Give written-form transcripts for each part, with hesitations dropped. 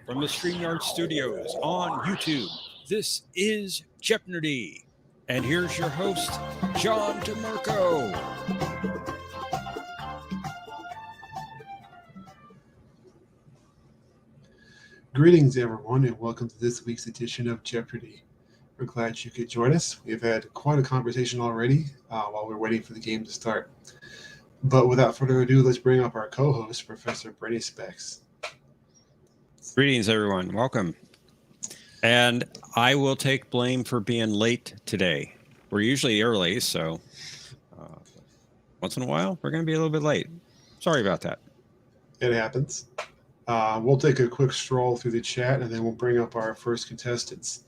From the StreamYard Studios on YouTube, this is Jeopnerdy. And here's your host, John DeMarco. Greetings, everyone, and welcome to this week's edition of Jeopardy! We're glad you could join us. We've had quite a conversation already while we're waiting for the game to start. But without further ado, let's bring up our co-host, Professor Brainy Specs. Greetings, everyone. Welcome. And I will take blame for being late today. We're usually early, so once in a while, we're going to be a little bit late. Sorry about that. It happens. We'll take a quick stroll through the chat, and then we'll bring up our first contestants.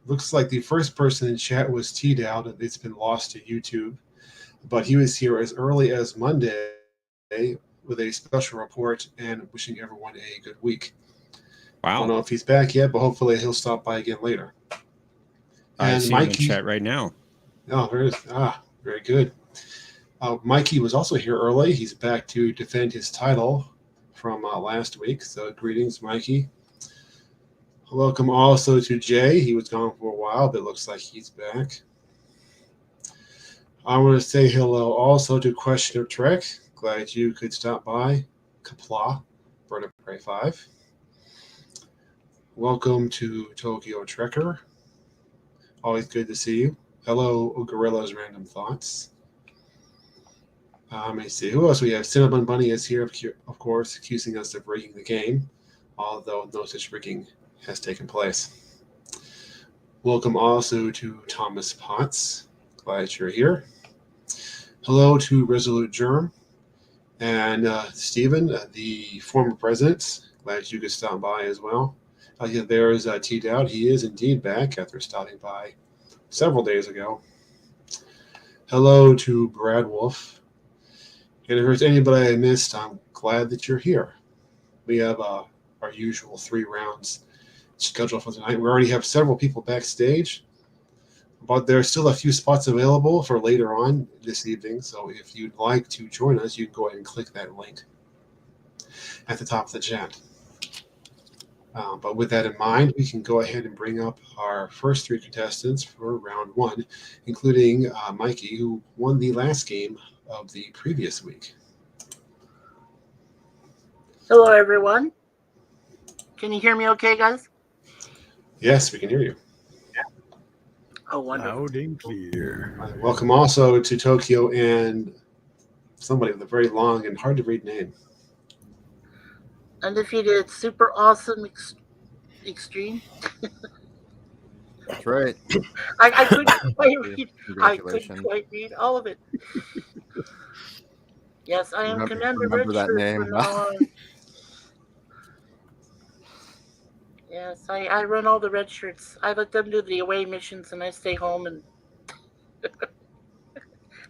Looks like the first person in chat was T-Dowd. It's been lost to YouTube, but he was here as early as Monday with a special report and wishing everyone a good week. Wow. I don't know if he's back yet, but hopefully he'll stop by again later. I And see Mikey, him in chat right now. Oh, very good. Mikey was also here early. He's back to defend his title from last week. So greetings, Mikey. Welcome also to Jay. He was gone for a while, but it looks like he's back. I want to say hello also to Question of Trek. Glad you could stop by. Kapla, Bird of Prey 5. Welcome to Tokyo Trekker. Always good to see you. Hello, Gorilla's Random Thoughts. Let me see. Who else we have? Cinnamon Bunny is here, of course, accusing us of rigging the game, although no such rigging has taken place. Welcome also to Thomas Potts. Glad you're here. Hello to Resolute Germ. And Stephen, the former president. Glad you could stop by as well. There's T-Dowd. He is indeed back after stopping by several days ago. Hello to Brad Wolf. And if there's anybody I missed, I'm glad that you're here. We have our usual 3 rounds scheduled for tonight. We already have several people backstage, but there's still a few spots available for later on this evening. So if you'd like to join us, you can go ahead and click that link at the top of the chat. But with that in mind, we can go ahead and bring up our first 3 contestants for round 1, including Mikey, who won the last game of the previous week. Hello, everyone. Can you hear me okay, guys? Yes, we can hear you. Oh, wonderful. Loud and clear. Welcome also to Tokyo and somebody with a very long and hard to read name. Undefeated, super awesome, extreme. That's right. I couldn't quite read. I couldn't Congratulations. quite read all of it. Yes, I am Commander remember that Redshirt name. from now on. Yes, I run all the red shirts. I let them do the away missions, and I stay home, and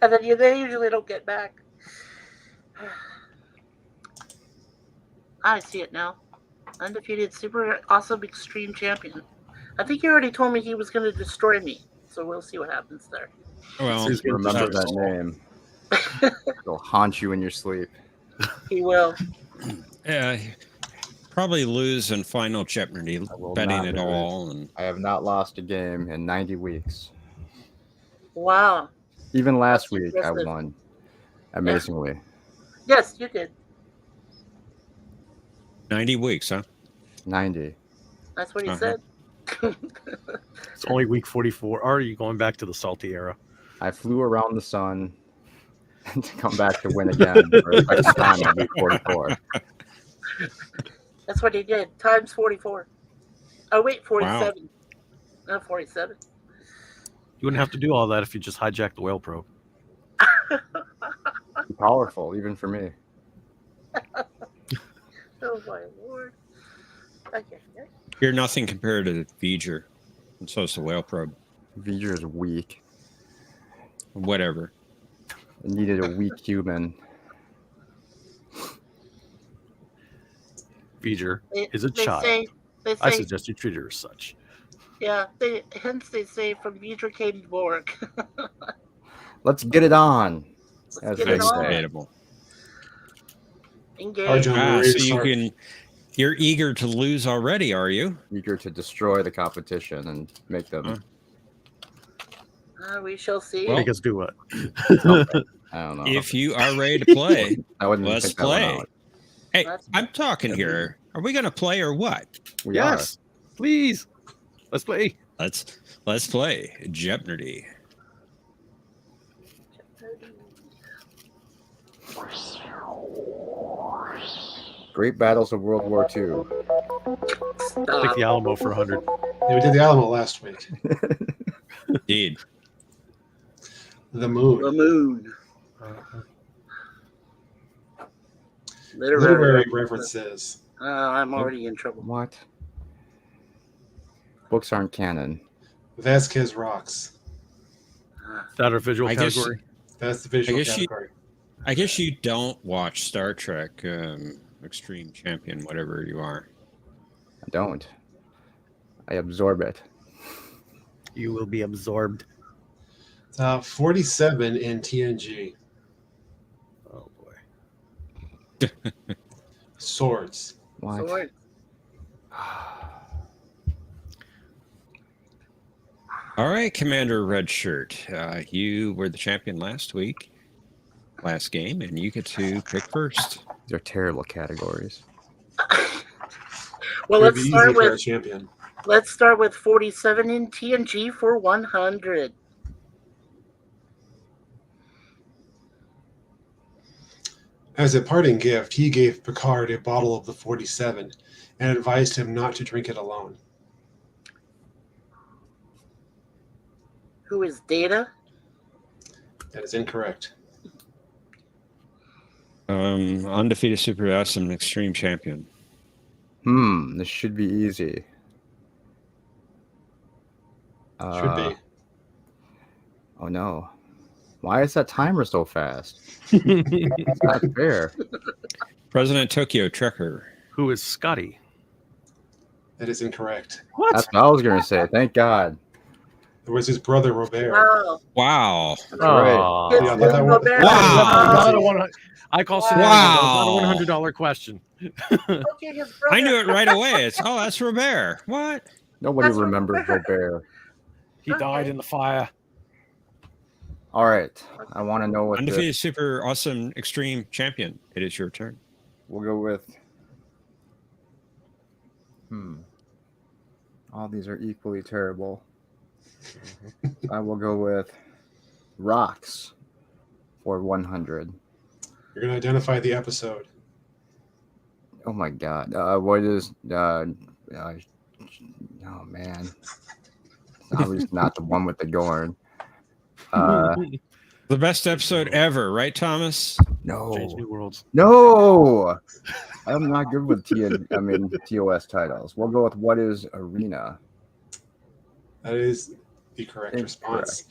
and then they usually don't get back. I see it now. Undefeated, super awesome, extreme champion. I think you already told me he was going to destroy me, so we'll see what happens there. Well, He's gonna Remember destroy us that all. name. It'll haunt you in your sleep. He will. probably lose in final Jeopardy, I will betting not it lose. all. And I have not lost a game in 90 weeks. Wow. Even last That's week, impressive. I won. Amazingly. Yes, you did. 90 weeks, huh? 90. That's what he Uh-huh. said. It's only week 44. Are you going back to the salty era? I flew around the sun to come back to win again for a second time in week 44. That's what he did. Times 44. Oh, wait, 47. No, 47. You wouldn't have to do all that if you just hijacked the whale probe. Powerful, even for me. Oh, my Lord. Okay. You're nothing compared to V'ger, and so is the whale probe. V'ger is weak. Whatever. It needed a weak human. V'ger is a They child. say, I suggest you treat her as such. yeah, hence they say from V'ger came Borg. Let's get it on. Let's As get they it That's on. say. debatable. Engage. All right, gentlemen, ready So to start. you're eager to lose already, are you? Eager to destroy the competition and make them We shall see. Well, Make us do what? something. I don't know. if you are ready to play, I wouldn't let's think that one play. out. Hey, Let's- I'm talking here. Are we going to play or what? We Yes, please. Let's play. Let's play Jeopnerdy. are. Great battles of World War II. Take the Alamo for 100. Yeah, we did the Alamo last week. Indeed. The moon. The moon. Literary references. I'm already in trouble. What? Books aren't canon. Vasquez rocks. Is that our visual I guess- category? That's the visual I guess category. I guess you don't watch Star Trek Extreme Champion, whatever you are. I don't. I absorb it. You will be absorbed. 47 in TNG. Oh boy. Swords. What? Sword. All right, Commander Redshirt. You were the champion last game, and you get to pick first. They're terrible categories. Well, It'd let's be start easy for a with champion. 47 in TNG for 100. As a parting gift, he gave Picard a bottle of the 47 and advised him not to drink it alone. Who is Data? That is incorrect. Undefeated Super Awesome Extreme Champion. This should be easy. Should be. Oh no. Why is that timer so fast? It's not fair. President Tokyo Trekker. Who is Scotty? That is incorrect. What? That's what I was gonna say. Thank God. It was his brother Robert. Wow. Wow. Oh. It's Yeah, that one- Robert. Wow. Not a 100 I call shenanigans. Wow. Not a $100 question. Okay, his brother. I knew it right away. That's Robert. What? Nobody That's remembers Robert. He died in the fire. All right. I want to know what Undefeated Super Awesome Extreme Champion. It is your turn. we'll go with. All these are equally terrible. I will go with rocks for 100. You're going to identify the episode. Oh my God. What is oh man. It's obviously not the one with the Gorn. The best episode ever, right, Thomas? No. Change New Worlds. No. I'm not good with TOS titles. We'll go with what is Arena. That is the correct response.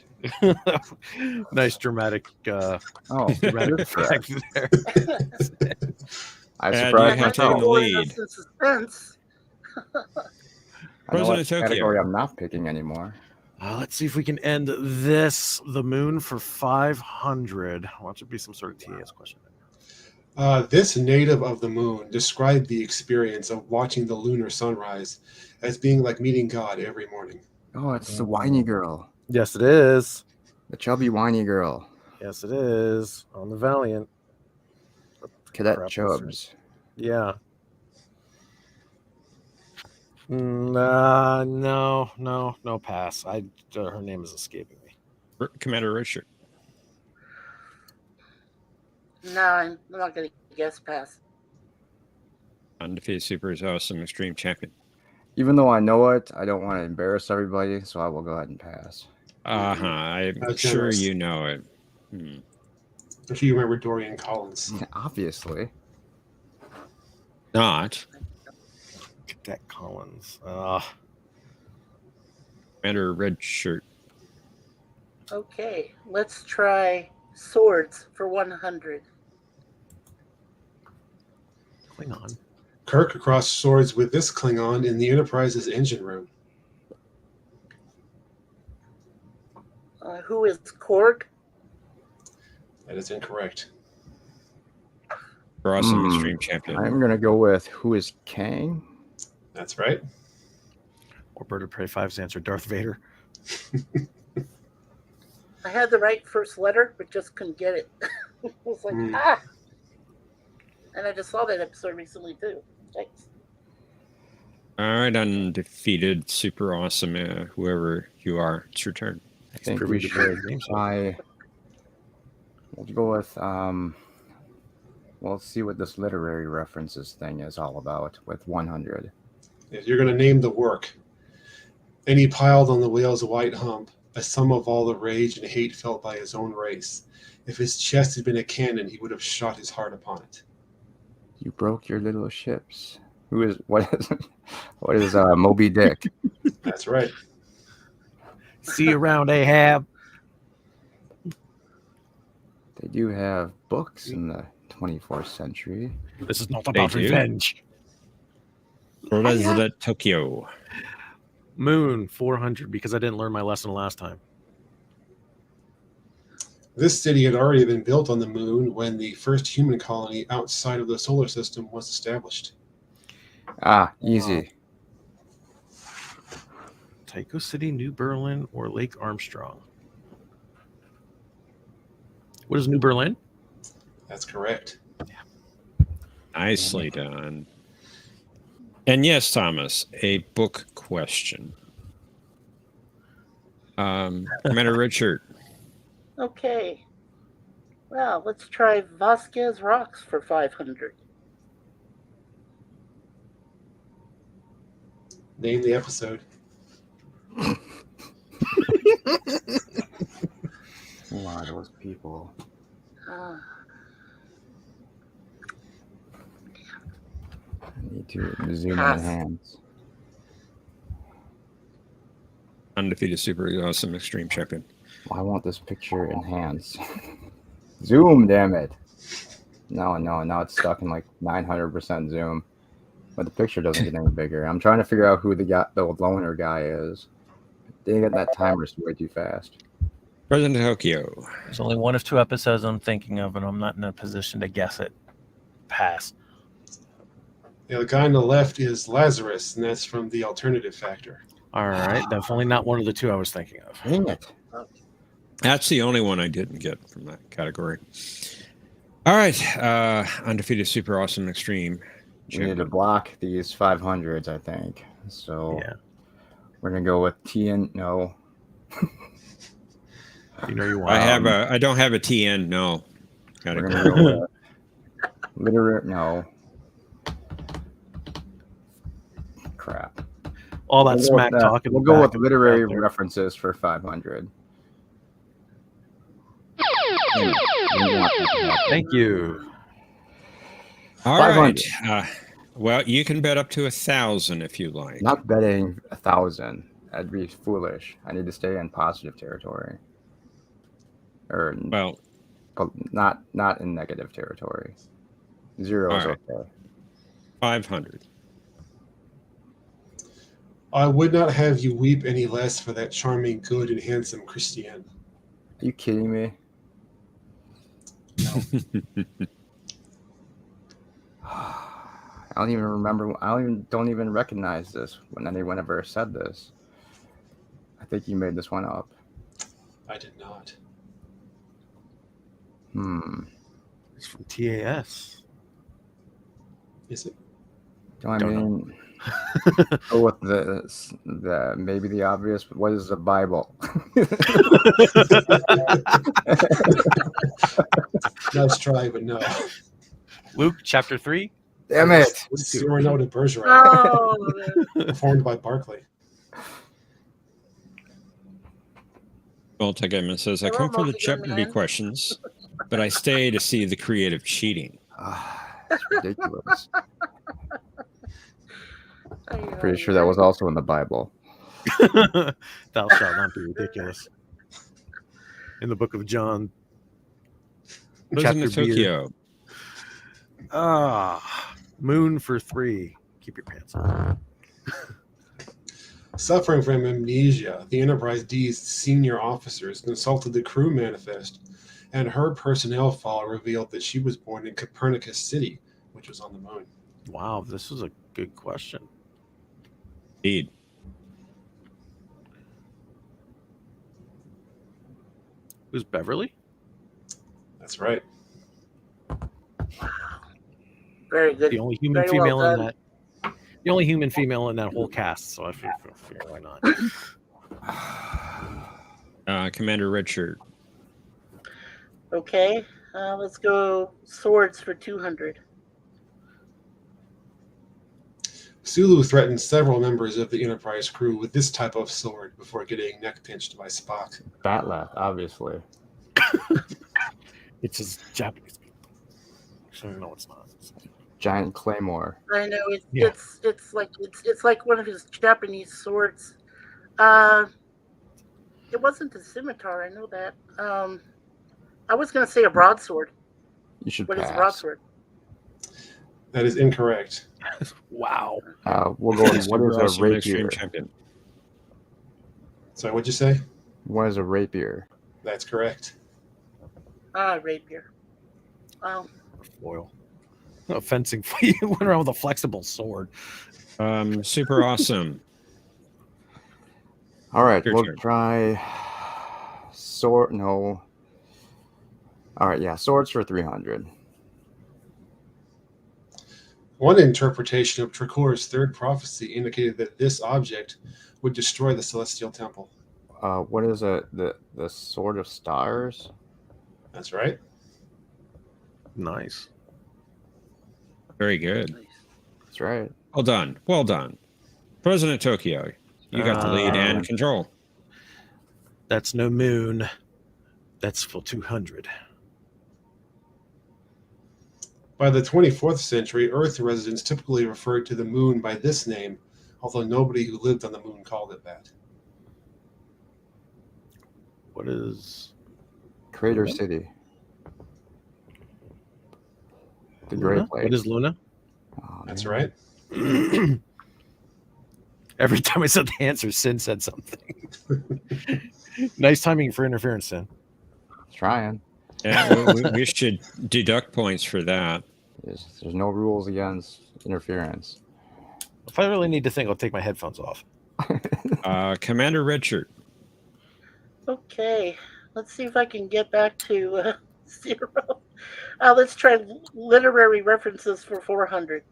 Nice dramatic Dramatic effect there. I And surprised you have taken myself. the lead. In suspense. I know what President Tokyo. category I'm not picking anymore. Let's see if we can end the moon for 500. Watch it be some sort of TAS question. This native of the moon described the experience of watching the lunar sunrise as being like meeting God every morning. Oh, it's the whiny girl. Yes, it is. The chubby whiny girl. Yes, it is. On the Valiant. Cadet Crap, Chubbs. Yeah. No, pass. Her name is escaping me. Commander Redshirt. No, I'm not going to guess pass. Undefeated Super Awesome Extreme Champion. Even though I know it, I don't want to embarrass everybody, so I will go ahead and pass. I'm That's sure generous. you know it. I'm sure you remember Dorian Collins. Obviously. Not. Cadet Collins. Commander Redshirt. Okay, let's try swords for 100. Klingon. Kirk crossed swords with this Klingon in the Enterprise's engine room. Who is Korg? That is incorrect. For awesome extreme champion. I'm gonna go with who is Kang? That's right. Or Bird of Prey 5's answer, Darth Vader. I had the right first letter, but just couldn't get it. It was like, Hmm. ah! And I just saw that episode recently, too. Thanks. All right, undefeated, super awesome, whoever you are. It's your turn. I think we should try. We'll go with we'll see what this literary references thing is all about with 100. If you're going to name the work, and he piled on the whale's white hump, a sum of all the rage and hate felt by his own race. If his chest had been a cannon, he would have shot his heart upon it. You broke your little ships. What is Moby Dick? That's right. See you around, Ahab. They do have books in the 24th century. This is not about do. revenge. President Tokyo. Moon 400 because I didn't learn my lesson last time. This city had already been built on the moon when the first human colony outside of the solar system was established. Ah, easy. Tycho City, New Berlin, or Lake Armstrong. What is New Berlin? That's correct. Nicely done. And yes, Thomas, a book question. Commander Richard. Okay. Well, let's try Vasquez Rocks for 500. Name the episode. A lot of those people. Ah, I need to zoom in Pass. hands. Undefeated, super awesome extreme champion. I want this picture in hands. Zoom, damn it. No, now it's stuck in like 900% zoom. But the picture doesn't get any bigger. I'm trying to figure out who the loner guy is. Dang it, that timer's way too fast. President Tokyo. There's only one of two episodes I'm thinking of, and I'm not in a position to guess it. Pass. Yeah, the guy on the left is Lazarus, and that's from The Alternative Factor. All right, definitely not one of the two I was thinking of. Dang it. That's the only one I didn't get from that category. All right. Undefeated, super awesome extreme We need to champion. block these 500s, I think. So Yeah. we're going to go with TN. No. You know you want. I don't have a TN. No. Gotta We're go. going to go with literary. No. Crap. all that We'll go smack with talking. We'll go with literary references for 500. Thank you. All 500. right. Well, you can bet up to 1,000 if you like. Not betting 1,000. That'd be foolish. I need to stay in positive territory. Or Well, but not in negative territory. 0 is All right. okay. 500. I would not have you weep any less for that charming, good, and handsome Christian. Are you kidding me? I don't even remember. Don't even recognize this when anyone ever said this. I think you made this one up. I did not. It's from TAS. Is it? Do I Don't know. mean go with the maybe the obvious? But what is the Bible? Nice try, but no. Luke, chapter 3. Damn it! Cyrano de Bergerac, Oh, performed by Barclay. Well, Tagaman says, I Hello, come for the multi-gun Jeopardy man. questions, but I stay to see the creative cheating. That's ridiculous. I, Pretty sure that was also in the Bible. Thou shalt not be ridiculous. In the book of John. President Chapter B. Tokyo. Moon for 3. Keep your pants on. Suffering from amnesia, the Enterprise D's senior officers consulted the crew manifest and her personnel file revealed that she was born in Copernicus City, which was on the moon. Wow, this is a good question. Indeed. Who's Beverly? That's right. Very good. The only human Very well female in done. that. The only human female in that whole cast. So I figure why not? Commander Richard. Okay, let's go swords for 200. Sulu threatened several members of the Enterprise crew with this type of sword before getting neck pinched by Spock. Batleth, obviously. It's just Japanese people. Actually, no, it's not. Giant claymore. I know it's Yeah. it's like one of his Japanese swords. It wasn't a scimitar. I know that. I was gonna say a broadsword. You should What is a pass. broadsword? That is incorrect. Wow. We'll go with what is a Awesome Extreme rapier? Champion. Sorry, what'd you say? What is a rapier? That's correct. Rapier. Foil. No, fencing. You went around with a flexible sword. Super awesome. All right, Your we'll turn. try sword. No. All right, yeah, swords for 300. One interpretation of Trakor's third prophecy indicated that this object would destroy the Celestial Temple. What is the sword of stars? That's right. Nice. Very good. That's right. Well done. Well done. President Tokyo, you got the lead and Um, control. That's no moon. That's for 200. By the 24th century, Earth residents typically referred to the moon by this name, although nobody who lived on the moon called it that. What is Crater Luna? City. The Luna? Great Lake. What is Luna? Oh, That's man. right. Every time I said the answer, Sin said something. Nice timing for interference, Sin. Trying. Yeah, we should deduct points for that. There's no rules against interference. If I really need to think, I'll take my headphones off. Commander Richard. Okay, let's see if I can get back to 0. Let's try literary references for 400.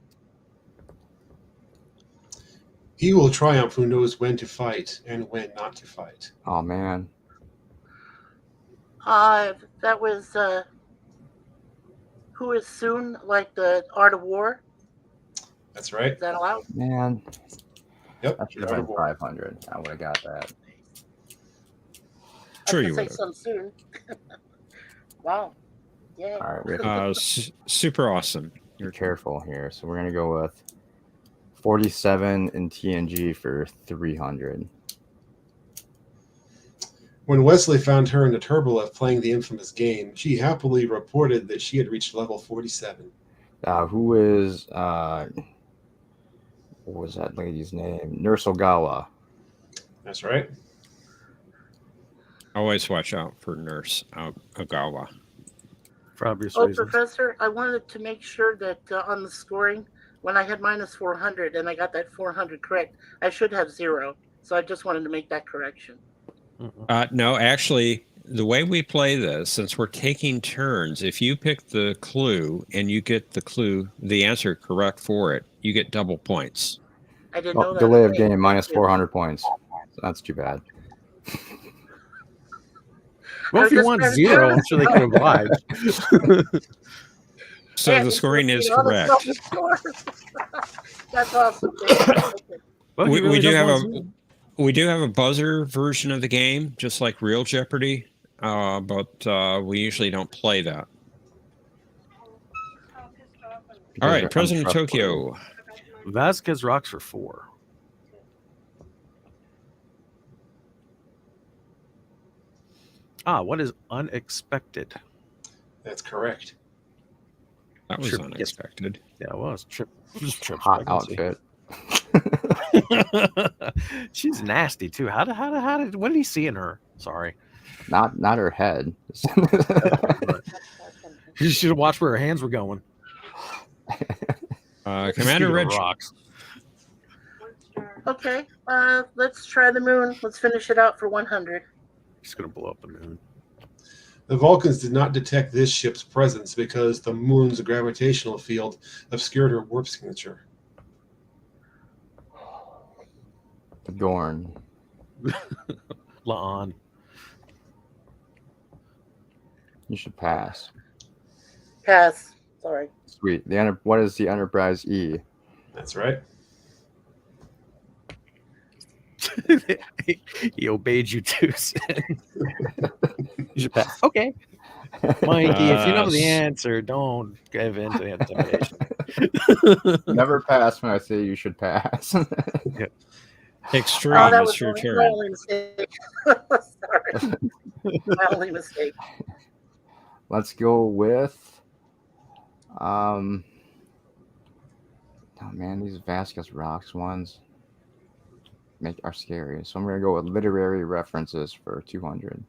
He will triumph who knows when to fight and when not to fight. Oh man. That was Who is Soon, like the Art of War. That's right. Is that allowed? Man. Yep. That should have been 500. I would have got that. Sure I you was would. say some soon. Wow. Yeah. All right, Rick, Super awesome. be careful here. So we're gonna go with 47 in TNG for 300. When Wesley found her in the Turbolift playing the infamous game, she happily reported that she had reached level 47. Who is what was that lady's name? Nurse Ogawa. That's right. Always watch out for Nurse Ogawa. For obvious Oh, reasons. Professor, I wanted to make sure that on the scoring, when I had minus 400 and I got that 400 correct, I should have 0. So I just wanted to make that correction. No, actually, the way we play this, since we're taking turns, if you pick the clue and you get the answer correct for it, you get double points. I didn't know that. Delay of Okay, game minus thank you. 400 points. That's too bad. Well, if you want 0, I'm sure they can oblige. So Yeah, the just scoring looking is at all the correct. self-score. That's awesome. Thank you. Okay. Well, he We really do does have want a 0. we do have a buzzer version of the game, just like real Jeopardy, but we usually don't play that. All Because right, they're President untrustworthy. Tokyo. Vasquez rocks for 4. What is unexpected? That's correct. That was Sure, unexpected. Yeah, well, it's Trip. Hot outfit. She's nasty too. What did he see in her? Sorry. Not her head. You should have watched where her hands were going. Commander Speaking of Red. rocks. Okay, let's try the moon. Let's finish it out for 100. He's gonna blow up the moon. The Vulcans did not detect this ship's presence because the moon's gravitational field obscured her warp signature. The Gorn. La'an. You should pass. Pass. Sorry. Sweet. What is the Enterprise E? That's right. He obeyed you too, Sin. You should pass. Okay. Mikey, if you know the answer, don't give in to intimidation. Never pass when I say you should pass. Extreme, Oh, that it's was your my turn. only mistake. Sorry. My only mistake. Let's go with oh man, these Vasquez Rocks ones are scary. So I'm gonna go with literary references for 200.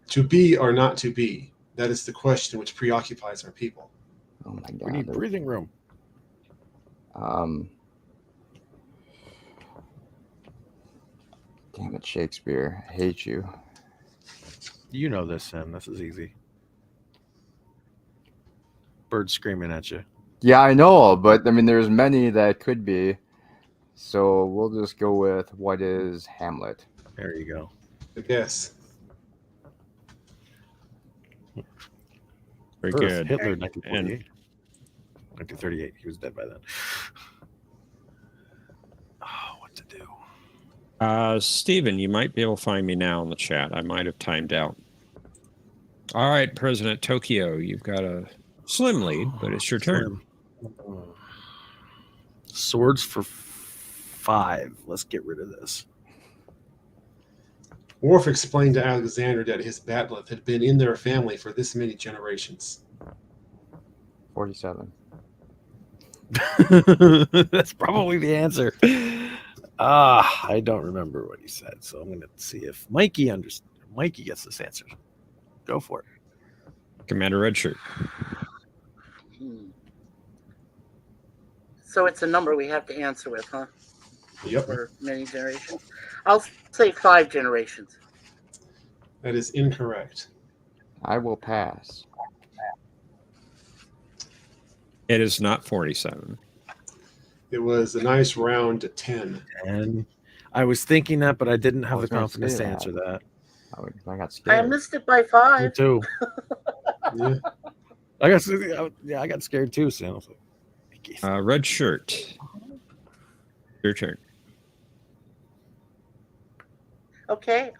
To be or not to be? That is the question which preoccupies our people. Oh my god. We need breathing room. Damn it, Shakespeare. I hate you. You know this, Sin. This is easy. Birds screaming at you. Yeah, I know, but I mean there's many that could be. So we'll just go with what is Hamlet. There you go. Yes. Very Earth, good. Hitler, 1948. 1938. He was dead by then. Oh, what to do? Stephen, you might be able to find me now in the chat. I might have timed out. All right, President Tokyo, you've got a slim lead, but it's your turn. Swords for 5. Let's get rid of this. Worf explained to Alexander that his bat'leth had been in their family for this many generations. 47. That's probably the answer. I don't remember what he said, so I'm going to see if Mikey gets this answer. Go for it. Commander Redshirt. So it's a number we have to answer with, huh? Yep. For many generations. I'll say 5 generations. That is incorrect. I will pass. It is not 47. It was a nice round 10. And I was thinking that, but I didn't have the was gonna confidence say to that. answer that. I got I scared. missed it by Me 5. too. Yeah. I got scared too. So I was like, Mikey. Red Shirt. Your turn. Okay,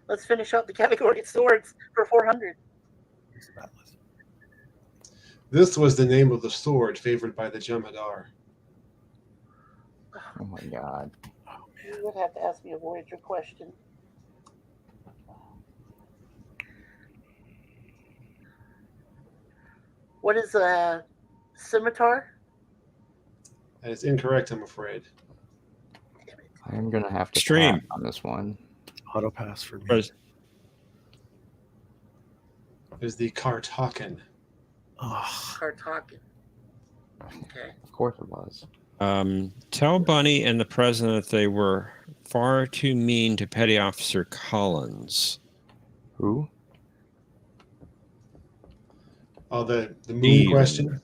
let's finish up the category of swords for 400. This was the name of the sword favored by the Jeopnerdy. Oh my god. You would have to ask me a Voyager question. What is a scimitar? That is incorrect, I'm afraid. I am gonna have to Extreme. pass on this one. Auto pass for me. Pres- It is the Kartaken. Oh, Kartaken. Okay. Of course it was. Tell Bunny and the president they were far too mean to Petty Officer Collins. Who? Oh, the moon Steven. question.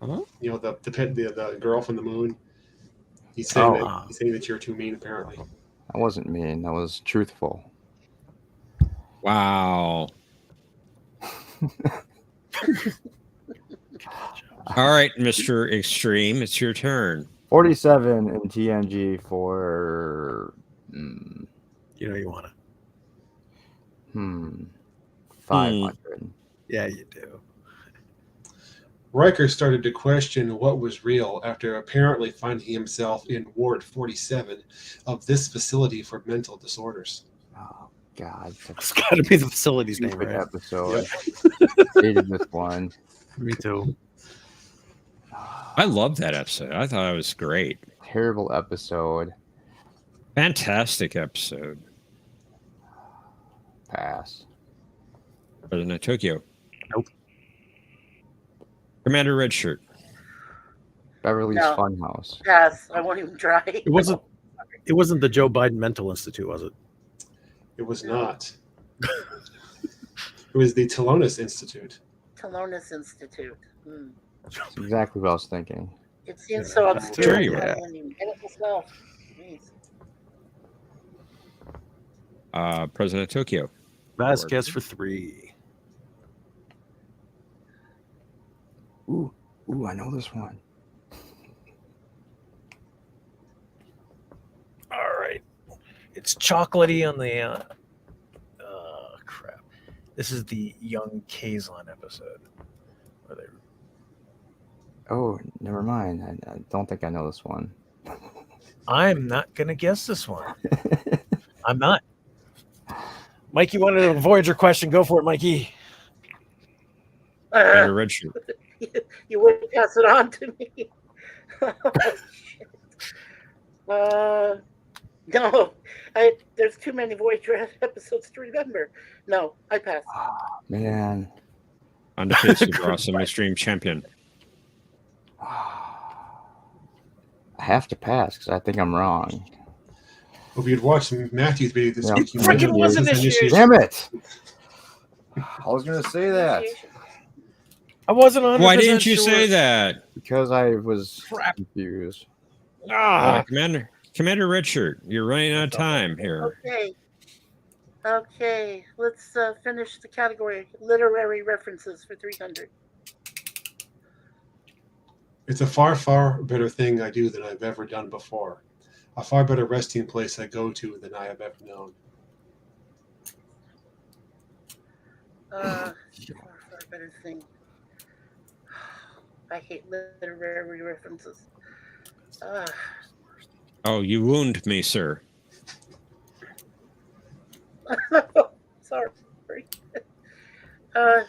Huh? You know, the girl from the moon. He's Oh. saying that you're too mean, apparently. That wasn't mean. That was truthful. Wow. All right, Mr. Extreme, it's your turn. 47 in TNG for you know you want to. 500. Yeah, you do. Riker started to question what was real after apparently finding himself in Ward 47 of this facility for mental disorders. Oh god. It's got to be the facility's name, Stupid right? episode. Hated this one. Me too. I love that episode. I thought it was great. Terrible episode. Fantastic episode. Pass. President Tokyo. Nope. Commander Redshirt. Beverly's No. Funhouse. Pass. I won't even try. It wasn't. It wasn't the Joe Biden Mental Institute, was it? It was not. It was the Talonis Institute. Talonis Institute. That's exactly what I was thinking. It seems so obscure. Sure you I are. didn't even get it myself. Jeez. President Tokyo. Vasquez for 3. Ooh, I know this one. All right. It's chocolatey on the. Crap. This is the Young Kazon episode. Where they Oh, never mind. I don't think I know this one. I'm not gonna guess this one. I'm not. Mikey wanted a Voyager question. Go for it, Mikey. Commander Redshirt. You wouldn't pass it on to me. No, there's too many Voyager episodes to remember. No, I pass. Man. Undefeated Super Awesome Extreme Champion. I have to pass because I think I'm wrong. Well, if you'd watched Matthew's video this Yeah. week, you Frickin' might was have noticed initiation. Damn it! I was going to say that I wasn't on. Why didn't you say that? because I was Crap. confused. Commander Redshirt, you're running out of time here. Okay. Let's finish the category literary references for 300. It's a far, far better thing I do than I've ever done before. A far better resting place I go to than I have ever known. Far better thing. I hate literary references. Oh, you wound me, sir. Sorry.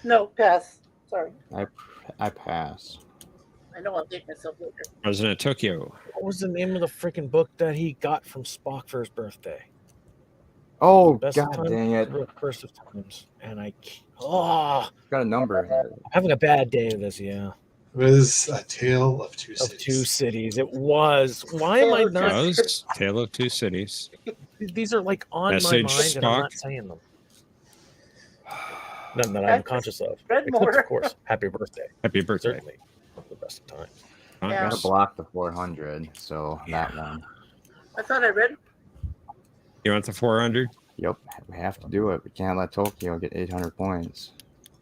No, pass. Sorry. I pass. I know I'll take myself later. President Tokyo. What was the name of the freaking book that he got from Spock for his birthday? Oh, Best of god Times, dang it. First of Times, and I'm Got a number here. having a bad day of this. Yeah, It was A Tale of Two of Cities. two cities. It was. Why am I not? Was Tale of Two Cities. These are like on Message, my mind, and I'm not Spock. saying them. None that I'm conscious of. Read Except, more. of course, happy birthday. Happy birthday. Certainly, the best of times. I'm Yeah. going to block the 400, so that one. I thought I read. You want the 400? Yep, we have to do it. We can't let Tokyo get 800 points.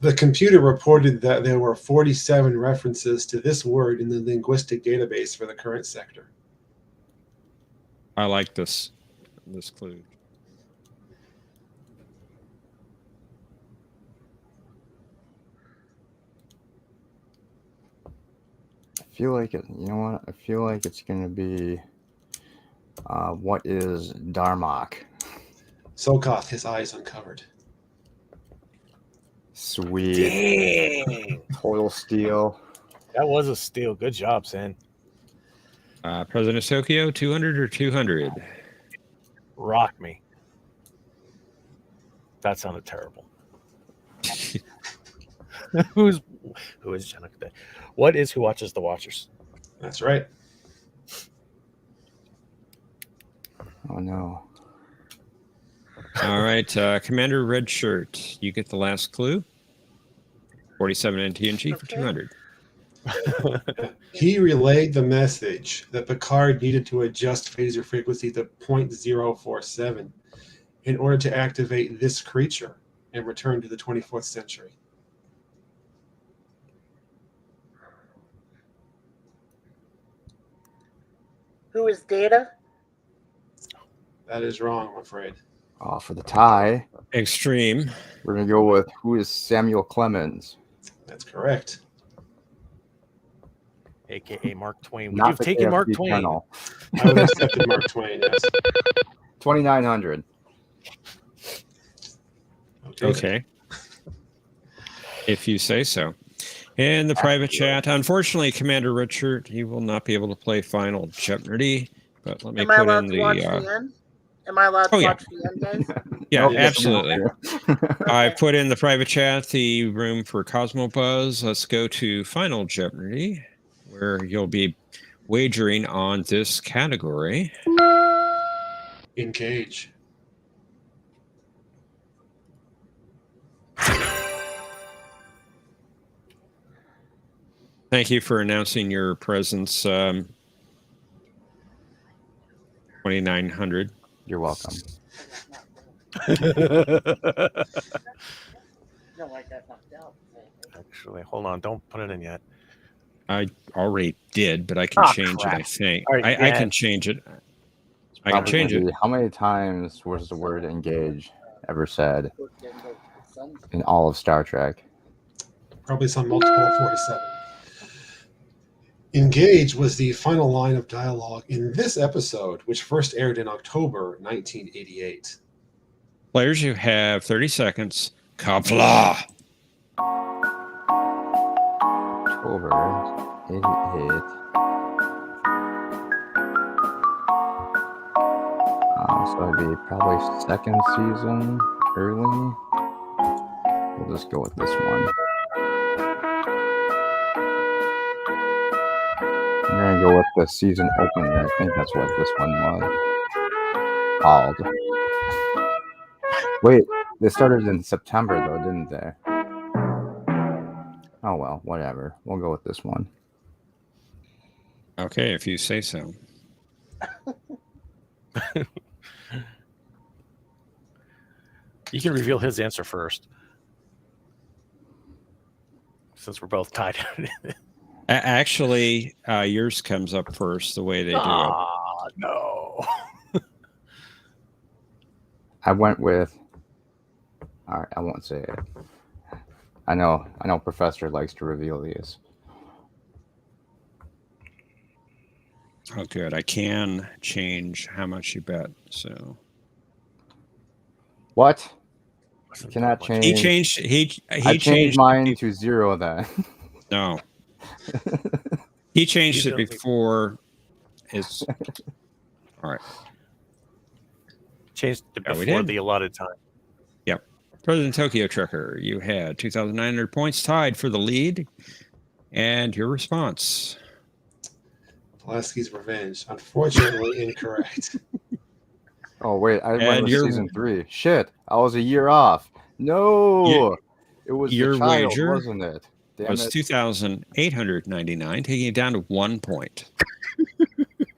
The computer reported that there were 47 references to this word in the linguistic database for the current sector. I like this clue. I feel like it. You know what? I feel like it's going to be. What is Darmok? Sokoth, his eyes uncovered. Sweet. Dang, Total steal. that was a steal. Good job, Sen. President Tokyo, 200 or 200? Rock me. That sounded terrible. Who is Jeopnerdy? What is Who Watches the Watchers? That's right. Oh no. All right, Commander Redshirt, you get the last clue. 47 NTNG for Okay. 200. He relayed the message that Picard needed to adjust phaser frequency to 0.047 in order to activate this creature and return to the 24th century. Who is Data? That is wrong, I'm afraid. For the tie, Extreme. we're going to go with who is Samuel Clemens. That's correct. AKA Mark Twain. Would Not you have the taken Mark KFC Twain? Colonel. I would have accepted Mark Twain, yes. 2,900. Okay. If you say so. In the private chat, unfortunately, Commander Redshirt, you will not be able to play final Jeopardy. But let me Am I put allowed in to watch the. the end? Am I allowed to Oh, yeah. watch the end, guys? Yeah, Nope, that's absolutely. not true. I Okay. put in the private chat the room for Cosmo Buzz. Let's go to Final Jeopardy, where you'll be wagering on this category. Engage. Thank you for announcing your presence, 2900. You're welcome. No, I got knocked out. Actually, hold on. Don't put it in yet. I already did, but I can Ah, change crap. it, I think. All right, I yeah. can change it. I can Probably change gonna it. be, how many times was the word engage ever said in all of Star Trek? Probably some multiple of 47. Engage was the final line of dialogue in this episode, which first aired in October 1988. Players, you have 30 seconds. Kapla! October 88. So it'd be probably second season, early. We'll just go with this one. I'm gonna go with the season opener. I think that's what this one was called. Wait, they started in September though, didn't they? Oh well, whatever. We'll go with this one. Okay, if you say so. You can reveal his answer first, since we're both tied. Actually, yours comes up first, the way they do it. Ah, no. I went with. All right, I won't say it. I know. Professor likes to reveal these. Oh, good. I can change how much you bet. So What? Cannot change. he changed. He I changed changed mine to 0 then. No, he changed You it don't before. His. All right. Changed it Yeah, we before did. the allotted time. Yep. President Tokyo Trucker, you had 2,900 points, tied for the lead, and your response. Pulaski's Revenge. Unfortunately, incorrect. Oh wait, I went And with your- season 3. Shit, I was a year off. No, it was your the child, wager wasn't it? Damn was it. 2,899, taking it down to 1 point.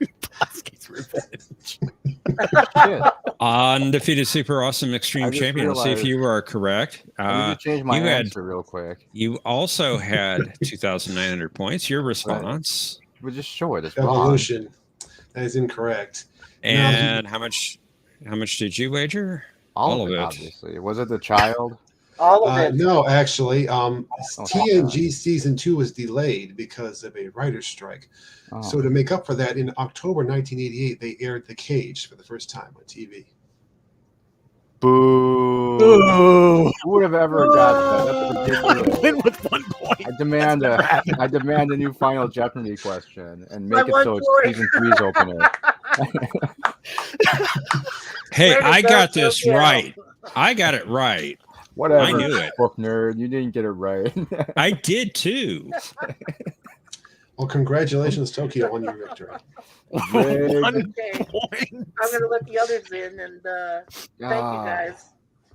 Pulaski's Revenge. Shit. Undefeated Super Awesome Extreme I just Champion. Let's see if realized- you are correct. Let me just change my you had- answer real quick. You also had 2,900 points. Your response. But just show it. It's wrong. Evolution. That is incorrect. And how much did you wager? All of it, obviously. Was it the child? All of it. No, actually, Oh, TNG season 2 was delayed because of a writer's strike. Oh. So to make up for that, in October 1988, they aired The Cage for the first time on TV. Boo. Ooh. Who would have ever got that? That's ridiculous. Win with 1 point. I demand That's never a happened. I demand a new Final Jeopardy question and I make it won so it's for it. season 3's opener. Hey, Way to I go, got this Tokyo. right. I got it right. Whatever. I knew it. Book nerd, you didn't get it right. I did too. Well, congratulations, Tokyo, on your victory. Rigged. 1 Okay. point. I'm going to let the others in, and thank you Ah. guys.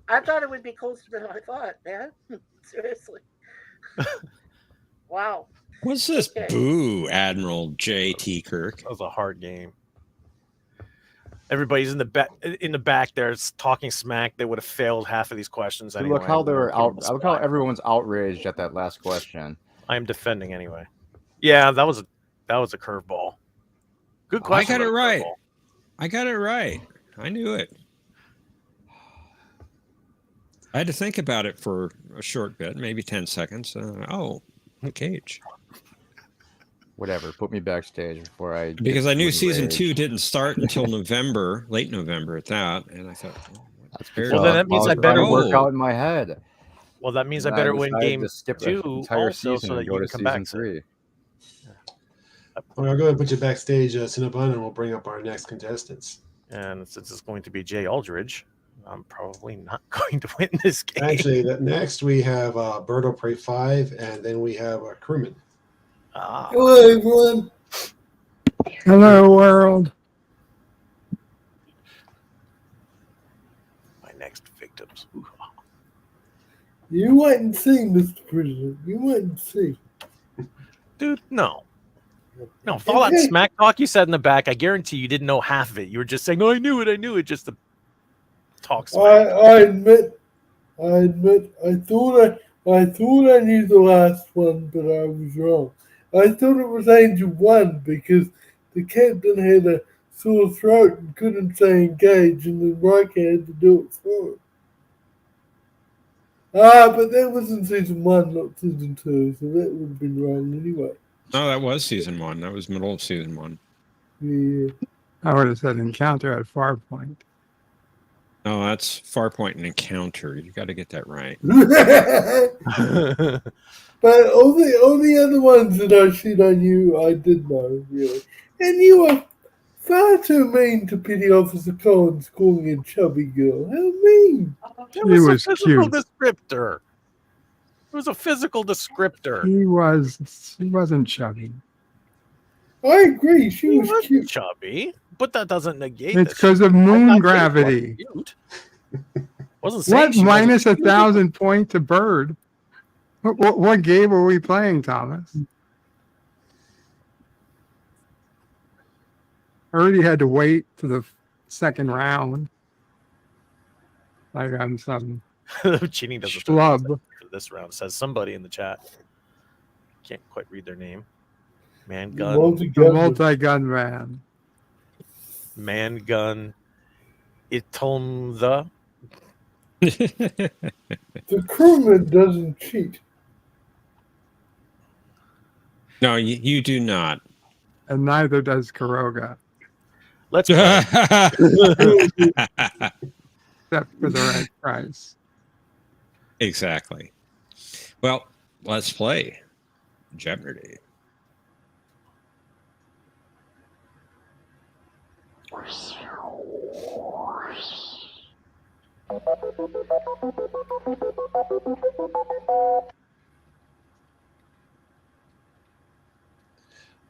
I thought it would be closer than I thought, man. Seriously. Wow. What's this Okay. boo, Admiral J.T. Kirk? That was a hard game. Everybody's in the back there talking smack. They would have failed half of these questions anyway. Look how they were Give them out. the Look how spot. everyone's outraged at that last question. I am defending anyway. Yeah, that was a curveball. Good I question. got it but a right. curveball. I got it right. I knew it. I had to think about it for a short bit, maybe 10 seconds. The Cage. Whatever. Put me backstage before I. Because get I knew too season enraged. 2 didn't start until November, late November at that. And I thought, That's Well, because then that means was I trying to better- work out in my head. Well, that means I And better win decided game to skip the 2 entire also, season so that and you go can to come season back. 3. Well, I'll go ahead and put you backstage, Cinnabon, and we'll bring up our next contestants. And since it's going to be Jay Aldridge, I'm probably not going to win this game. Actually, next we have Bird of Prey 5, and then we have Crewman. Ah, Hello, everyone. Hello, world. my next victims. You wait and see, Mr. President. You wait and see. Dude, no. No, for all that smack talk you said in the back, I guarantee you didn't know half of it. You were just saying, "No, I knew it," just to talk smack. I admit, I thought I knew the last one, but I was wrong. I thought it was Angel 1 because the captain had a sore throat and couldn't say engage, and then Riker had to do it for him. But that was in season 1, not season 2, so that would have been wrong anyway. No, that was season 1. That was middle of season 1. Yeah. I would have said encounter at Farpoint. No, that's Farpoint and Encounter. You got to get that right. But all the other ones that I said I knew, I did know, really. And you were far too mean to Petty Officer Collins calling a chubby girl. How mean! It He was a was physical cute. descriptor. It was a physical descriptor. He wasn't chubby. I agree, she He was wasn't cute. chubby, but that doesn't negate It's this. because of I'm moon not saying gravity. she wasn't cute. Wasn't saying What she wasn't minus cute. 1,000 point to Bird? What game are we playing, Thomas? I already had to wait for the second round. Like I'm some Cheating doesn't schlub. start for this round. Says somebody in the chat. Can't quite read their name. Man gun. The multi-gun man. Man gun. Itomza. The crewman doesn't cheat. No, you do not. And neither does Kuroga, Let's play. except for the right price. Exactly. Well, let's play Jeopnerdy.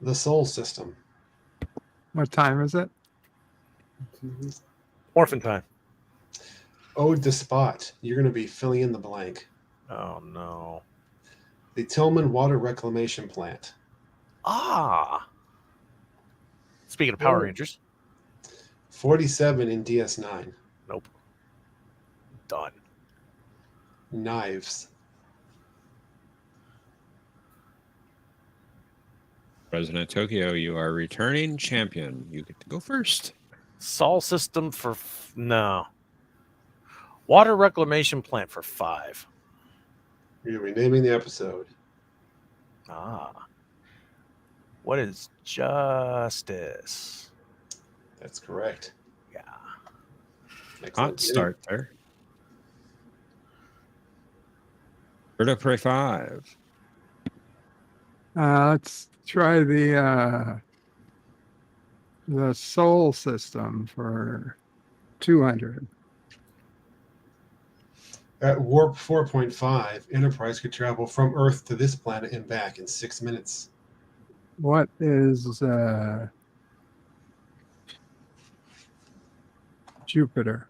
The Soul System. What time is it? Orphan time. Ode to Spot. You're going to be filling in the blank. Oh no. The Tillman Water Reclamation Plant. Ah. Speaking of Power Rangers. 47 in DS9. Nope. Done. Knives. President Tokyo, you are returning champion. You get to go first. Sol system for no. Water reclamation plant for 5. You're renaming the episode. Ah. What is justice? That's correct. Yeah. Excellent. Hot start there. Bird of Prey 5. Let's try the Soul System for 200. At warp 4.5, Enterprise could travel from Earth to this planet and back in 6 minutes. What is Jupiter?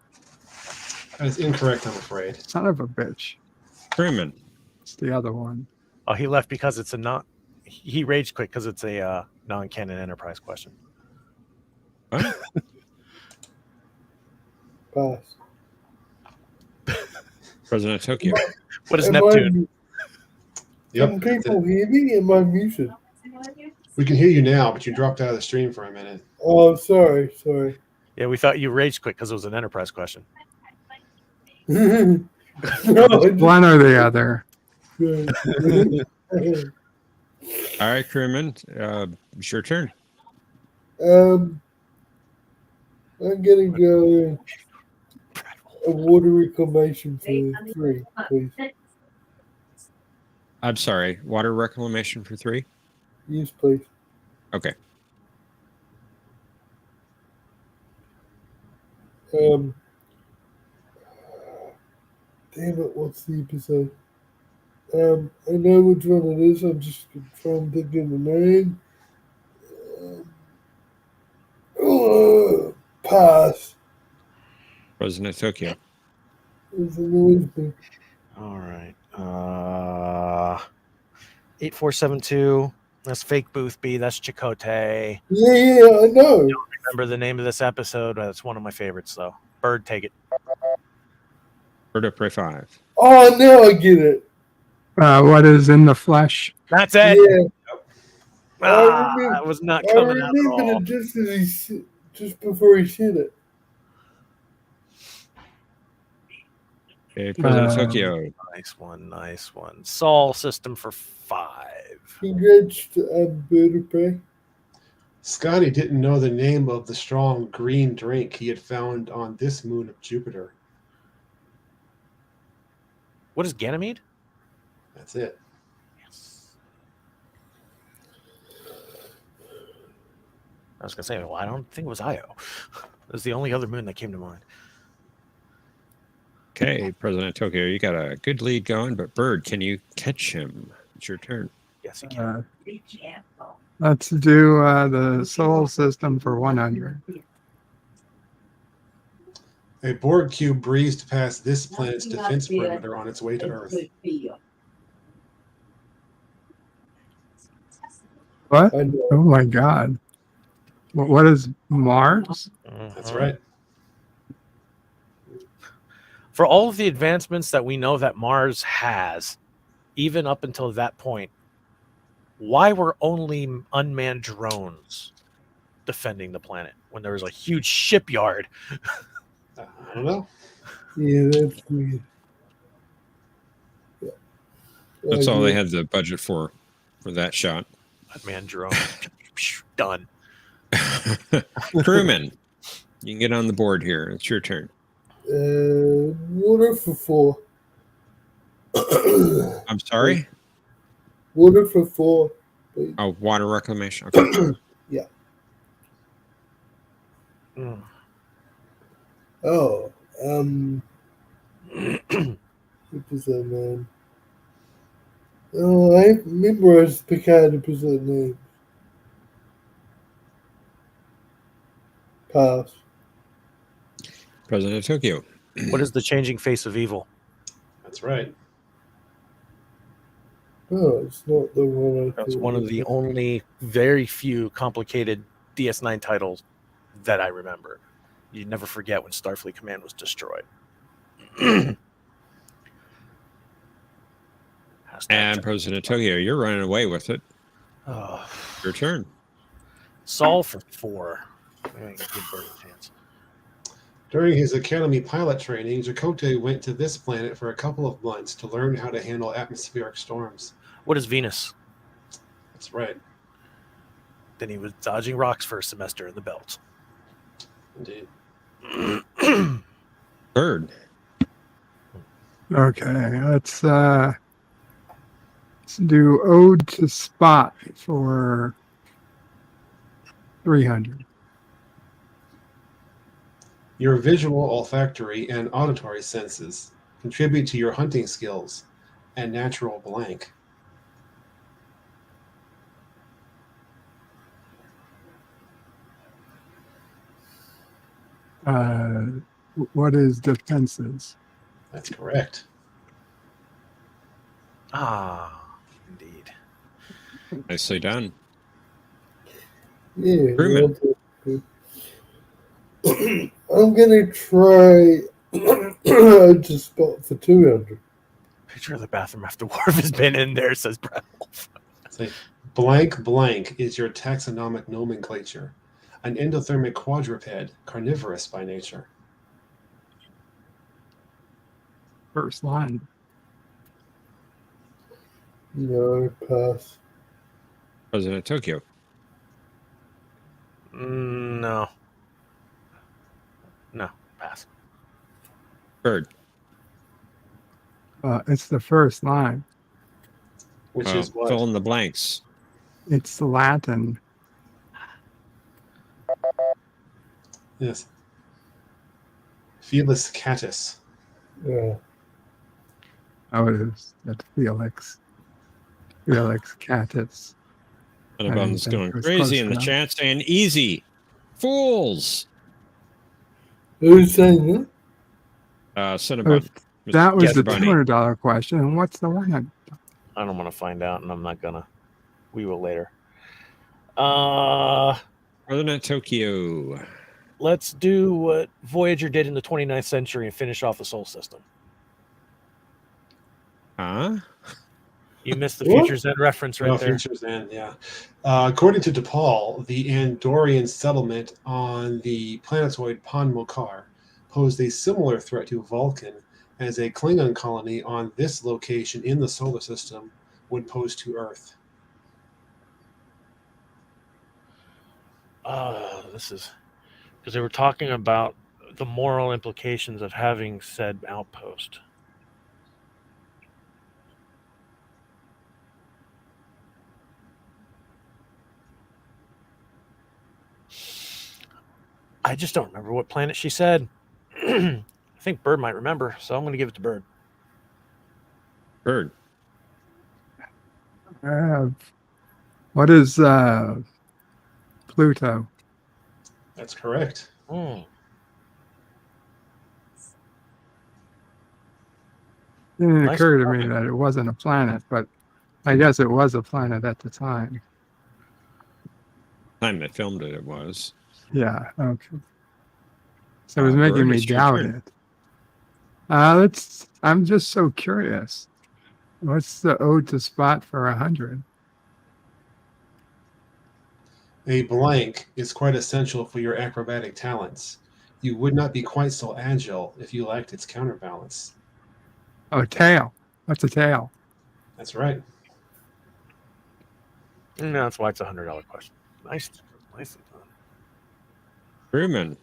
That is incorrect, I'm afraid. Son of a bitch. Crewman. It's the other one. Oh, he left because it's a not. He rage quit because it's a non-canon Enterprise question. What? Pass. President Tokyo. What is Am Neptune? Can people hear me? Am I muted? We can hear you now, but you dropped out of the stream for a minute. Oh, sorry. Yeah, we thought you rage quit because it was an Enterprise question. No, One or the other. All right, Crewman. It's your turn. I'm gonna go a water reclamation for 3, please. I'm sorry. Water reclamation for 3? Yes, please. Okay. Um, damn it, what's the episode? I know which one it is. I'm just trying to think of the name. Pass. President Tokyo. It's annoys me. All right. 8472. That's Fake Boothby. That's Chakotay. Yeah, I know. Remember the name of this episode? That's one of my favorites, though. Bird, take it. Bird of Prey 5. Oh, now I get it. What is in the flesh? That's it. Yeah, I was not I coming out at remember all. it just before he said it. Okay, President Um, Tokyo. Nice one, nice one. Sol system for 5. Congrats to Bird of Prey. Scotty didn't know the name of the strong green drink he had found on this moon of Jupiter. What is Ganymede? That's it. Yes. I was gonna say, well, I don't think it was Io. It was the only other moon that came to mind. Okay, President Tokyo, you got a good lead going, but Bird, can you catch him? It's your turn. Yes, you can. Let's do the solar system for 100. A Borg cube breezed past this planet's defense perimeter on its way to Earth. What? I know. Oh my God. What is Mars? That's Mhm. right. For all of the advancements that we know that Mars has, even up until that point, why were only unmanned drones defending the planet when there was a huge shipyard? I don't know. Yeah, that's weird. Yeah. That's I all they agree. had the budget for that shot. Unmanned drone. Done. Crewman, you can get on the board here. It's your turn. Water for 4. I'm sorry? Water for 4. Oh, water reclamation. Okay. Mm. Oh, what was that name? Oh, I memorized Picard episode name. Pass. President Tokyo. What is the changing face of evil? That's right. Oh, it's not the one I That's thought one it of was. the only very few complicated DS9 titles that I remember. You never forget when Starfleet Command was destroyed. And President Tokyo, you're running away with it. Oh, Your turn. Sol for 4. I'm gonna give Bird a chance. During his Academy pilot training, Chakotay went to this planet for a couple of months to learn how to handle atmospheric storms. What is Venus? That's right. Then he was dodging rocks for a semester in the belt. Indeed. Bird. Okay, let's do Ode to Spot for 300. Your visual, olfactory, and auditory senses contribute to your hunting skills and natural blank. What is defenses? That's correct. Ah, indeed. Nicely done. Yeah. Crewman. I'm gonna try to spot for 200. Picture of the bathroom after Worf has been in there, says Brad Wolf. Say, blank blank is your taxonomic nomenclature. An endothermic quadruped, carnivorous by nature. First line. No, pass. President Tokyo. No. No, pass. Bird. It's the first line. Which is what? Fill in the blanks. It's Latin. Yes. Felis catus. Yeah. That's Felix. Felix Catus. I didn't Cinnabon's think going it was crazy close in the enough. chat saying easy. Fools. Who's saying that? Cinnabon. That was the Bunny. $200 question. And what's the $100? I don't want to find out, and I'm not gonna. We will later. President Tokyo. Let's do what Voyager did in the 29th century and finish off the Sol system. Huh? You missed the What? Future's End reference right there. Futures End, yeah. According to DePaul, the Andorian settlement on the planetoid Pon Mokar posed a similar threat to Vulcan as a Klingon colony on this location in the solar system would pose to Earth. This is because they were talking about the moral implications of having said outpost. I just don't remember what planet she said. I think Bird might remember, so I'm going to give it to Bird. Bird. What is Pluto? That's correct. It didn't Nice occur to me comment. that it wasn't a planet, but I guess it was a planet at the time. Time they filmed it, it was. Yeah, okay. So it was Bird, making me it's your doubt turn. it. I'm just so curious. What's the ode to Spot for 100? A blank is quite essential for your acrobatic talents. You would not be quite so agile if you lacked its counterbalance. Oh, tail. What's a tail? That's right. And that's why it's a $100 question. Nicely done. Crewman.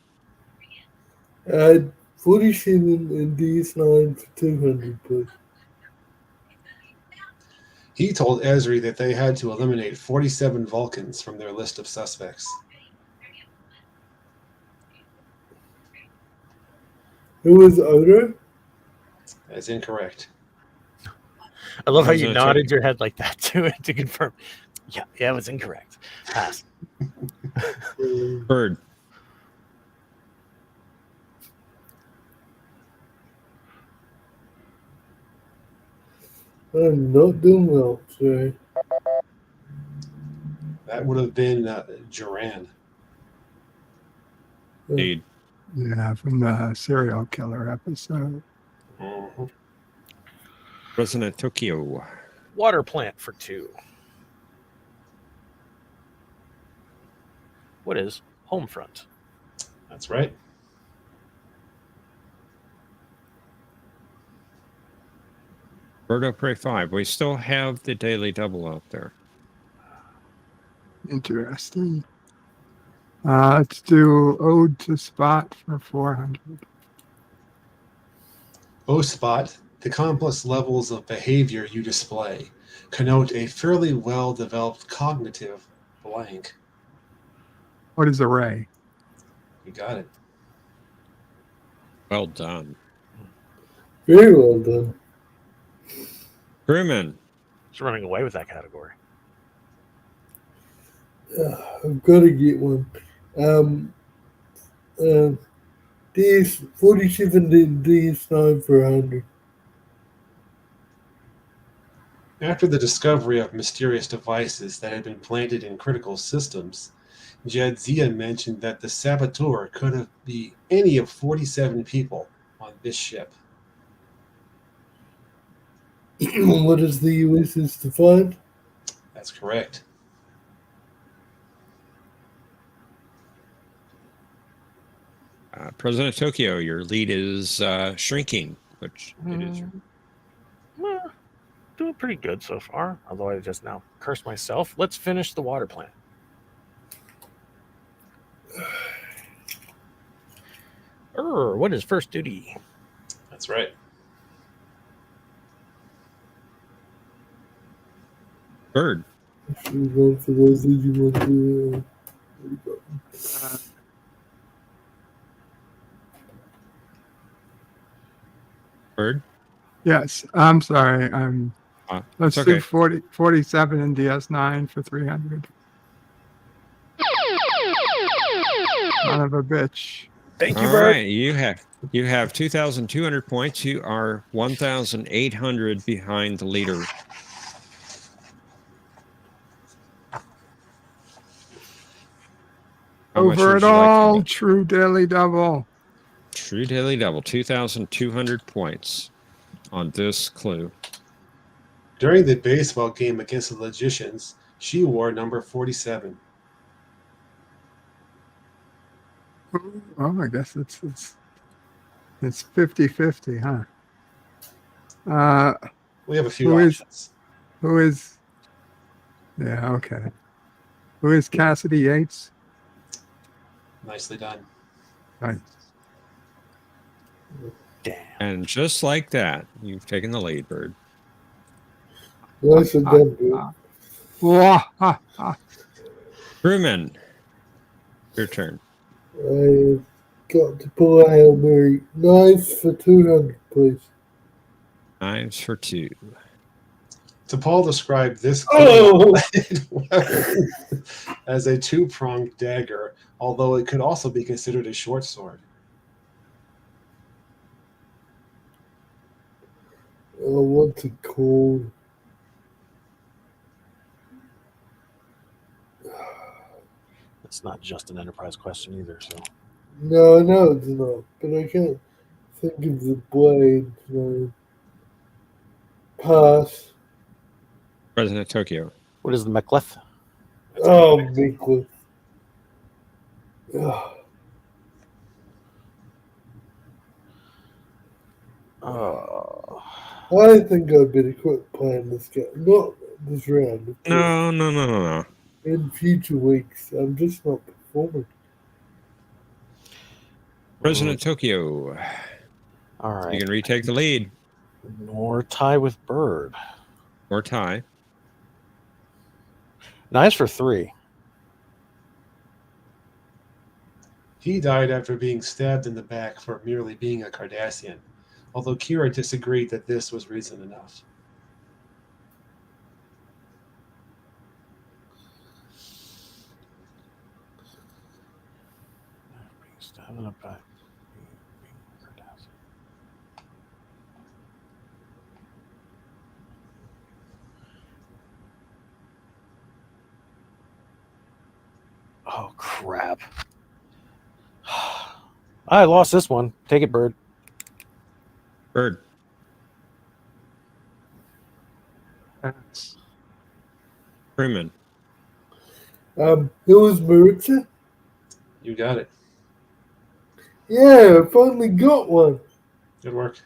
47 and DS9 for 200, please. He told Esri that they had to eliminate 47 Vulcans from their list of suspects. Who was Odo? That is incorrect. I love how you President nodded your head like that to confirm. Yeah, it was incorrect. Pass. Bird. I'm not doing well, sorry. That would have been Duran. Indeed. Yeah, from the serial killer episode. Mhm. President Tokyo. Water plant for 2. What is home front? That's right. Bird of Prey 5. We still have the daily double out there. Interesting. Let's do ode to Spot for 400. O-Spot, the complex levels of behavior you display, connote a fairly well-developed cognitive blank. What is array? You got it. Well done. Very well done. Crewman. It's running away with that category. I've got to get one. DS47 and DS9 for 100. After the discovery of mysterious devices that had been planted in critical systems, Jadzia mentioned that the saboteur could have been any of 47 people on this ship. What is the USS to find? That's correct. President Tokyo, your lead is shrinking, which it is. Well, doing pretty good so far, although I just now cursed myself. Let's finish the water plant. What is first duty? That's right. Bird. Should we go for those that you want to? Bird. Yes, I'm sorry. Let's It's do okay. 47 in DS9 for 300. Son of a bitch. Thank you, All Bird. right, you have 2,200 points. You are 1,800 behind the leader. How much Over would it you like to all, bet? true daily double. True daily double, 2,200 points on this clue. During the baseball game against the Logicians, she wore number 47. Oh, I guess it's 50-50, huh? We have a few Who is options. yeah, okay. Who is Cassidy Yates? Nicely done. Nice. Damn. And just like that, you've taken the lead, Bird. Nice and done, dude. Wah, ha, ha. Crewman, your turn. I've got to pull a Hail Mary. Knives for 200, please. Knives for 2. To Paul described this Oh! weapon as a two-pronged dagger, although it could also be considered a short sword. Oh, what's it called? It's not just an Enterprise question either. So No, it's not. But I can't think of the blade. No. Pass. President Tokyo. what is the Mechlith? Oh, Mickle. Oh, I think I better quit playing this game. Not this round. Of course. No. In future weeks, I'm just not performing. President Tokyo. all right. You can retake the lead Or tie with Bird. or tie. Knives for 3. He died after being stabbed in the back for merely being a Cardassian, although Kira disagreed that this was reason enough. Stabbed in the back. Oh crap! I lost this one. Take it, Bird. Bird. That's Crewman. It was Maritza. You got it. Yeah, I finally got one. Good work.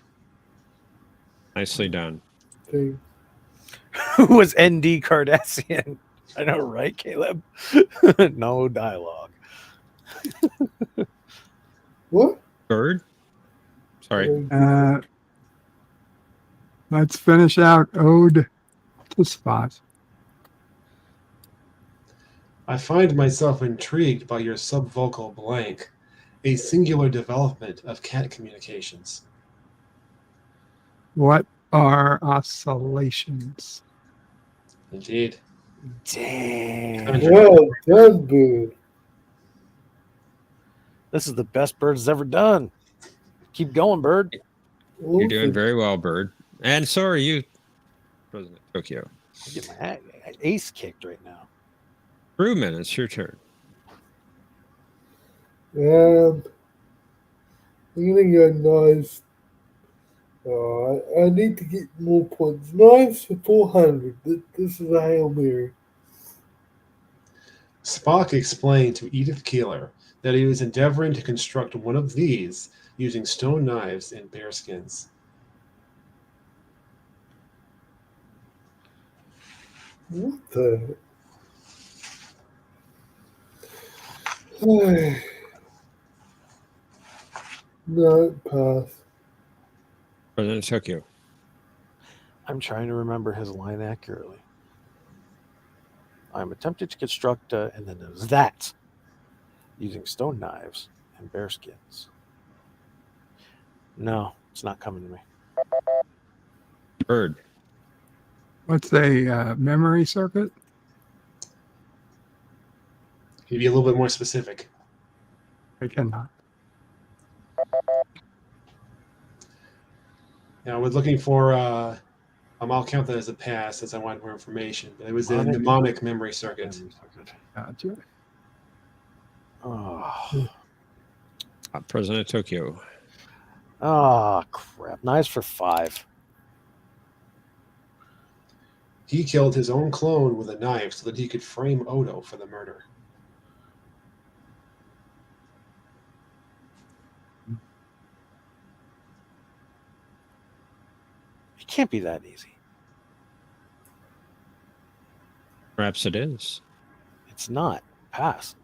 Nicely done. Thing. Who was ND Cardassian? I know, right, Caleb? No dialogue. What? Bird. Sorry. let's finish out Ode to Spot. I find myself intrigued by your subvocal blank, a singular development of cat communications. What are oscillations? Indeed. Damn. Well done, Bird. This is the best Bird has ever done. Keep going, Bird. You're doing very well, Bird. And so are you, President Tokyo. I get my ace kicked right now. Crewman, it's your turn. I'm gonna go knives. I need to get more points. Knives for 400. This is a Hail Mary. Spock explained to Edith Keeler that he was endeavoring to construct one of these using stone knives and bearskins. What the? No, pass. President Tokyo. I'm trying to remember his line accurately. I'm attempting to construct, and then there's that, using stone knives and bearskins. No, it's not coming to me. Bird. What's a memory circuit? Can you be a little bit more specific? I cannot. Now, we're looking for, I'll count that as a pass since I wanted more information, but it was a Mnemonic. mnemonic memory circuit. Gotcha. Oh, President Tokyo. crap. Knives for 5. He killed his own clone with a knife so that he could frame Odo for the murder. It can't be that easy. Perhaps it is. It's not. Pass.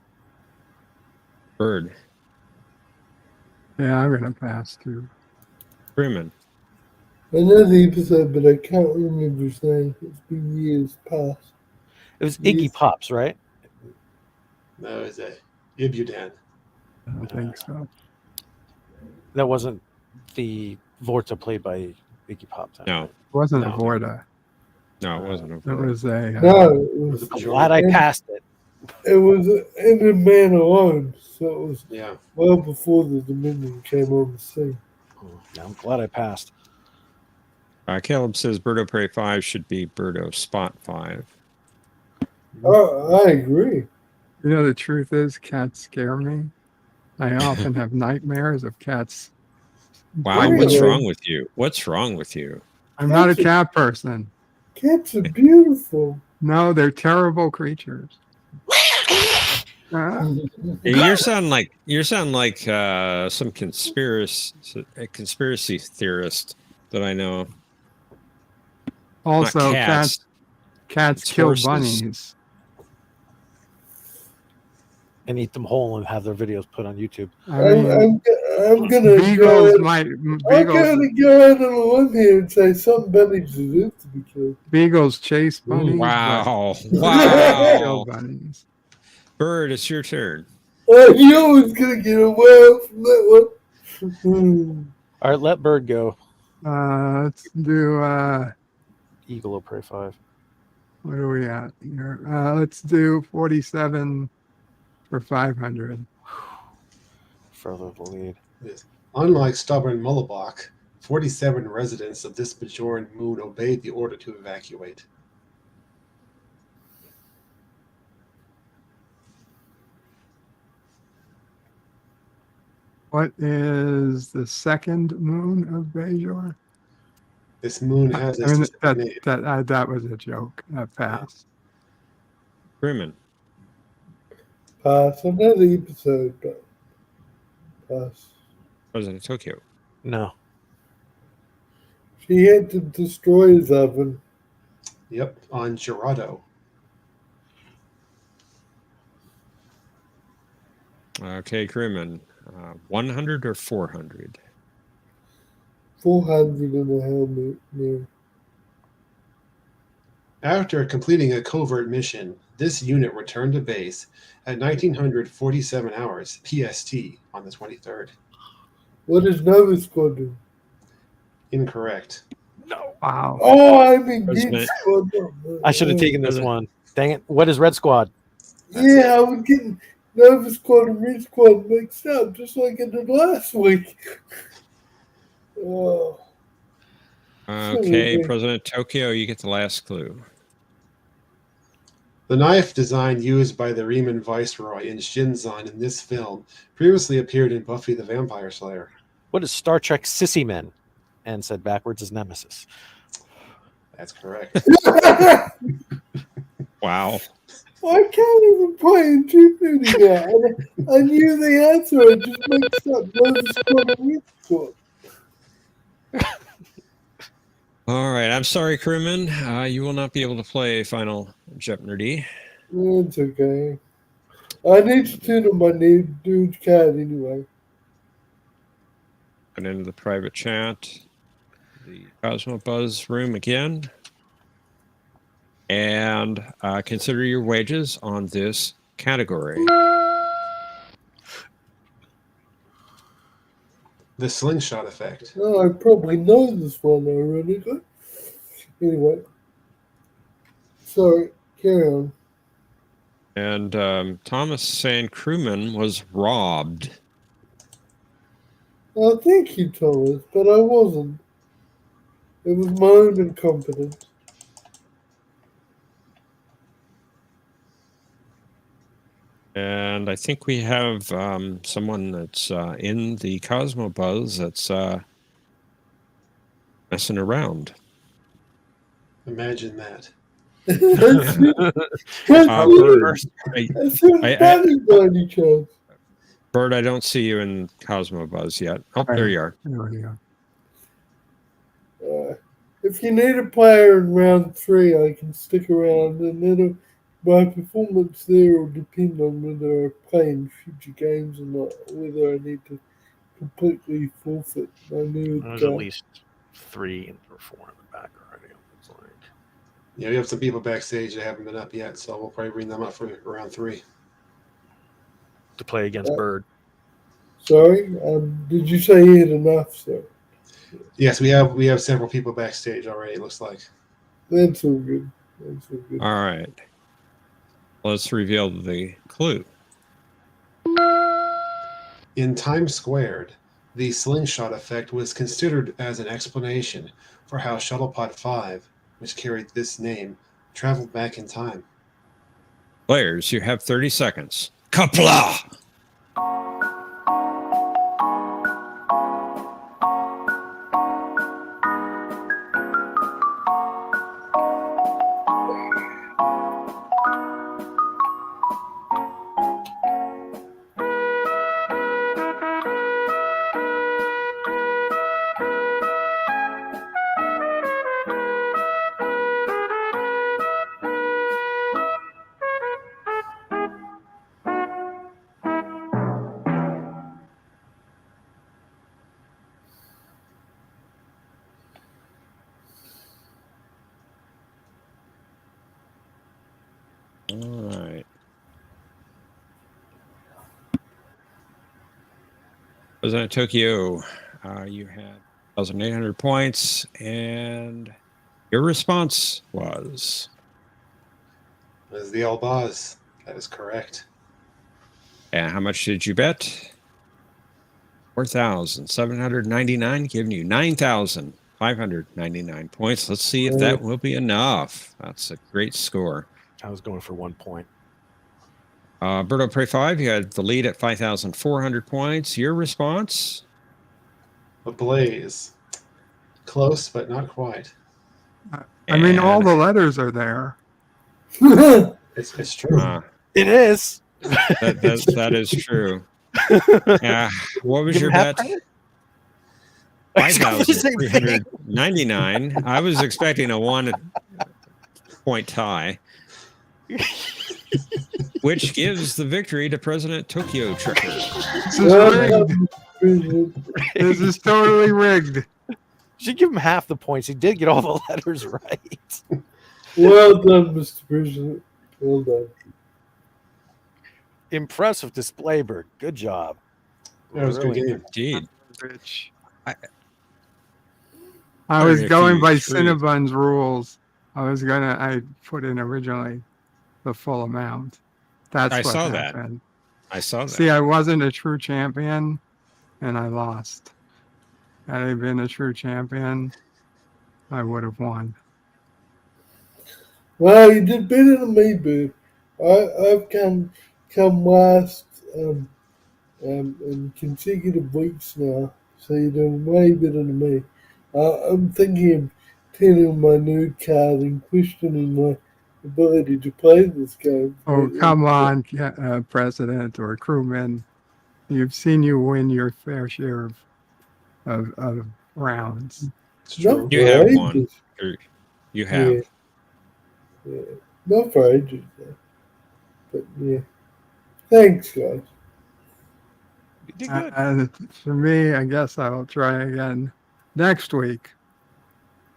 Bird. Yeah, I'm gonna pass too. Freeman. I know the episode, but I can't remember his name. It's been years past. It was Iggy Yes. Pops, right? That was a Ibudan. I don't think so. That wasn't the Vorta played by Iggy Pop. then, No. right? It wasn't No. a Vorta. No, it wasn't. It was a. No, it Was was. it I'm Bajor? glad I passed it. It was in a man alone, so it was Yeah. well before the Dominion came on the scene. Yeah, I'm glad I passed. Caleb says Birdo Prey 5 should be Birdo Spot 5. Oh, I agree. You know, the truth is, cats scare me. I often have nightmares of cats. Wow, Really? what's wrong with you? What's wrong with you? I'm not a cat person. Cats are beautiful. No, they're terrible creatures. You sound like some conspiracy theorist that I know. Also, Not cats. cats It's kill horses. bunnies. And eat them whole and have their videos put on YouTube. I mean, I'm gonna beagles go. might I'm beagles gonna go out on a limb here and say some bunnies deserve to be killed. beagles chase bunnies. Wow. but Wow. kill bunnies. Bird, it's your turn. Oh, you always gonna get away from that one. All right, let Bird go. Let's do. Eagle will Prey 5. What are we at here? Let's do 47 for 500. Further the lead. Unlike stubborn Mullabach, 47 residents of this Bajoran moon obeyed the order to evacuate. What is the second moon of Bajor? This moon has a I mean, specific name. that was a joke. Pass. Freeman. Pass. I know the episode, but pass. President Tokyo. No. She had to destroy his oven. Yep, on Gerardo. Okay, Crewman. 100 or 400? 400 in the helmet near. After completing a covert mission, this unit returned to base at 1947 hours PST on the 23rd. What is Nova Squadron? Incorrect. No. Wow. Oh, I mean, President. Geek Squadron. I should have taken this one. Dang it. What is Red Squad? Yeah, I was getting Nova Squadron, Red Squad mixed up, just like I did last week. Oh, Okay, Okay. President Tokyo, you get the last clue. The knife design used by the Riemann Viceroy in Shinzon in this film previously appeared in Buffy the Vampire Slayer. What is Star Trek Sissy Men? And said backwards is Nemesis. That's correct. Wow. I can't even play in Jeopnerdy yet. I knew the answer. I just mixed up Nova Squadron, Red Squad. All right. I'm sorry, Crewman. You will not be able to play Final Jeopnerdy. It's okay. I need to tune up my new dude's cat anyway. And into the private chat, the Cosmo Buzz room again. And consider your wages on this category. The slingshot effect. Oh, I probably know this one already. Anyway, sorry, carry on. And Thomas saying crewman was robbed. I think you told us, but I wasn't. It was my own incompetence. And I think we have someone that's in the Cosmo Buzz that's messing around. Imagine that. That's Bird, that's funny by any chance. Bird, I don't see you in Cosmo Buzz yet. Oh, there you are. There we go. If you need a player in round 3, I can stick around, and then my performance there will depend on whether I play in future games or not, whether I need to completely forfeit my new There's at least 3 or 4 in the back already. It's like Yeah, we have some people backstage that haven't been up yet, so we'll probably bring them up for round 3. to play against Bird. Sorry, did you say you had enough, sir? Yes, we have several people backstage already. It looks like. That's all good. That's all good. All right. Let's reveal the clue. In Times Squared, the slingshot effect was considered as an explanation for how Shuttlepod 5, which carried this name, traveled back in time. Players, you have 30 seconds. Kapla! All right. President Tokyo, you had 1,800 points, and your response was That is the old Boz. That is correct. and how much did you bet? 4,799, giving you 9,599 points. Let's see if that will be enough. That's a great score. I was going for 1 point. Berto Prey 5, you had the lead at 5,400 points. Your response? A blaze. Close, but not quite. I mean, all And- the letters are there. It's true. It is. That is true. Yeah. What was Give your him half bet? credit? I was going for the same thing. 5,399. I was expecting a 1-point tie, which gives the victory to President Tokyo Trekker. This is rigged. This is totally rigged. Should give him half the points. He did get all the letters right. Well done, Mr. President. Well done. Impressive display, Bird. Good job. That was a good game. Indeed. Rich. I I was Very going by few Cinnabon's rules. I put in originally the full amount. That's I what saw that. happened. I saw that. See, I wasn't a true champion, and I lost. Had I been a true champion, I would have won. Well, you did better than me, boo. I've come last in consecutive weeks now, so you're doing way better than me. I'm thinking of turning my nude card and questioning my ability to play this game. Oh, come on, President or crewman. You've seen you win your fair share of rounds. It's Not true. You for have ages. won. You have. Yeah. Not for ages, though. But yeah. Thanks, guys. You did good. For me, I guess I'll try again next week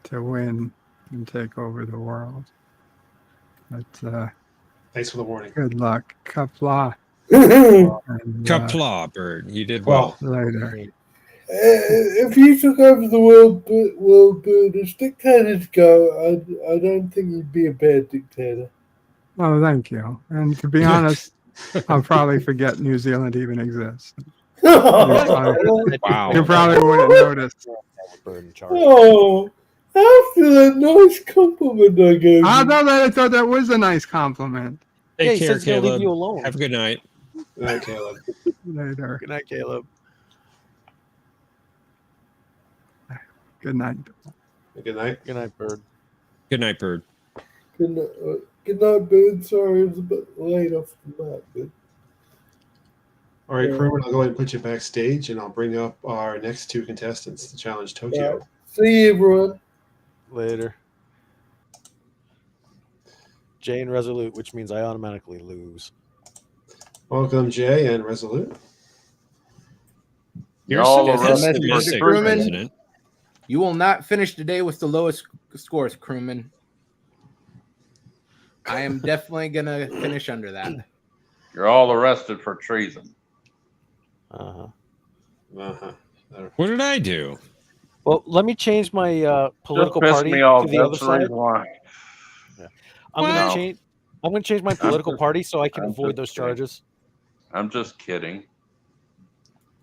to win and take over the world. But Thanks for the warning. good luck. Kapla. Well, And, Kapla, Bird. You did well. Well, later. If you took over the world as dictators go, I don't think you'd be a bad dictator. Oh, thank you. And to be honest, I'll probably forget New Zealand even exists. Oh, Wow. You probably wouldn't notice. Bird in charge. oh, after that nice compliment I gave I you. thought that was a nice compliment. Yeah, Take he care, says he's gonna leave Caleb. you alone. Have a good night. All right, Caleb. Later. Good night, Caleb. Good night. Good night. Good night, Bird. Good night, Bird. Good night, Bird. Sorry, it's a bit late off the bat, but All right, Crewman, I'll go ahead and put you backstage, and I'll bring up our next two contestants to challenge Tokyo. see you, everyone. Later. Jay and Resolute, which means I automatically lose. Welcome, Jay and Resolute. You're Y'all so are arrested for pessimistic, Crewman. President. You will not finish the day with the lowest scores, crewman. I am definitely gonna finish under that. You're all arrested for treason. Uh-huh. Uh-huh. What did I do? Well, let me change my political Just pissed party me off. to the other That's the side. reason why. I'm going No. to change. I'm going to change my political party so I can I'm avoid just those kidding. charges. I'm just kidding.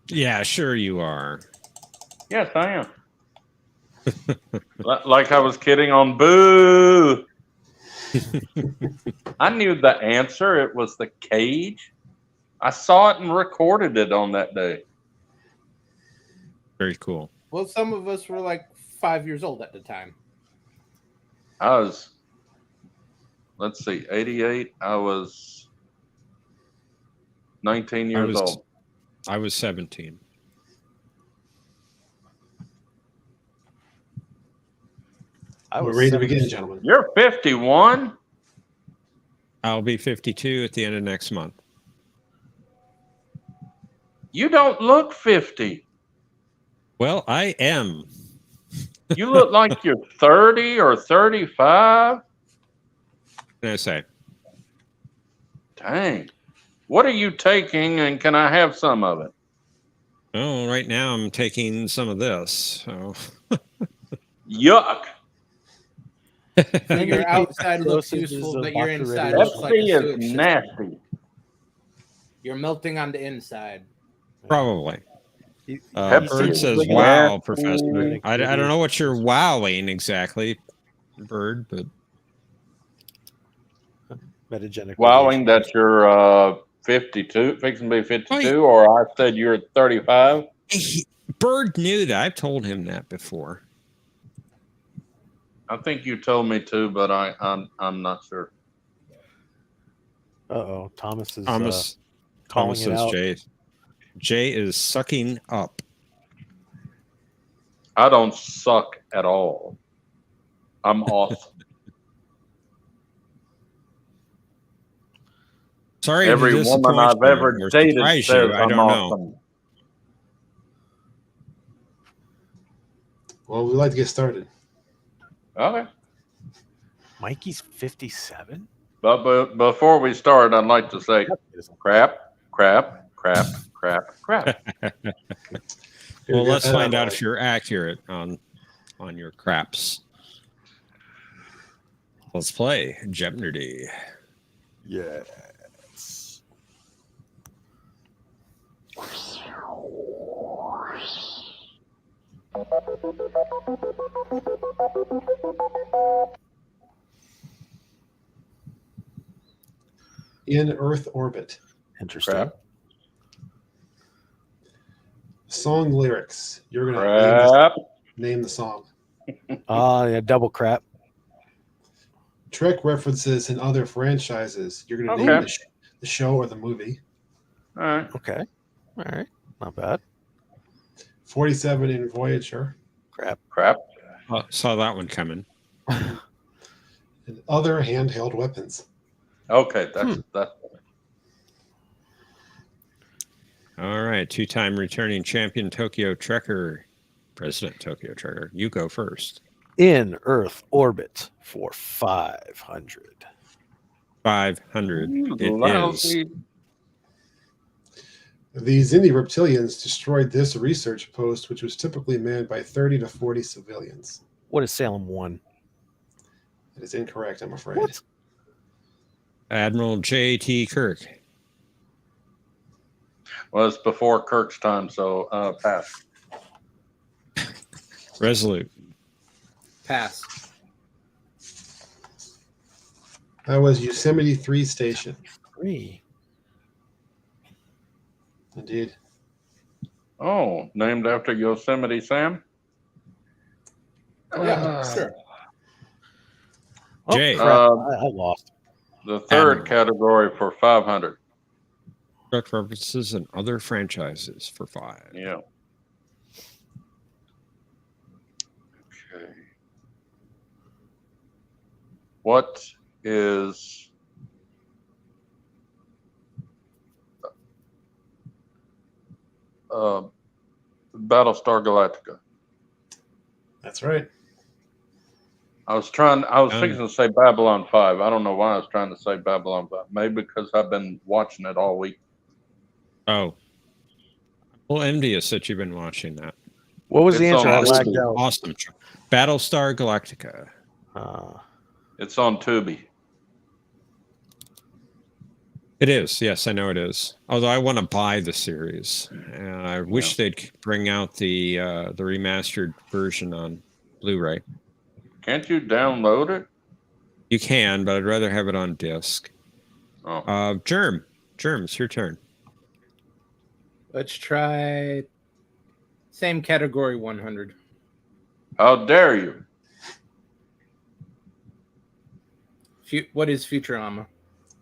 Yeah, sure you are. Yes, I am. Like I was kidding on Boo. I knew the answer. It was the cage. I saw it and recorded it on that day. Very cool. Well, some of us were like 5 years old at the time. I was, let's see, 88. I was 19 years old. I was 17. We're ready to begin, gentlemen. You're 51? I'll be 52 at the end of next month. You don't look 50. Well, I am. You look like you're 30 or 35. What can I say? Dang. What are you taking, and can I have some of it? Oh, right now I'm taking some of this. So. Yuck. Your outside looks Dosages useful, of but your Dr. inside Reddy. looks like a Pepsi sewage is system. nasty. You're melting on the inside. Probably. Pepsi Bird is says, nasty. wow, Professor. I don't know what you're wowing exactly, Bird, but. Metagenic. Wowing that you're 52, fixing to be 52, or I said you're 35. Bird knew that. I've told him that before. I think you told me to, but I'm not sure. Uh-oh. Thomas is Thomas calling it says out. Jay is sucking up. I don't suck at all. I'm awesome. Sorry, Every to woman disappoint I've you ever or dated surprise says you. I I'm don't know. awesome. Well, we'd like to get started. Okay. Mikey's 57? But before we start, I'd like to say crap. Well, let's find out if you're accurate on your craps. Let's play Jeopnerdy. Yes. In Earth orbit. Interesting. Crap. Song lyrics. You're gonna Crap. name the song. Yeah, double crap. Trek references in other franchises. You're gonna Okay. name the show or the movie. All right. Okay. All right. Not bad. 47 in Voyager. Crap. Saw that one coming. And other handheld weapons. Okay, that's All right, two-time returning champion Tokyo Trekker, President Tokyo Trekker. You go first. In Earth orbit for 500. 500. It is. lousy. The Xindi reptilians destroyed this research post, which was typically manned by 30 to 40 civilians. What is Salem 1? That is incorrect, I'm afraid. What? Admiral J.T. Kirk. Well, it's before Kirk's time, so pass. Resolute. Pass. That was Yosemite 3 Station. 3. Indeed. Oh, named after Yosemite Sam? Yeah, sure. Oh, Jay. crap. I lost. The third Admiral. category for 500. Truck references and other franchises for 5. Yeah. Okay. What is Battlestar Galactica? That's right. I was fixing to say Babylon 5. I don't know why I was trying to say Babylon 5. Maybe because I've been watching it all week. Oh. Well, envious that you've been watching that. What was the It's answer? on I Tubi. lagged out. Awesome. Battlestar Galactica. It's on Tubi. It is. Yes, I know it is. Although I want to buy the series, and I wish they'd bring out the remastered version on Blu-ray. Can't you download it? You can, but I'd rather have it on disc. Oh. Germ, it's your turn. Let's try same category 100. How dare you? What is Futurama?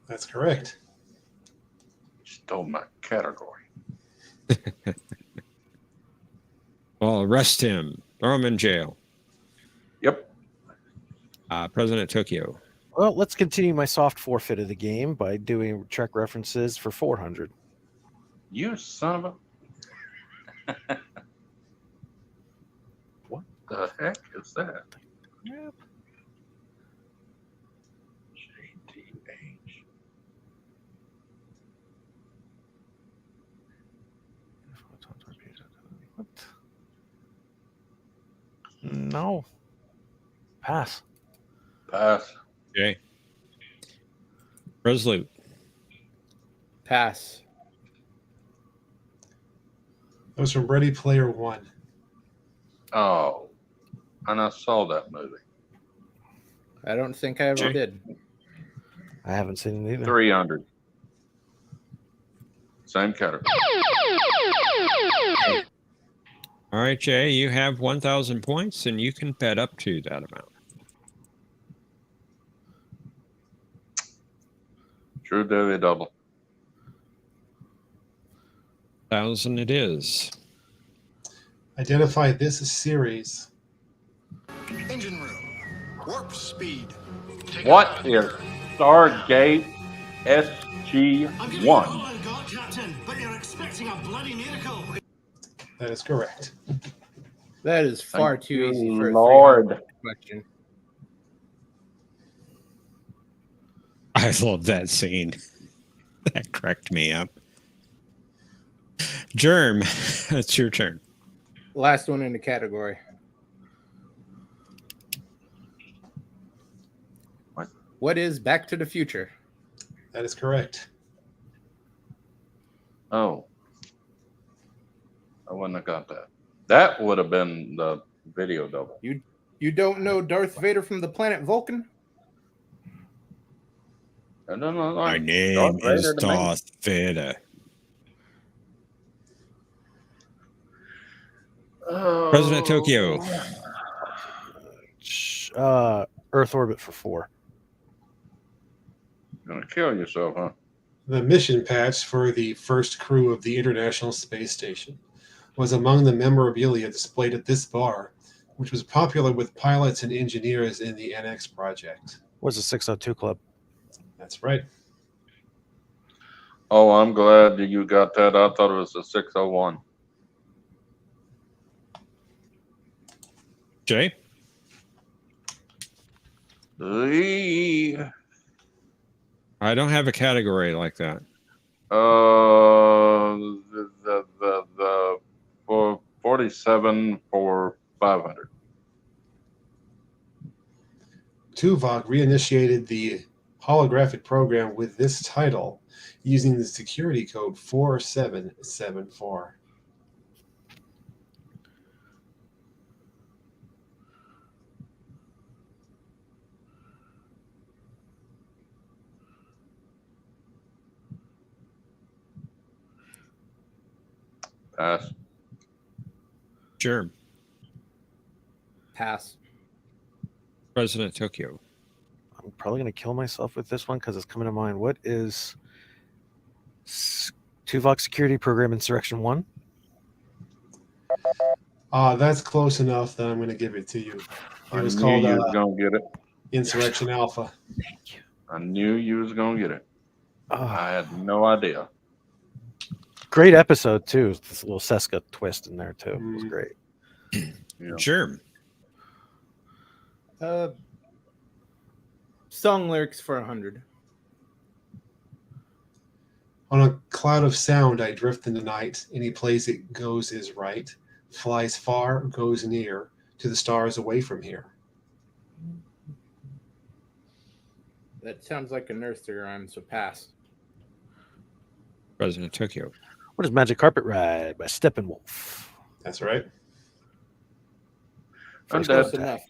That's correct. Stole my category. Well, arrest him. Throw him in jail. Yep. President Tokyo. Well, let's continue my soft forfeit of the game by doing Trek references for 400. You son of a... What the heck is that? Yep. JTH. What? No. Pass. Pass. Jay. Resolute. Pass. That was from Ready Player One. Oh. And I saw that movie. I don't think I ever Jay. did. I haven't seen it either. 300. Same category. All right, Jay, you have 1,000 points, and you can bet up to that amount. True daily double. 1,000 it is. Identify this series. Engine room. Warp speed. What is Stargate I'm giving you all SG-1? I've got, Captain, but you're expecting a bloody miracle. That is correct. That is far Thank too you, easy for a Lord. 300 question. I love that scene. That cracked me up. Germ, it's your turn. Last one in the category. What is Back to the Future? That is correct. Oh. I wouldn't have got that. That would have been the video double. You don't know Darth Vader from the planet Vulcan? I don't know. My like name Darth Vader is to me. Darth Vader. Oh. President Tokyo. Earth orbit for 4. Gonna kill yourself, huh? The mission patch for the first crew of the International Space Station was among the memorabilia displayed at this bar, which was popular with pilots and engineers in the NX project. Was a 602 club. That's right. Oh, I'm glad that you got that. I thought it was a 601. Jay? Eee. I don't have a category like that. The for 47 for 500. Tuvok reinitiated the holographic program with this title using the security code 4774. Pass. Sure. Pass. President Tokyo. I'm probably going to kill myself with this one because it's coming to mind. What is Tuvok Security Program Insurrection 1? That's close enough that I'm going to give it to you. It I was knew called you was gonna get it. Insurrection Alpha. Thank you. I knew you was gonna get it. I Oh, had no idea. great episode, too. This little Seska twist in there, too. It was Mm. great. Yeah. Sure. Song lyrics for 100. On a cloud of sound I drift in the night. Any place it goes is right. Flies far, goes near, to the stars away from here. That sounds like a nursery rhyme, so pass. President Tokyo. What is Magic Carpet Ride by Steppenwolf? That's right. I'm First dead. Close enough.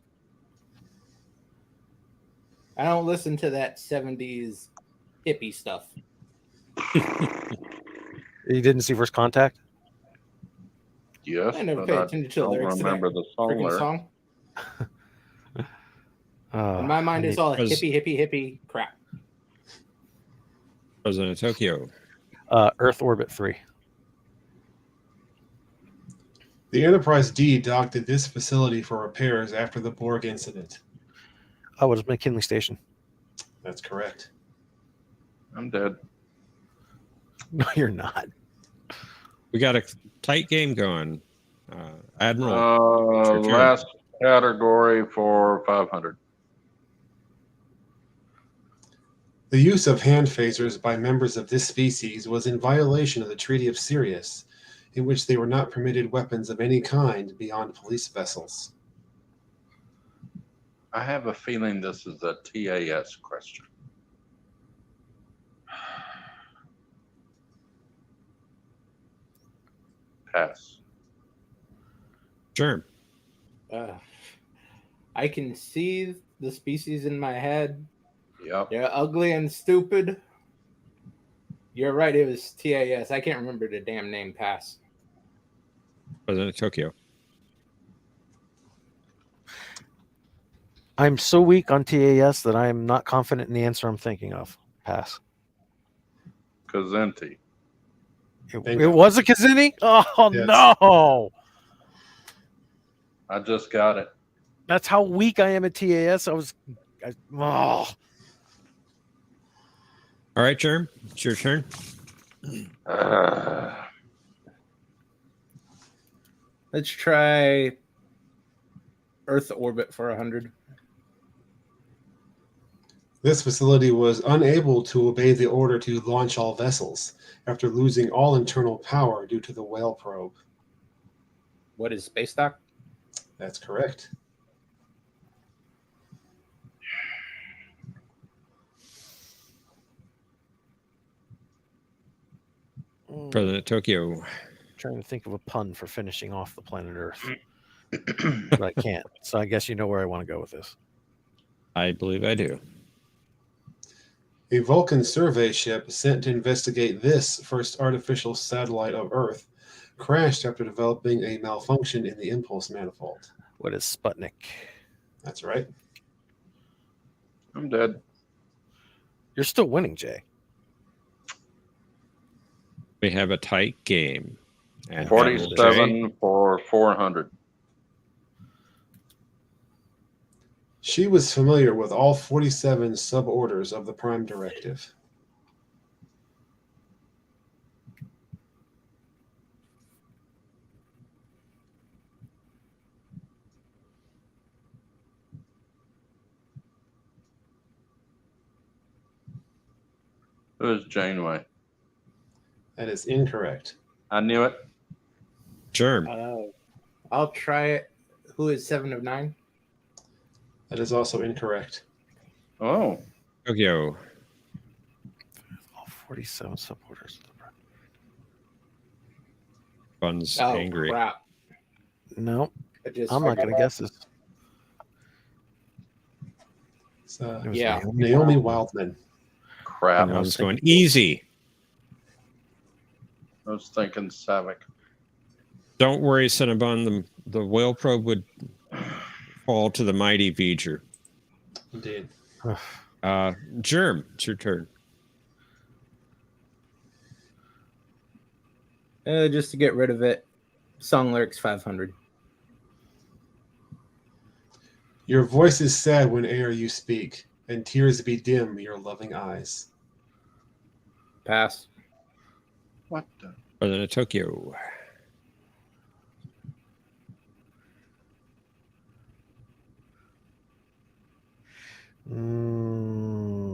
I don't listen to that 70s hippie stuff. You didn't see First Contact? Yes, I never but paid I attention to the don't lyrics to that remember the song freaking lyric. song. Oh, In my mind, I it's need- all Pres- hippie crap. President Tokyo. Earth Orbit 3. The Enterprise D docked at this facility for repairs after the Borg incident. Oh, what is McKinley Station? That's correct. I'm dead. No, you're not. We got a tight game going. Admiral. your turn. Last category for 500. The use of hand phasers by members of this species was in violation of the Treaty of Sirius, in which they were not permitted weapons of any kind beyond police vessels. I have a feeling this is a TAS question. Pass. Sure. I can see the species in my head. Yep. They're ugly and stupid. You're right, it was TAS. I can't remember the damn name. Pass. President Tokyo. I'm so weak on TAS that I'm not confident in the answer I'm thinking of. Pass. Kazenti. It Bingo. was a Kazini? Oh, Yes. no. I just got it. That's how weak I am at TAS. Oh. All right, Germ. It's your turn. Let's try Earth orbit for 100. This facility was unable to obey the order to launch all vessels after losing all internal power due to the whale probe. What is space dock? That's correct. President Tokyo. Trying to think of a pun for finishing off the planet Earth, but I can't. So I guess you know where I want to go with this. I believe I do. A Vulcan survey ship sent to investigate this first artificial satellite of Earth crashed after developing a malfunction in the impulse manifold. What is Sputnik? That's right. I'm dead. You're still winning, Jay. We have a tight game. And Admiral J. 47 for 400. She was familiar with all 47 suborders of the Prime Directive. Who is Janeway? That is incorrect. I knew it. Germ. I'll try it. Who is 7 of 9? That is also incorrect. Oh, Tokyo. All 47 supporters. Fun's Oh, angry. crap. No, I just I'm not going to guess this. It's, It was Yeah. Naomi Wildman. crap. I was going easy. I was thinking Savick. Don't worry, Cinnabon. The whale probe would fall to the mighty V'ger. Indeed. Germ, it's your turn. Just to get rid of it. Song lyrics 500. Your voice is sad whene'er you speak, and tears bedim your loving eyes. Pass. What the? President Tokyo.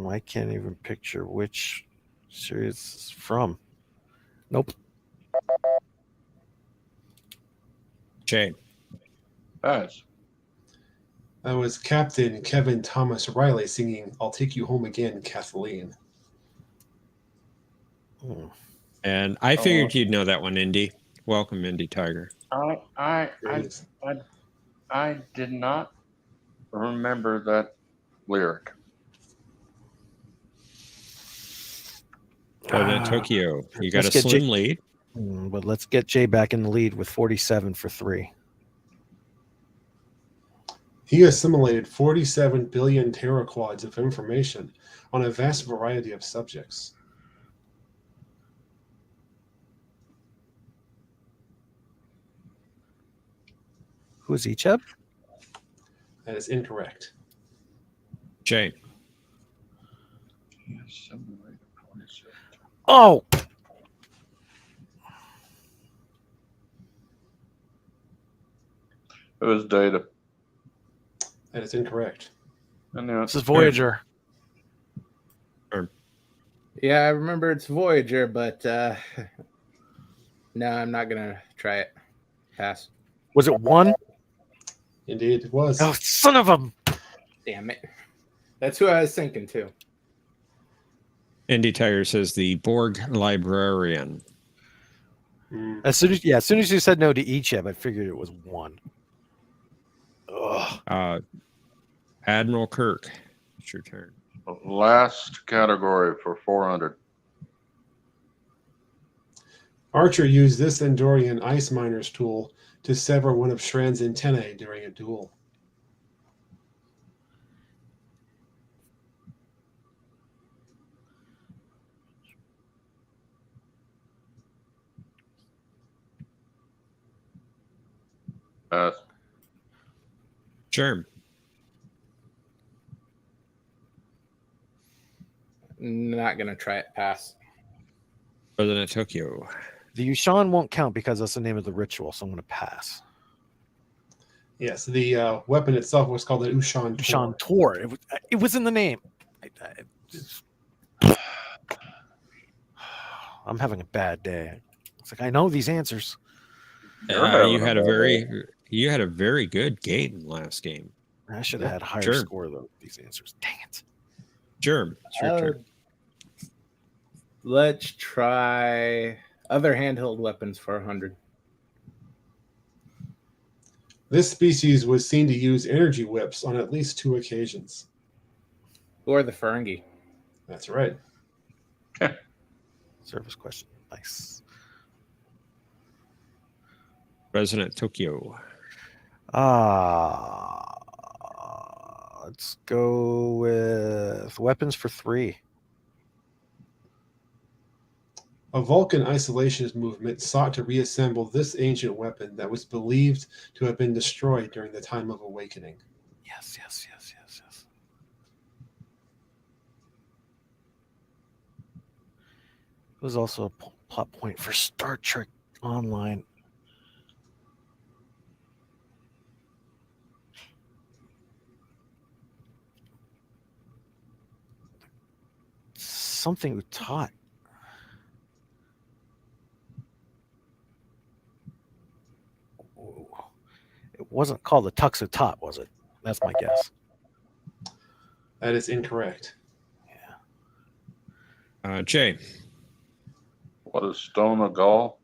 I can't even picture which series it's from. Nope. Jay. Pass. That was Captain Kevin Thomas Riley singing I'll Take You Home Again, Kathleen. And I figured you'd know that one, Indy. Welcome, Indy Tiger. I did not remember that lyric. President Tokyo. You got Let's a get slim lead. But let's get Jay back in the lead with 47 for 3. He assimilated 47 billion teraquads of information on a vast variety of subjects. Who is Icheb? That is incorrect. Jay. Oh! It was Data. That is incorrect. I knew it. This is Voyager. Yeah, I remember it's Voyager, but no, I'm not going to try it. Pass. Was it 1? Indeed, it was. Oh, son of a... Damn it. That's who I was thinking, too. Indy Tiger says the Borg librarian. As soon as you said no to Icheb, I figured it was 1. Ugh. Admiral Kirk. It's your turn. Last category for 400. Archer used this Endorian ice miner's tool to sever one of Shran's antennae during a duel. Pass. Germ. Not going to try it. Pass. President Tokyo. The Yushan won't count because that's the name of the ritual, so I'm going to pass. Yes, the weapon itself was called the Ushan Yushan Tor. Tor. It was in the name. I'm having a bad day. It's like I know these answers. You had a very good game last game. I should have had a higher Germ. score though. These answers. Dang it. Germ. It's your turn. Let's try other handheld weapons for 100. This species was seen to use energy whips on at least 2 occasions. Or the Ferengi. That's right. Service question. Nice. President Tokyo. Let's go with weapons for 3. A Vulcan isolationist movement sought to reassemble this ancient weapon that was believed to have been destroyed during the time of awakening. Yes. It was also a plot point for Star Trek Online. Something we taught. It wasn't called the Tuxedo Top, was it? That's my guess. That is incorrect. Jay. What is Stone of Gaul?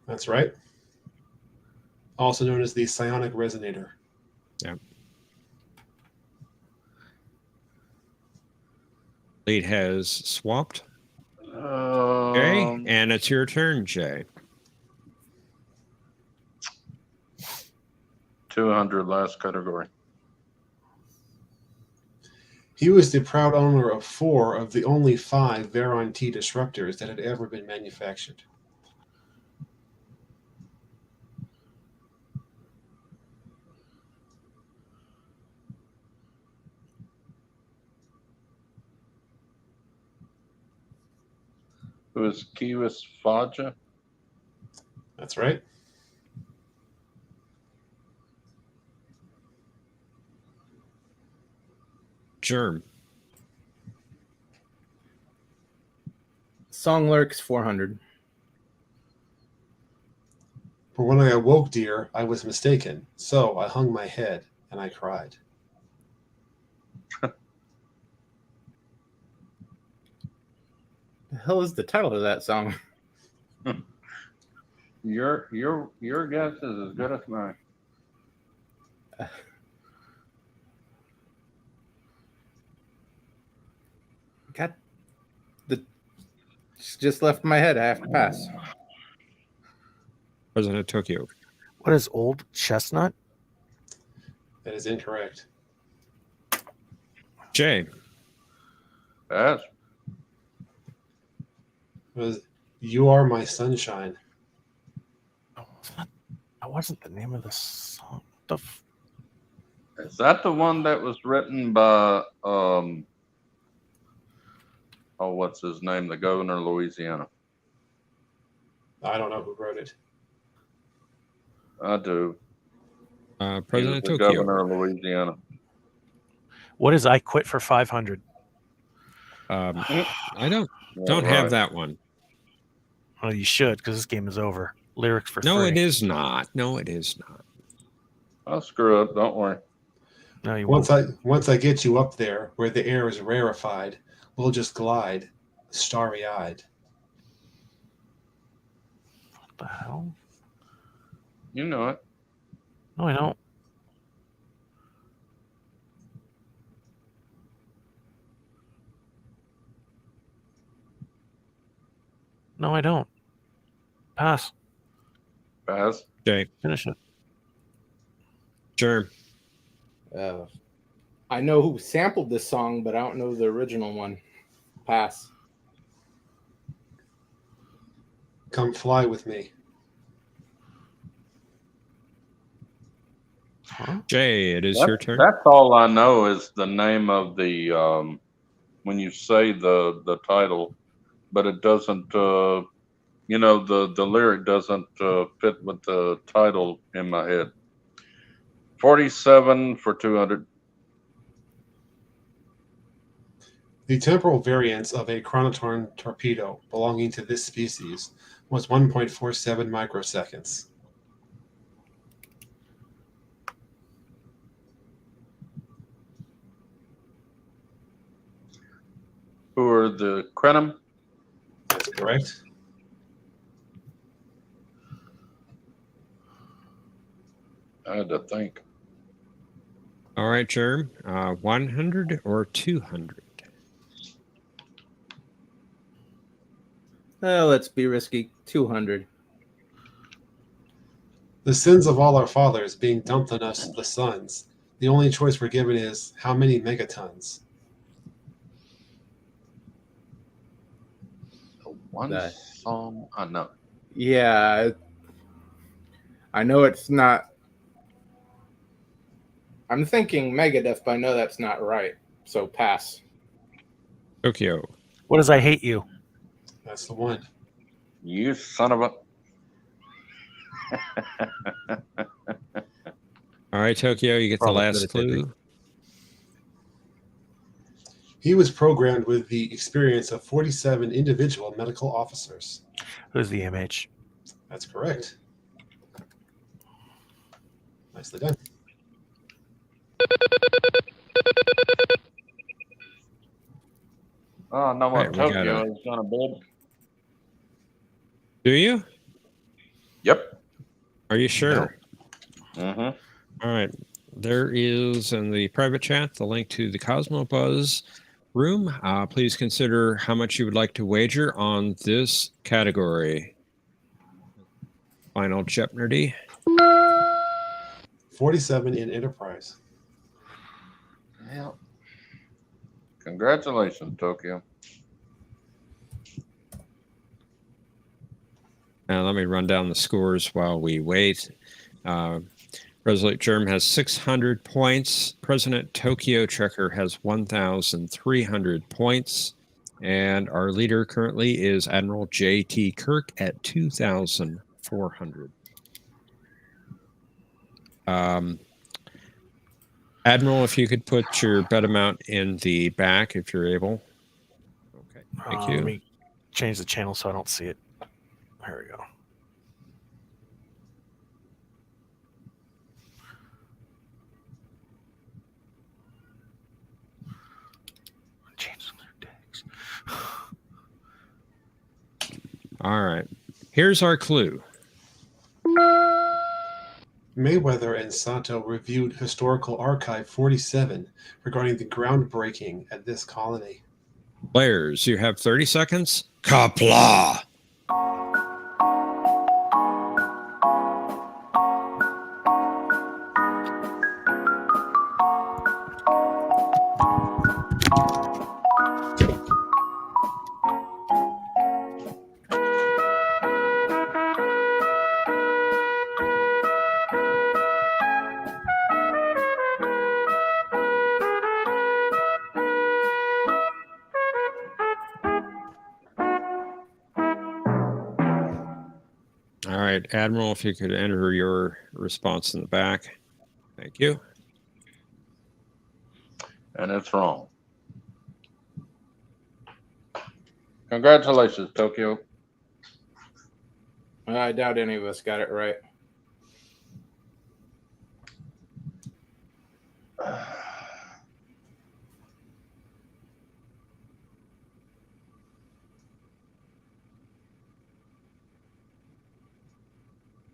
That's right. Also known as the psionic resonator. Yeah. Lead has swapped. Jay, and it's your turn, Jay. 200 last category. He was the proud owner of 4 of the only 5 Veron T disruptors that had ever been manufactured. It was Kiwis Faja. That's right. Germ. Song Lyrics 400. For when I awoke, dear, I was mistaken. So I hung my head and I cried. The hell is the title of that song? Your guess is as good as mine. God, just left my head. I have to pass. President Tokyo. What is Old Chestnut? That is incorrect. Jay. Pass. It was You Are My Sunshine. That wasn't the name of the song. Is that the one that was written by what's his name? The governor of Louisiana. I don't know who wrote it. I do. President the Tokyo. governor of Louisiana. What is I Quit for 500? I don't Yeah, have right. that one. Well, you should, because this game is over. Lyrics for No, free. it is not. No, it is not. I'll screw it. Don't worry. No, you Once won't. I get you up there where the air is rarefied, we'll just glide, starry-eyed. What the hell? You know it. No, I don't. No, I don't. Pass. Pass. Jay. Finish it. Germ. I know who sampled this song, but I don't know the original one. Pass. Come fly with me. Huh? Jay, it is your turn. That's all I know is the name of the when you say the title, but it doesn't. The lyric doesn't fit with the title in my head. 47 for 200. The temporal variance of a chronoton torpedo belonging to this species was 1.47 microseconds. Who are the Crenum? That's correct. I had to think. All right, Germ. 100 or 200? Let's be risky. 200. The sins of all our fathers being dumped on us, the sons. The only choice we're given is how many megatons? One song I know. Yeah. I know it's not. I'm thinking Megadeth, but I know that's not right. So pass. Tokyo. What is I Hate You? That's the one. You son of a. All right, Tokyo, you get the Probably last good at clue. He was programmed with the experience of 47 individual medical officers. Who's the MH? That's correct. Nicely done. Oh, I know what Right, we got Tokyo it. is going to bid. Do you? Yep. Are you sure? Mm-hmm. All right. There is in the private chat the link to the Cosmobuzz room. Please consider how much you would like to wager on this category. Final Jeopnerdy. 47 in Enterprise. Yep. Congratulations, Tokyo. Now let me run down the scores while we wait. Resolute Germ has 600 points. President Tokyo Trekker has 1,300 points. And our leader currently is Admiral J.T. Kirk at 2,400. Admiral, if you could put your bet amount in the back if you're able. Okay, thank you. Let me change the channel so I don't see it. There we go. Change their decks. All right. Here's our clue. Mayweather and Sato reviewed Historical Archive 47 regarding the groundbreaking at this colony. Players, you have 30 seconds. Kapla! All right, Admiral, if you could enter your response in the back. Thank you. And it's wrong. Congratulations, Tokyo. I doubt any of us got it right.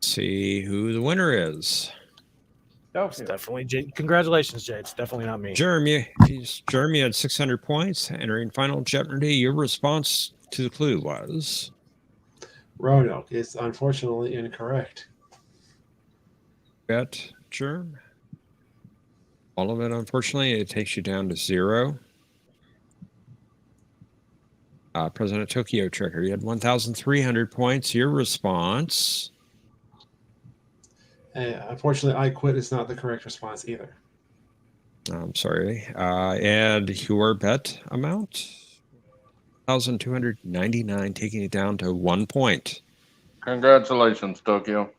See who the winner is. It's definitely Jay. Congratulations, Jay. It's definitely not me. Jeremy had 600 points. Entering Final Jeopardy, your response to the clue was? Roanoke is unfortunately incorrect. Bet, Germ. All of it, unfortunately, it takes you down to 0. President Tokyo Trekker, you had 1,300 points. Your response? Unfortunately, I quit is not the correct response either. I'm sorry. And your bet amount? 1,299, taking it down to 1 point. Congratulations, Tokyo.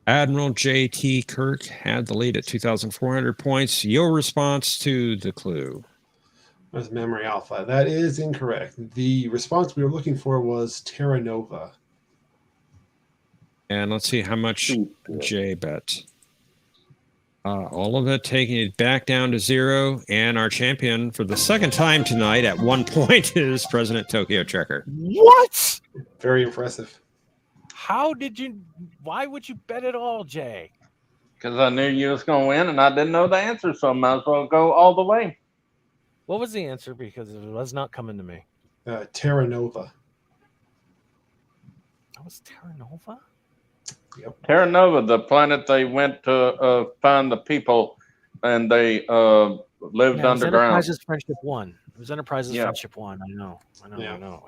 Admiral J.T. Kirk had the lead at 2,400 points. Your response to the clue? That's Memory Alpha. That is incorrect. The response we were looking for was Terra Nova. And let's see how much Jay bet. All of it, taking it back down to 0. And our champion for the second time tonight at 1 point is President Tokyo Trekker. What? Very impressive. How did you? Why would you bet it all, Jay? Because I knew you was going to win, and I didn't know the answer, so I might as well go all the way. What was the answer? Because it was not coming to me. Terra Nova. That was Terra Nova? Yep. Terra Nova, the planet they went to find the people, and they lived Yeah, it was underground. Enterprise's Friendship 1. It was Enterprise's Yeah. Friendship 1. I know. Yeah.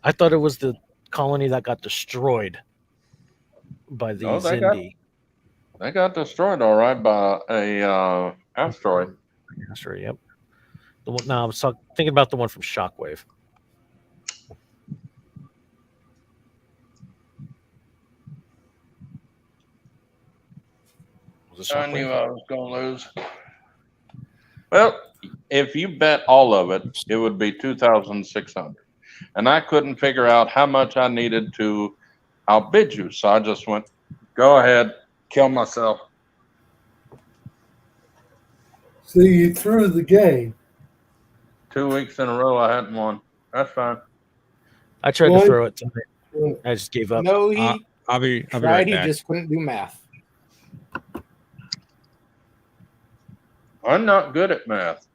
I thought it was the colony that got destroyed by the Oh, Zindi. They got destroyed, all right, by a asteroid. Asteroid, yep. The one, no, I was thinking about the one from Shockwave. Was it I knew Shockwave? I was going to lose. Well, if you bet all of it, it would be 2,600. And I couldn't figure out how much I needed to outbid you. So I just went, go ahead, Kill myself. So you threw the game. 2 weeks in a row, I hadn't won. That's fine. I tried to What? throw it tonight. I just gave up. No, he I'll be tried. right He back. just couldn't do math. I'm not good at math.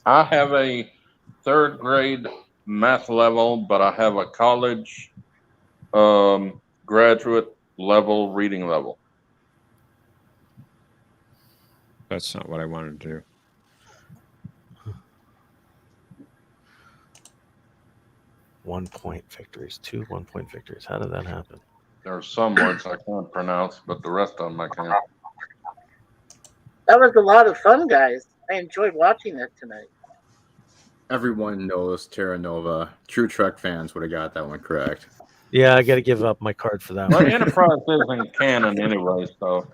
I have a 3rd grade math level, but I have a college graduate level reading level. That's not what I wanted to do. One-point victories, 2 one-point victories. How did that happen? There are some words I can't pronounce, but the rest of them I can. That was a lot of fun, guys. I enjoyed watching that tonight. Everyone knows Terra Nova. True Trek fans would have got that one correct. Yeah, I got to give up my card for that Well, one. Enterprise isn't canon anyway, so.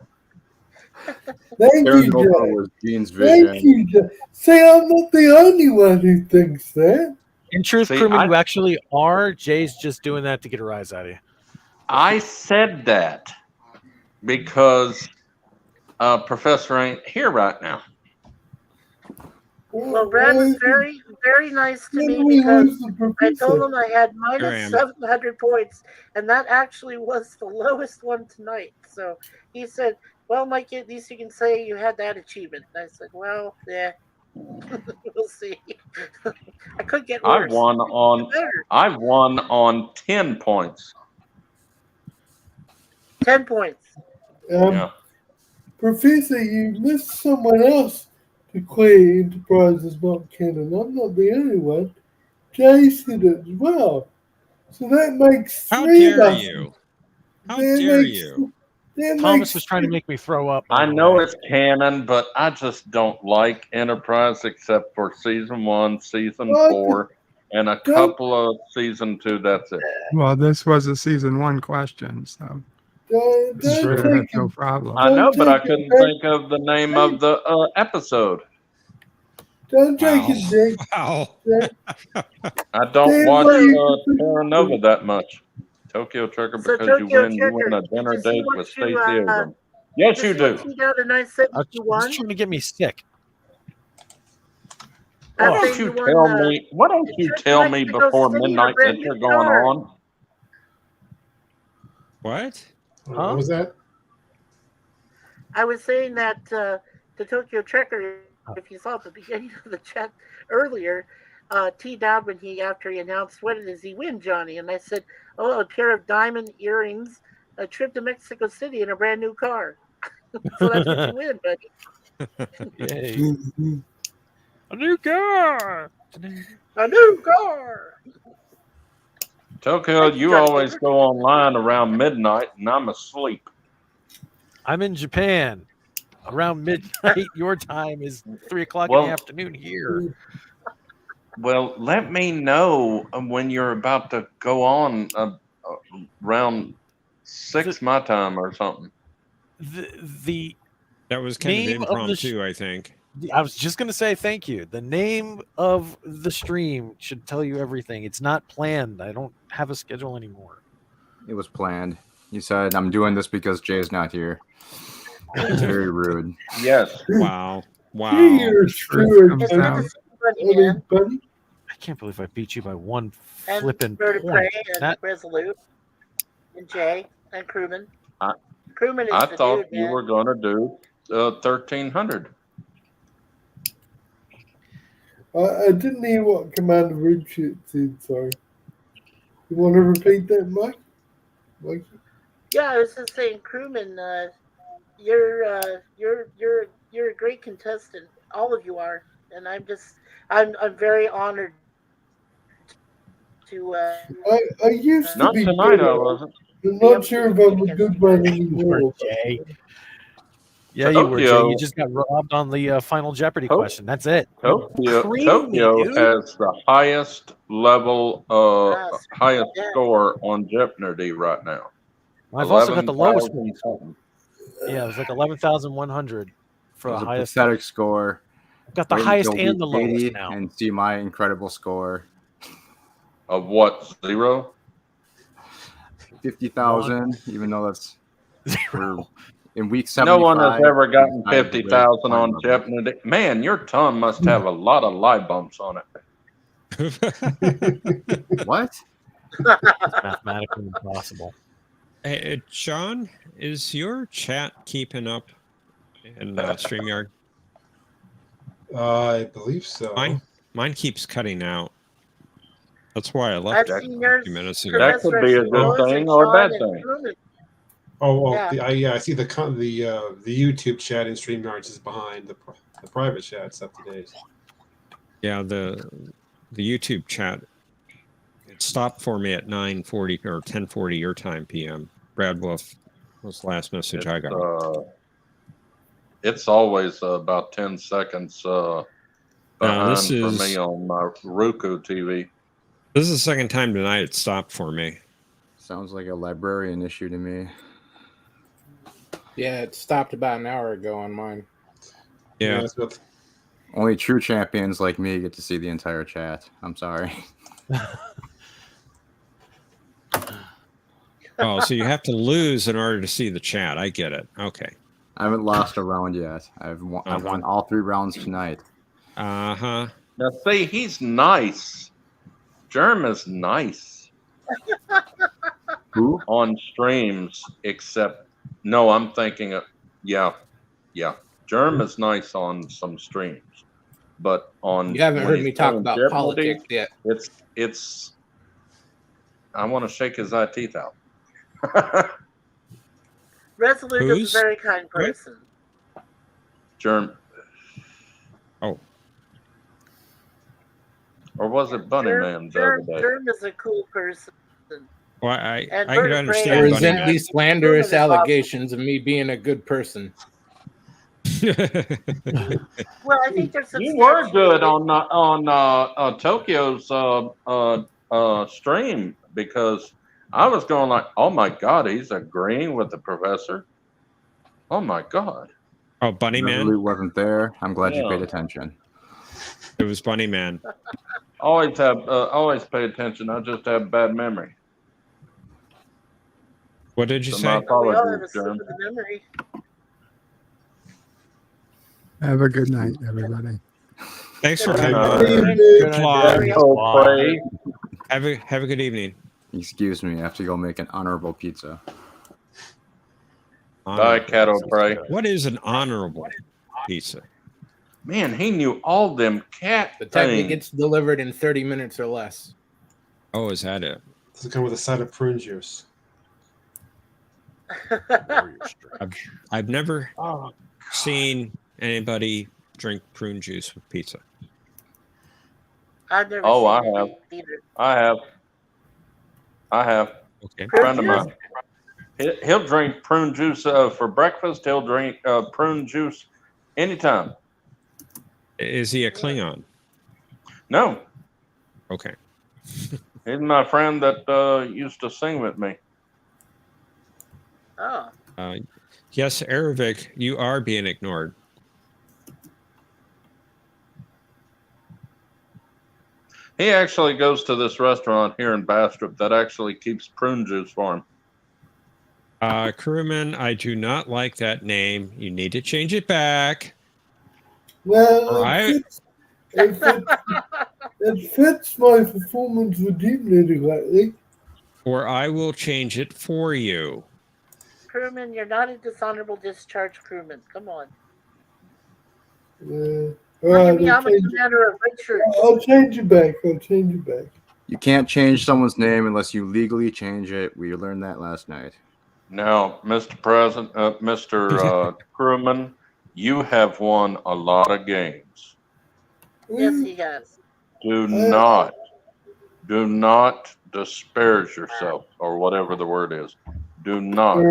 Thank Terra you, Nova Jay. was Gene's vision. Thank you, Jay. Say I'm not the only one who thinks that. In truth, See, crewman, I- you actually are. Jay's just doing that to get a rise out of you. I said that because Professor ain't here right now. Well, Brad was very, very nice to me because I told him I had minus 700 points, and that actually was the lowest one tonight. So he said, well, Mike, at least you can say you had that achievement. And I said, well, yeah, we'll see. I could get worse. I've won on 10 points. 10 points. Yeah. Professor, you missed someone else to clear Enterprise is not canon. I'm not the only one. Jay said it as well. So that makes How three of dare us. you? How That dare makes- you? that Thomas makes was trying to make me throw up. I know it's canon, but I just don't like Enterprise except for season 1, season What? 4, and a couple of season 2. That's it. Well, this was a season 1 question, so Don't should have take had no it. problem. I know, but I take it couldn't back. think of the name of the episode. Don't take Wow. it, Jake. Wow. I don't Damn watch right. Terra Nova that much. Tokyo Trucker, So because Tokyo you win a Trucker, dinner did you see date what with you, Stacey Abrams. Yes, you do. T-Dot and I said I was you won. just trying to get me sick. Why After don't you won, tell me? Why don't you Just tell like me Mexico before City, midnight a brand that new you're going car. on? What? What was that? I was saying that to Tokyo Trekker, if you saw at the beginning of the chat earlier, T-Dot, when after he announced, what does he win, Johnny? And I said, oh, a pair of diamond earrings, a trip to Mexico City, and a brand new car. So that's what you win, buddy. Yay. A new car. A new car. Tokyo, Thank you, you Johnny always Gator. go online around midnight, and I'm asleep. I'm in Japan. Around midnight, your time is 3 o'clock in Well- the afternoon here. Well, let me know when you're about to go on around 6 my time or something. The That was kind Name of of the impromptu, I think. I was just going to say thank you. The name of the stream should tell you everything. It's not planned. I don't have a schedule anymore. It was planned. You said, I'm doing this because Jay's not here. It's very rude. Yes. Wow. Wow. You're Truth comes It's good to out. see you, buddy, man. buddy. I can't believe I beat you by one And flipping Bird of point. Prey and That- Resolute and Jay and Crewman. I- Crewman is I the thought dude, you man. were going to do 1,300. I didn't hear what Commander Richard said, sorry. You want to repeat that, Mike? Mike? Yeah, I was just saying, Crewman, you're a great contestant. All of you are, and I'm very honored to. I used to Not be tonight, good. I wasn't. I'm not sure if I'm a good one anymore. Jay. Yeah, you were, Jay. Tokyo- You just got robbed on the final Jeopardy question. That's it. Tokyo Creamy, dude. has the highest level, Yes. highest Yeah. score on Jeopnerdy right now. I've also got the lowest 11,000 one. something. Yeah, it was like 11,100 for It the was a highest. pathetic score. Got the Wait highest until and the week lowest 80 now. and see my incredible score. Of what? 0? 50,000, even though that's Zero. in week No 75. one has ever gotten he decided to 50,000 on break Jeopnerdy. Man, your tongue must have a lot of lie bumps on it. What? It's mathematically impossible. Hey, John, is your chat keeping up in StreamYard? I believe so. Mine keeps cutting out. That's why I I've left it seen a yours. few minutes ago. That could be a good thing or a bad thing. Oh, Yeah. yeah. I see the YouTube chat in StreamYards is behind the private chat's up to date. Yeah, the YouTube chat, it stopped for me at 9:40 or 10:40 your time PM. Brad Wolf was the last message I got. It's always about 10 seconds behind this for is me on my Roku TV. this is the second time tonight it stopped for me. Sounds like a librarian issue to me. Yeah, it stopped about an hour ago on mine. Yeah. Only true champions like me get to see the entire chat. I'm sorry. Oh, so you have to lose in order to see the chat. I get it. Okay. I haven't lost a round yet. I've won all 3 rounds tonight. Uh-huh. Now, see, he's nice. Germ is nice. Who? On streams, except, no, I'm thinking of, yeah. Germ is nice on some streams. But on... You haven't when heard he's me talk playing about Jeopardy, politics yet. It's... I want to shake his eye teeth out. Resolute is a very kind person. Germ. Oh. Or was it Bunny Man the other day? Germ is a cool person. Well, I could I understand Bunny resent Man. these slanderous allegations of me being a good person. Well, I think there's some. You were good on Tokyo's stream, because I was going like, oh my God, he's agreeing with the professor. Oh my God. Oh, Bunny Man? Resolute wasn't there. I'm glad you Yeah. paid attention. It was Bunny Man. Always pay attention. I just have bad memory. What did you So say? my We all have a apologies, slip Germ. of the memory. Have a good night, everybody. Thanks for Good coming night. on. Have a good evening. Excuse me, I have to go make an honorable pizza. Bye, Cato Pray. What is an honorable pizza? Man, he knew all them cat The type that things. gets delivered in 30 minutes or less. Oh, is that it? Does it come with a side of prune juice? I've never seen anybody drink prune juice with pizza. I've never Oh, seen I it have. either. I have. Okay. A friend of mine. He'll drink prune juice for breakfast. He'll drink prune juice anytime. Is he a Klingon? No, Okay. he's my friend that used to sing with me. Oh. Yes, Erevic, you are being ignored. He actually goes to this restaurant here in Bastrop that actually keeps prune juice for him. Crewman, I do not like that name. You need to change it back. Well, Right. it fits my performance with Jeopnerdy lately. Or I will change it for you. Crewman, you're not a dishonorable discharge crewman. Come on. All right, I'm a commander of Richard. I'll change it back. You can't change someone's name unless you legally change it. We learned that last night. Now, Mr. President, Mr. Crewman, you have won a lot of games. Yes, he has. Do not disparage yourself, or whatever the word is. Do not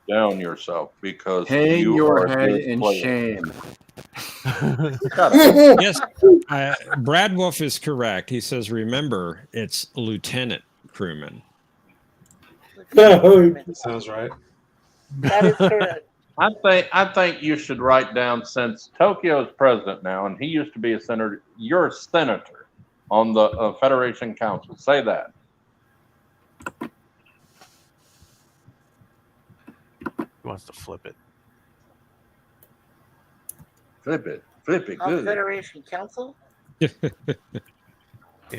down yourself, because Hang you your are a head good in player. shame. Yes, Brad Wolf is correct. He says, remember, it's Lieutenant Crewman. Sounds right. That is correct. I think you should write down, since Tokyo's president now, and he used to be a senator. You're a senator on the Federation Council. Say that. He wants to flip it. Flip it On good. Federation Council. Yeah,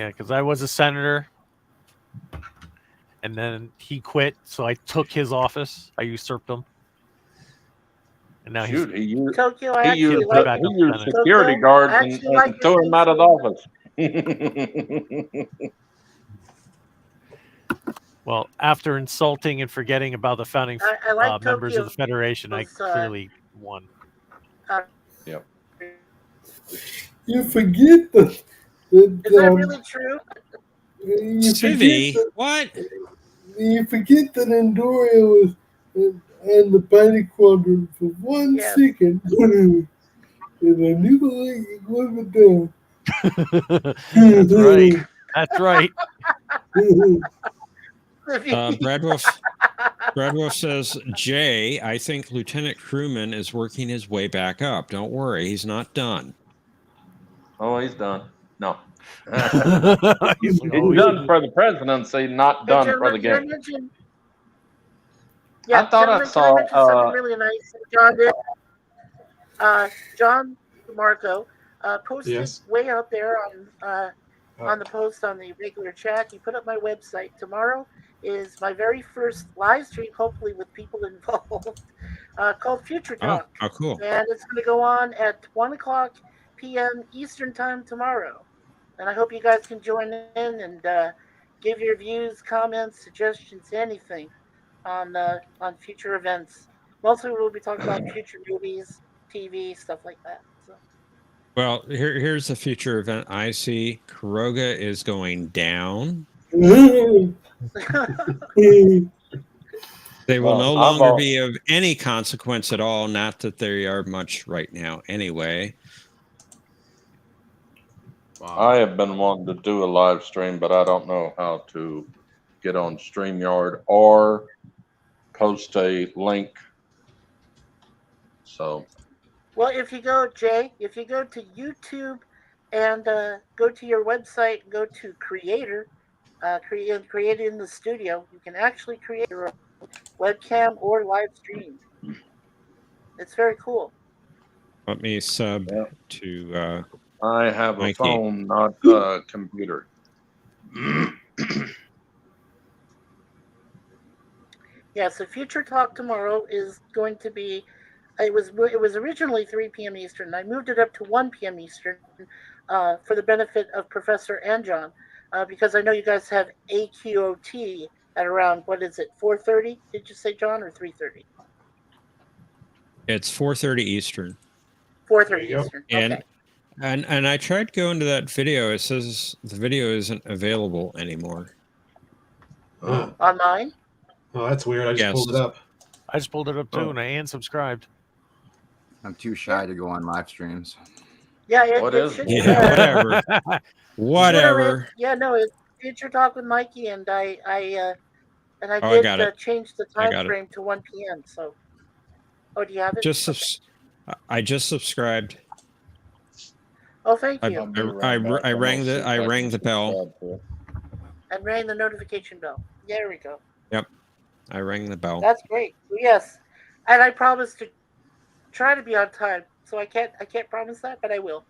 because I was a senator, and then he quit, so I took his office. I usurped him, and now Shoot, he used Tokyo, I he actually used, like back he up used Senate. security Tokyo, guards I and actually like threw your him out of thinking. office. Well, after insulting and forgetting about the founding I like members of the Tokyo's, Federation, I clearly won. Yep. You forget that. Is that really true? You Civvy? forget that. What? You forget that Andoria was in the panic quadrant for 1 Yes. second, and I never let you live it down. That's right. That's right. Brad Wolf says, Jay, I think Lieutenant Crewman is working his way back up. Don't worry, he's not done. Oh, he's done. No. He's like, He's done for the presidency, not done for the game. Yeah, I thought I gentlemen, saw, can I mention something really nice that John did? John Marco posted Yes. way out there on the post on the regular chat. He put up my website. Tomorrow is my very first live stream, hopefully with people involved, called Future Talk. Oh, cool. And it's going to go on at 1 o'clock p.m. Eastern Time tomorrow. And I hope you guys can join in and give your views, comments, suggestions, anything on future events. Mostly we'll be talking about future movies, TV, stuff like that. So. Well, here's a future event I see. Kuroga is going down. They will no longer be of any consequence at all. Not that they are much right now anyway. I have been wanting to do a live stream, but I don't know how to get on StreamYard or post a link. So, well, if you go to YouTube and go to your website, go to Creator, create in the studio, you can actually create your own webcam or live stream. It's very cool. Let me sub to. I have a Mikey. phone, not a computer. Yeah, so Future Talk tomorrow is going to be. It was originally 3 p.m. Eastern. I moved it up to 1 p.m. Eastern for the benefit of Professor and John, because I know you guys have AQOT at around, what is it, 4:30? Did you say, John, or 3:30? It's 4:30 Eastern. 4:30 Eastern. Okay. And I tried going to that video. It says the video isn't available anymore. Oh. On mine? Oh, that's weird. I just pulled it up. I just pulled it up too, and I unsubscribed. I'm too shy to go on live streams. Yeah, whatever. Whatever. Yeah, no, it's Future Talk with Mikey, and I I got it. change the time frame to 1 p.m. So, do you have it? I just subscribed. Oh, thank you. I rang the bell. And rang the notification bell. There we go. Yep, I rang the bell. That's great. Yes, and I promise to try to be on time. So I can't promise that, but I will.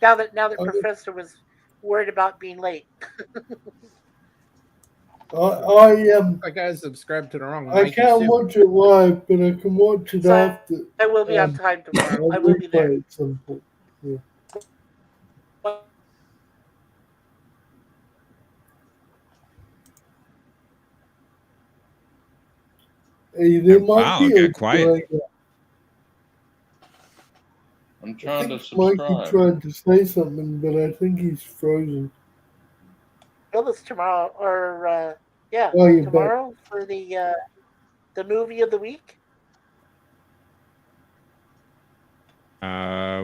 now that Professor was worried about being late. I guys subscribed to the wrong. I can't watch it live, but I can watch it after. I will be on time tomorrow. I will be there. At some point. Yeah. Hey, there might be get quiet. I'm trying to subscribe. Mikey tried to say something, but I think he's frozen. Well, it's tomorrow, or tomorrow for the movie of the week.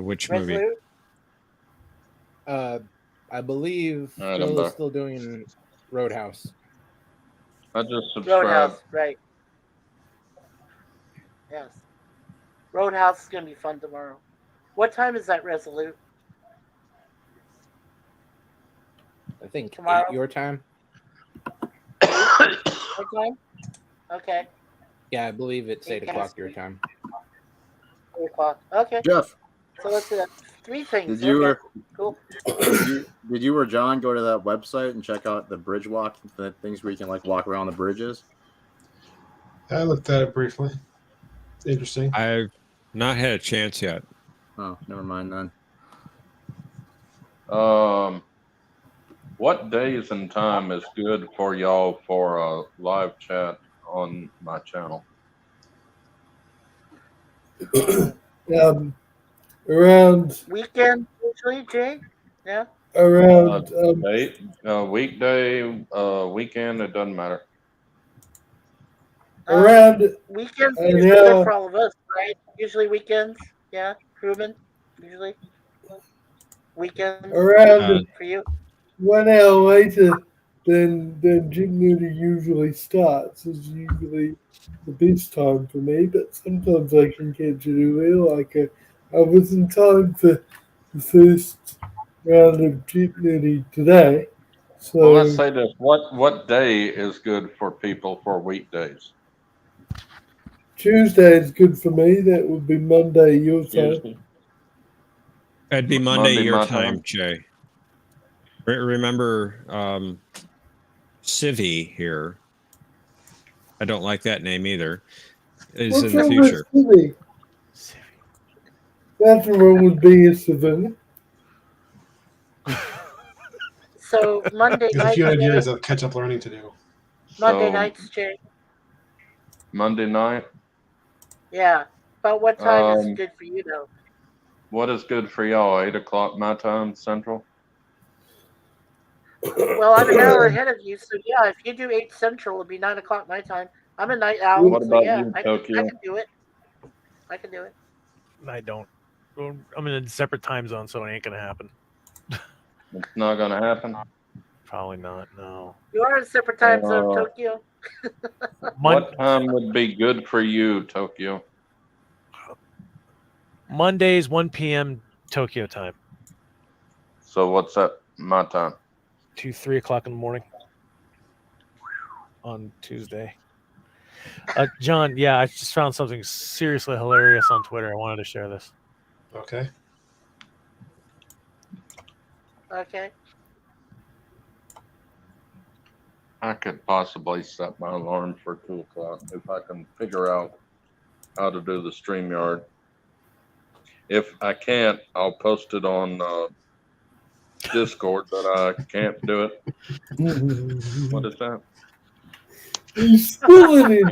Which movie? I believe Phil is still doing Roadhouse. I just subscribed. Roadhouse, right? Yes, Roadhouse is gonna be fun tomorrow. What time is that, Resolute? I think tomorrow. 8 your time. What time? Okay. Yeah, I believe it's 8 o'clock your time. 8 o'clock. Okay. Jeff. So let's see. 3 things. Did you Okay, or cool. did you or John go to that website and check out the bridge walk, the things where you can like walk around the bridges? I looked at it briefly. Interesting. I've not had a chance yet. Oh, never mind then. What days and time is good for y'all for a live chat on my channel? Around Weekend usually, Jay. Yeah. around Weekday, weekend, it doesn't matter. around Weekends are an usually good hour for all of us, right? Usually weekends. Yeah, crewman. Usually weekends around for you. 1 hour later than Jeopnerdy usually starts is usually the best time for me. But sometimes I can catch it earlier. Like I was in time for the first round of Jeopnerdy today. So Well, let's say this. What day is good for people for weekdays? Tuesday is good for me. That would be Monday your time. Tuesday. It'd be Monday your my time, time. Jay. Remember Civi here. I don't like that name either. Is What's in the wrong with future. Civi? Nothing wrong with being a civilian. So Monday There's a night, few Jay. ideas of catch-up learning to do. Monday So nights, Jay. Monday night. Yeah. About what time is Um, good for you, though? what is good for y'all? 8 o'clock my time central. Well, I'm an hour ahead of you, so yeah. If you do 8 Central, it'll be 9 o'clock my time. I'm a night owl, What so about yeah, you, I Tokyo? can do it. I can do it. I don't. I'm in a separate time zone, so it ain't gonna happen. It's not gonna happen. Probably not. No. You are in a separate time zone, Uh, Tokyo. What time would be good for you, Tokyo? Mondays, 1 p.m. Tokyo time So what's that? My time. to 3 o'clock in the morning on Tuesday. John, yeah, I just found something seriously hilarious on Twitter. I wanted to share this. Okay. Okay. I could possibly set my alarm for 2 o'clock if I can figure out how to do the StreamYard. If I can't, I'll post it on Discord, but I can't do it. What is that? He's spilling it.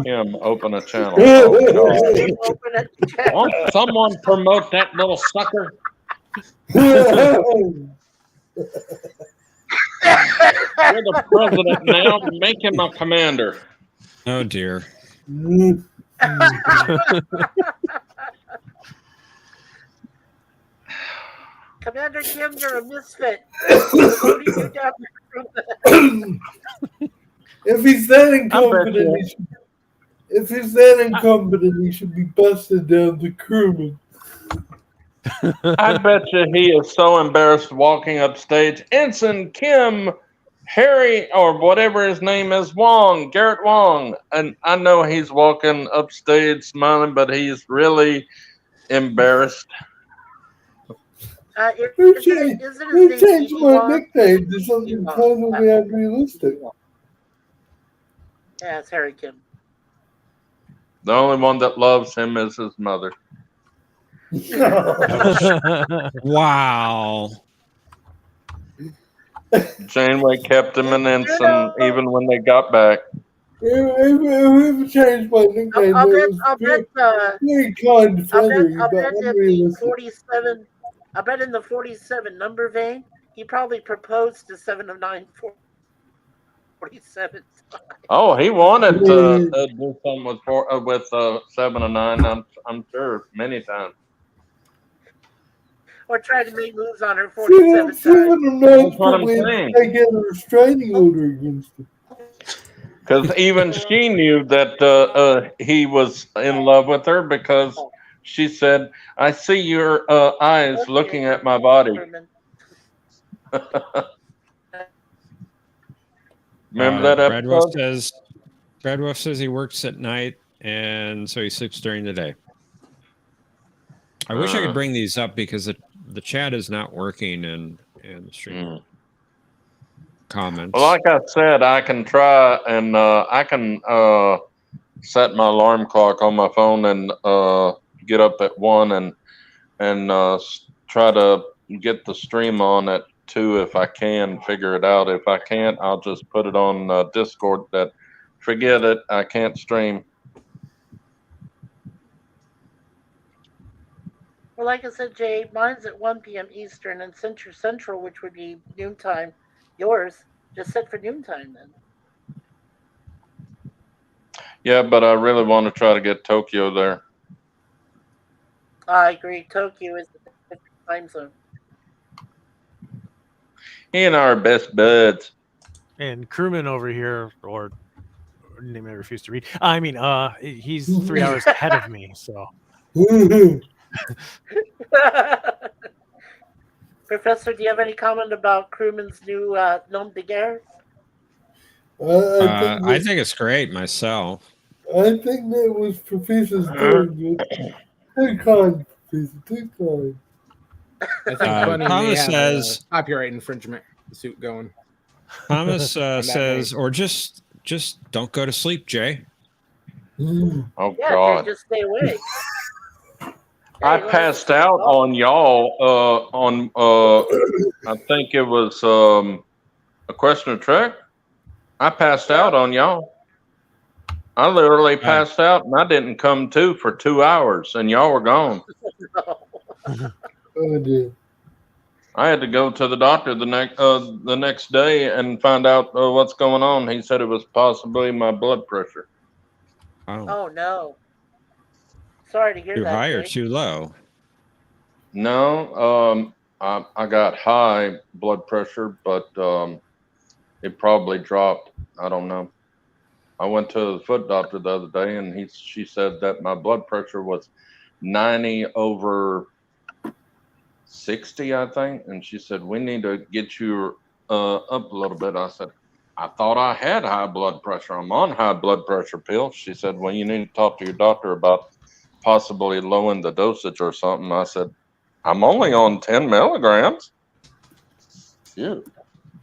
Kim, open a channel. Oh, God. Open it. Won't someone promote that little sucker? You're the president now. Make him a commander. Oh dear. Commander Kim, you're a misfit. Voting you down the If he's that incompetent, he should be busted down to crewman. I bet you he is so embarrassed walking upstage. Ensign Kim Harry, or whatever his name is, Garrett Wong. And I know he's walking upstage smiling, but he's really embarrassed. Who changed my nickname to something totally unrealistic? Yeah, it's Harry Kim. The only one that loves him is his mother. Wow. Janeway kept him an ensign even when they got back. Whoever changed my nickname, I'll bet very kind feathering, but in the unrealistic. 47. I bet in the 47 number vein, he probably proposed to 7 of 9 47. Oh, he wanted to do something with 7 and 9. I'm sure many times. Or tried to make moves on her 47 times. 7 of 9 That's what I'm probably saying. they get a restraining order against him. Because even she knew that he was in love with her, because she said, "I see your eyes looking at my body." Remember that episode? Brad Wolf says he works at night, and so he sleeps during the day. I wish I could bring these up because the chat is not working in the stream comments. Well, like I said, I can try and I can set my alarm clock on my phone and get up at 1 and try to get the stream on at 2 if I can figure it out. If I can't, I'll just put it on Discord that forget it, I can't stream. Well, like I said, Jay, mine's at 1 p.m. Eastern and Central, which would be noontime. Yours, just set for noontime then. Yeah, but I really want to try to get Tokyo there. I agree. Tokyo is the different time zone. He and I are best buds. And crewman over here, or name I refuse to read. I mean, he's 3 hours ahead of me, so. Professor, do you have any comment about crewman's new nom de guerre? I think it's great myself. I think that was Professor's doing it. Too kind, Professor, too kind. I think Bunny Thomas may have says a copyright infringement suit going. Thomas says, or just don't go to sleep, Jay. Oh Yeah, God! Jay, just stay awake. I passed out on y'all on I think it was a question of Trek. I passed out on y'all. I literally passed out and I didn't come to for 2 hours and y'all were gone. Oh dear. I had to go to the doctor the next day and find out what's going on. He said it was possibly my blood pressure. Oh no. Sorry to hear Too that. high or Jay. too low? No, I got high blood pressure, but it probably dropped. I don't know. I went to the foot doctor the other day, and she said that my blood pressure was 90 over 60, I think. And she said, we need to get you up a little bit. I said, I thought I had high blood pressure. I'm on high blood pressure pills. She said, well, you need to talk to your doctor about possibly lowering the dosage or something. I said, I'm only on 10 milligrams. Shoot.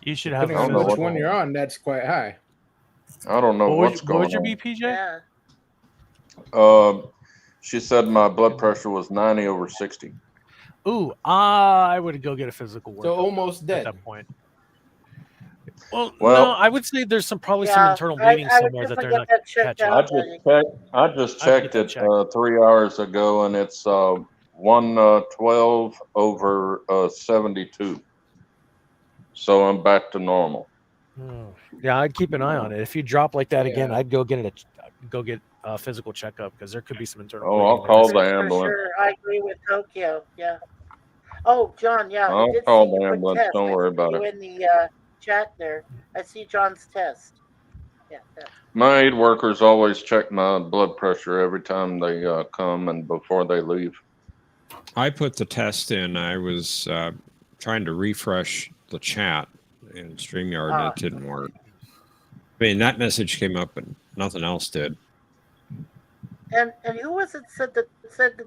You should have Depending on which one you're on, that's quite high. I don't know what's going on. What would your BPJ? Yeah. She said my blood pressure was 90 over 60. Ooh, I would go get a physical work. So almost dead. At that point. Well, Well, no, I would say there's some probably Yeah, some internal bleeding I would somewhere that they're definitely not get that checked catching. out. I just checked that it checked. 3 hours ago, and it's 112 over 72. So I'm back to normal. Yeah, I'd keep an eye on it. If you drop like that again, Yeah. I'd go get a physical checkup because there could be some internal. Oh, I'll bleeding call there. the For ambulance. sure, I agree with Tokyo. Yeah. Oh, John. Yeah, I I'll did call see the you put ambulance. test. Don't I worry see about you it. in the chat there. I see John's test. Yeah. Test. My aid workers always check my blood pressure every time they come and before they leave. I put the test in. I was trying to refresh the chat in StreamYard and it didn't work. I mean, that message came up, but nothing else did. And who was it said that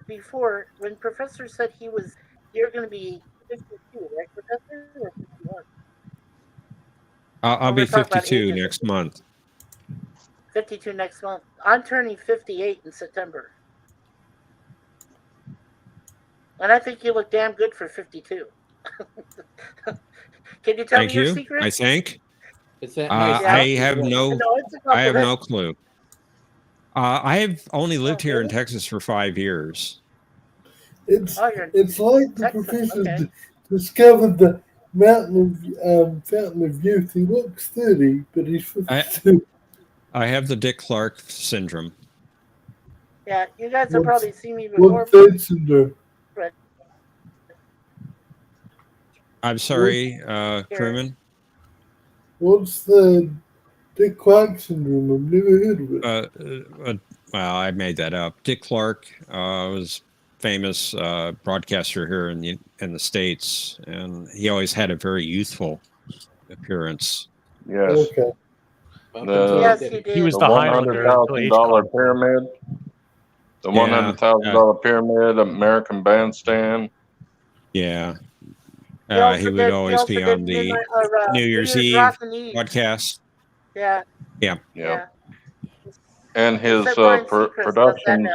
before when Professor said you're going to be 52, right, Professor? Or 51? I'll We're be talking about 52 ages. next month. 52 next month. I'm turning 58 in September. And I think you look damn good for 52. Can you tell Thank me your you. secret? I think. It's that I have no. No, it's a I have compliment. no clue. I have only lived here in Texas for 5 years. It's Oh, you're in it's like the Texas, Professor okay. discovered the fountain of youth. He looks 30, but he's 52. I have the Dick Clark syndrome. Yeah, you guys have What's- probably seen me before. What's that syndrome? But I'm sorry, crewman. What's the Dick Clark syndrome? I've never heard of it. Well, I made that up. Dick Clark was famous broadcaster here in the States, and he always had a very youthful appearance. Yes. Okay. yes, he did. He was The the Highlander until $100,000 H-Com. pyramid. The Yeah, $100,000 pyramid, American Bandstand. Yeah. He also He would did. He always also be did on the Midnight, or, New Year's Eve Rockin' Eve. podcast. Yeah. Yeah. Yeah. And his Except Ryan Seacrest does that production, now.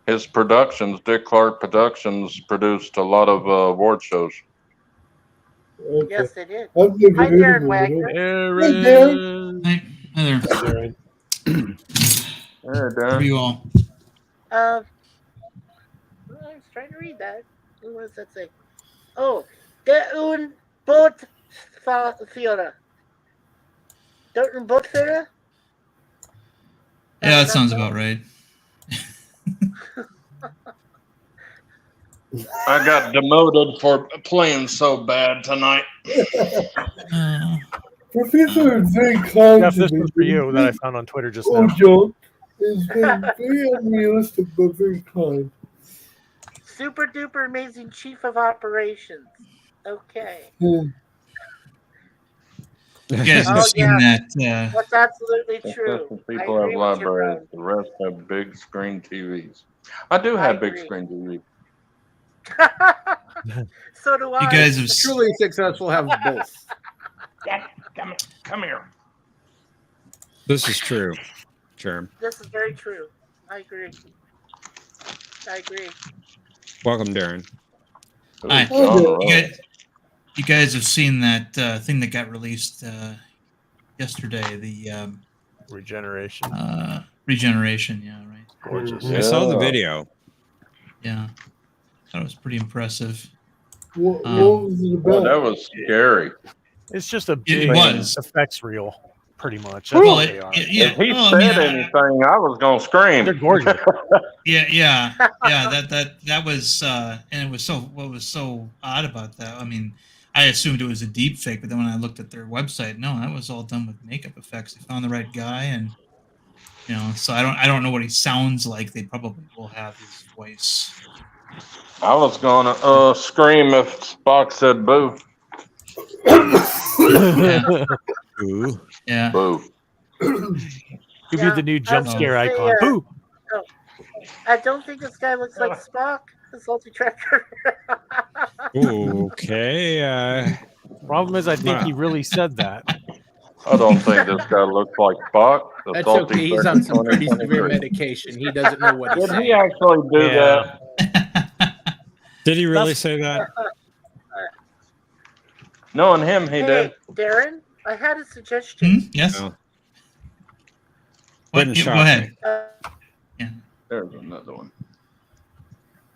his productions, Dick Clark Productions, produced a lot of award shows. Okay. Yes, they did. I've never Hi, heard Darren of it. Wagner. Aaron. Hi there. Darren. How are you all? I was trying to read that. What does that say? Oh, de un boot Fiora. De un boot Fiora? Yeah, that sounds about right. I got demoted for playing so bad tonight. Professor is very kind Jeff, to this me. was for you that I found on Twitter just Oh, now. John has been very unrealistic but very kind. Super duper amazing chief of operations. Okay. Yeah. You guys have Oh, seen yeah. that. That's absolutely true. Successful I people agree have with you, libraries. Ron. The rest have big screen TVs. I do have big screen TVs. So do I. You guys have Truly successful have both. Come here. This is true. Sure. This is very true. I agree. I agree. Welcome, Darren. Hi. You guys have seen that thing that got released yesterday, the Regeneration. Regeneration, yeah, right. Gorgeous. I saw the video. Yeah. That was pretty impressive. What was it about? Oh, that was scary. It's just a big was. effects reel, pretty much. That's Well, what they are. If he said anything, I was gonna scream. They're gorgeous. Yeah. That was, and it was so. What was so odd about that? I mean, I assumed it was a deep fake, but then when I looked at their website, no, that was all done with makeup effects. They found the right guy, and so I don't know what he sounds like. They probably will have his voice. I was gonna scream if Spock said boo. Boo. Yeah. Boo. Could be the new jump scare Say, icon. Boo! Oh, I don't think this guy looks like Spock, the salty tracker. Okay. Problem is, I think he really said that. I don't think this guy looks like Spock. The That's salty okay. He's on some pretty 2023. severe medication. He doesn't know what he's Did saying. he actually do Yeah. that? Did he really say that? Knowing him, he Hey, did. Darren, I had a suggestion. Yes. No. What? Didn't Go shock me. ahead. Uh, There's another one.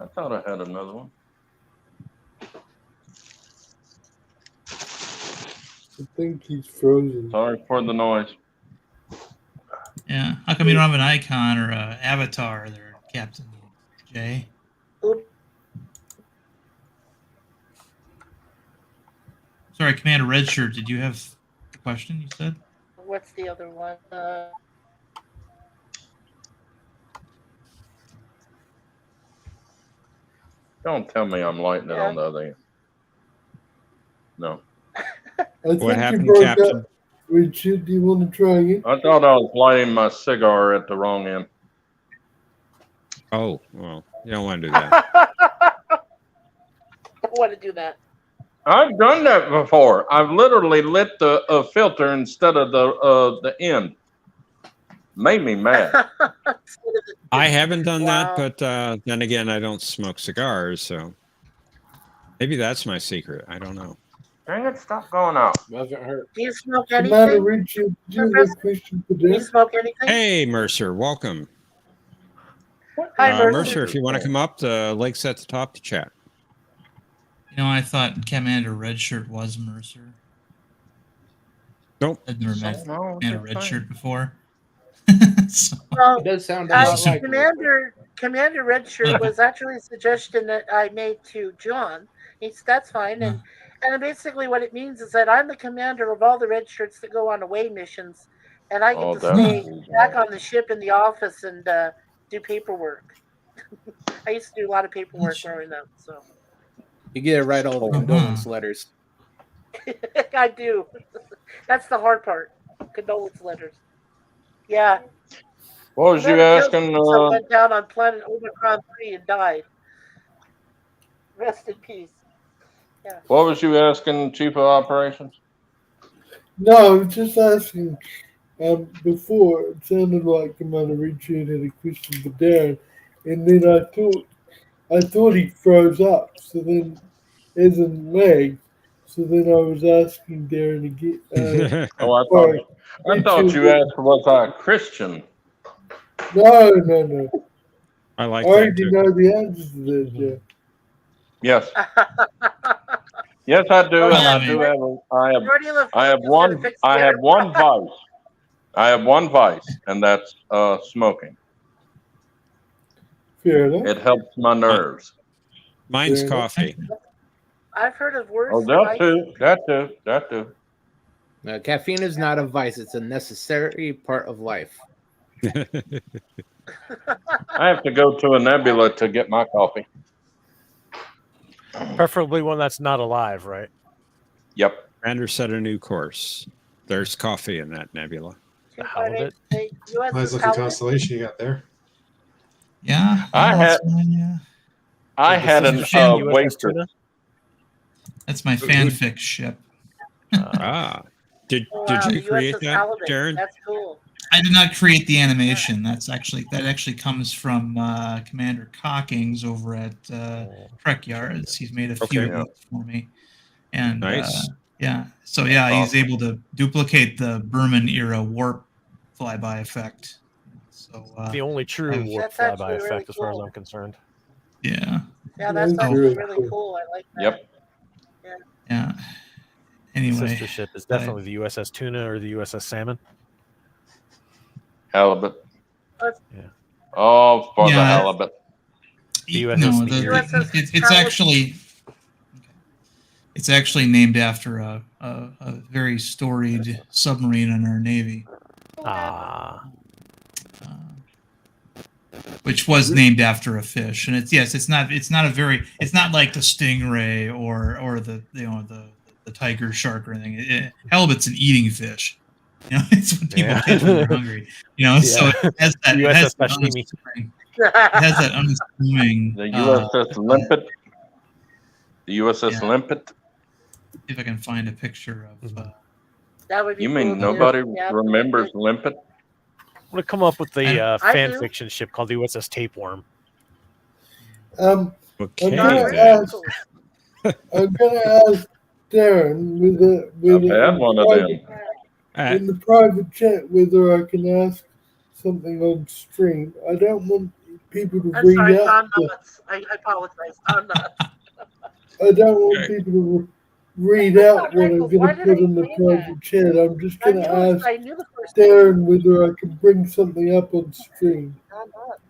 I thought I had another one. I think he's frozen. Sorry for the noise. Yeah. How come you don't have an icon or an avatar there, Captain J? Sorry, Commander Redshirt, did you have a question you said? What's the other one? Don't tell me I'm lighting it on the other end. No. I think What happened, you broke Captain? up. Richard, do you want to try again? I thought I was lighting my cigar at the wrong end. Oh, well, you don't want to do that. I want to do that. I've done that before. I've literally lit the filter instead of the end. Made me mad. I haven't done Wow. that, but then again, I don't smoke cigars, so maybe that's my secret. I don't know. Dang it, stop going out. Doesn't hurt. Do you smoke Commander anything? Richard, do you have a Professor? question for Do you Dan? smoke anything? Hey, Mercer, welcome. Hi, Mercer. Mercer, if you want to come up, the link's at the top to chat. You know, I thought Commander Redshirt was Mercer. Nope. I'd never met No, Commander that's fine. Redshirt before. So, Well, It does sound a lot like Commander Redshirt was actually a suggestion that I made to John. That's fine, and basically what it means is that I'm the commander of all the red shirts that go on away missions, and I get to stay back on the ship in the office and do paperwork. I used to do a lot of paperwork growing up, so you get to write all the condolence letters. I do. That's the hard part. Condolence letters. Yeah. What was you Commander asking? Joseph went down on planet Omicron 3 and died. Rest in peace. Yeah. What was you asking, Chief of Operations? No, I was just asking. Before it sounded like Commander Richard had a question for Darren, and then I thought he froze up. So then, as in leg. So then I was asking Darren again. Oh, I thought you Richard, asked was I a Christian. No. I like I that already too. know the answer to that, Jeff. Yes. Yes, I do. Oh, And yeah, I do have. Jordy LaForge I have is gonna one. fix I have Darren. one vice. I have one vice, and that's smoking. Fair enough. It helps my nerves. Mine's Yeah. coffee. I've heard of worse. Oh, that too. That too. Caffeine is not a vice; it's a necessary part of life. I have to go to a nebula to get my coffee. Preferably one that's not alive, right? Yep. Commander set a new course. There's coffee in that nebula. The hell of it. Nice looking constellation you got there. Yeah. I had an USS waitress. Tuna? That's my fanfic ship. Did Wow, you create USS that, Halibut. Darren? That's cool. I did not create the animation. That actually comes from Commander Cockings over at Trek Yards. He's made a few of these for me, and Nice. so he's able to duplicate the Berman era warp flyby effect. So The only true warp That's actually flyby really effect, as far as cool. I'm concerned. Yeah. Yeah, that's That's actually really really cool. cool. I like that. Yep. Yeah. The Anyway, sister ship is definitely the USS Tuna or the USS Salmon. Halibut. Yeah. Oh, for the Yeah. halibut. The No, USS it's actually named after a very storied submarine in our Navy, which was named after a fish. And it's not like the stingray or the tiger shark or anything. Halibut's an eating fish. It's what people catch when they're hungry. So it has that. It has that unassuming. It has that unassuming. The USS Limpet. The USS Limpet. See if I can find a picture of. That would be You cool mean too. nobody Yeah. remembers Limpet? I'm going to come up with the I fan do. fiction ship called the USS Tapeworm. I'm Okay, gonna then. ask Darren I've had one of them. in the private chat whether I can ask something on stream. I don't want people to I'm read sorry, out. Tom Nuts. I apologize, Tom Nuts. I don't want people to read out what I'm going Why to did put I in the say private chat. I'm just going to ask I knew the first Darren whether I can bring something up on stream. Tom Nuts.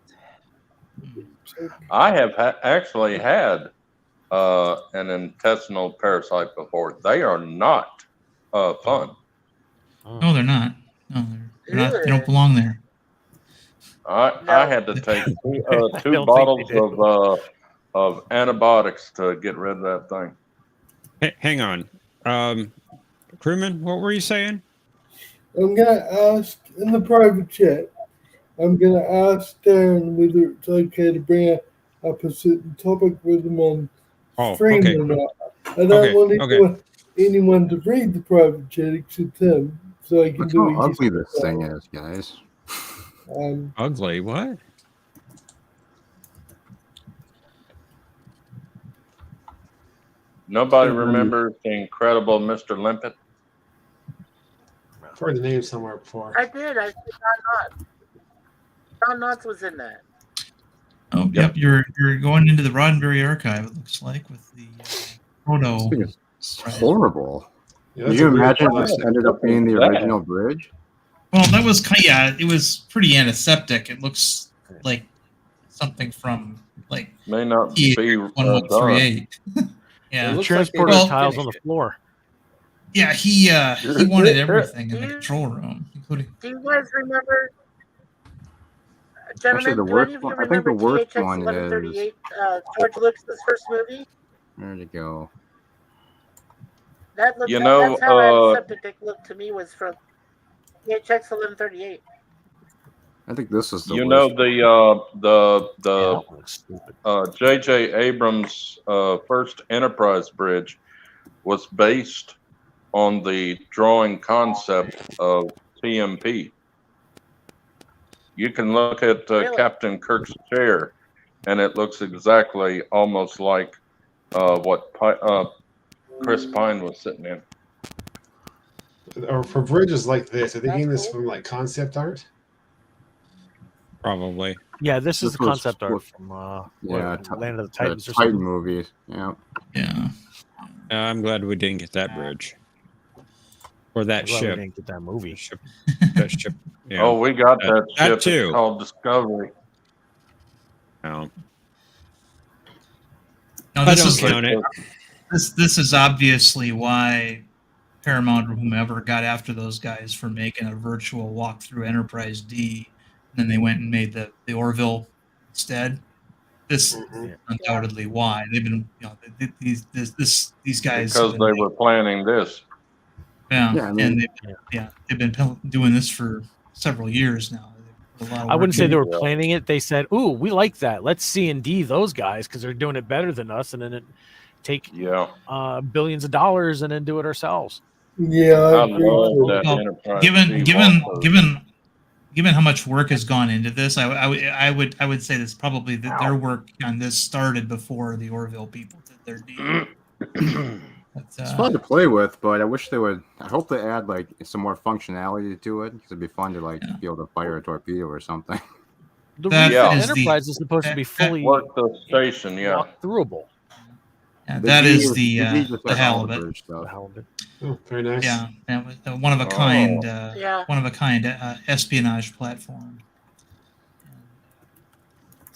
I have actually had an intestinal parasite before. They are not fun. No, they're not. No, they're not. They don't belong there. I had to take two bottles of antibiotics to get rid of that thing. Hey, hang on. Crewman, what were you saying? I'm going to ask in the private chat, I'm going to ask Darren whether it's okay to bring up a certain topic with him on stream okay. or not. I don't want anyone to read the private chat except him, so I can Look do how it. ugly this thing is, guys. Ugly? What? Nobody remembers the incredible Mr. Limpet? I've heard the name somewhere before. I did. I said Don Knotts. Don Knotts was in that. Oh, yep. You're going into the Roddenberry archive. It looks like with the photo. This thing is horrible. Yeah, Can you imagine if this ended up being the original bridge? Well, that was it was pretty antiseptic. It looks like something from may not be 1138. Yeah, the transporter tiles on the floor. Yeah, he wanted everything in the control room, including. Do you guys remember? Actually, Gentlemen, the do worst any of you one. I think the remember worst THX one is. 1138, George Lucas' first movie? There you go. That looked. You know, that's how antiseptic it looked to me was from THX 1138. I think this is the You worst. know the Yeah, that looks stupid. J.J. Abrams' first Enterprise bridge was based on the drawing concept of TMP. You can look at Really? Captain Kirk's chair, and it looks exactly almost like what Chris Pine was sitting in. Or for bridges like this, are they That's getting this cool. from like concept art? Probably. Yeah, this is This the was concept art what- from Yeah, Land of the the Titans or Titan something. movies. Yeah. Yeah. I'm glad we didn't get that bridge or that I'm glad we ship. didn't get that movie. Ship. That ship. Yeah. Oh, we got that That ship. too. It's called Discovery. No, No, I this don't is like, count it. this is obviously why Paramount or whomever got after those guys for making a virtual walkthrough Enterprise D, and then they went and made the Orville instead. This Mhm. is undoubtedly why they've been, these guys Because have they been, were planning this. Yeah, I mean- and they've been doing this for several years now. They put a lot of I work wouldn't say into they it. were planning it. They said, "Ooh, we like that. Let's C&D those guys because they're doing it better than us, and then take billions of dollars and then do it ourselves." Yeah, I I agree. love too. that Well, Enterprise given D given walkthrough. given how much work has gone into this, I would say this probably that their work on this started before the Orville people did their deal. But, It's fun to play with, but I wish they would. I hope they add like some more functionality to it because it'd be fun to like be able to fire a torpedo or something. The That reason is Enterprise is supposed to be fully Work the station, yeah. walk-throughable. Yeah, The that D is is- the the D just has all the halibut. bridge stuff. Oh, very nice. Yeah, that was a one of a kind, Yeah. one of a kind espionage platform.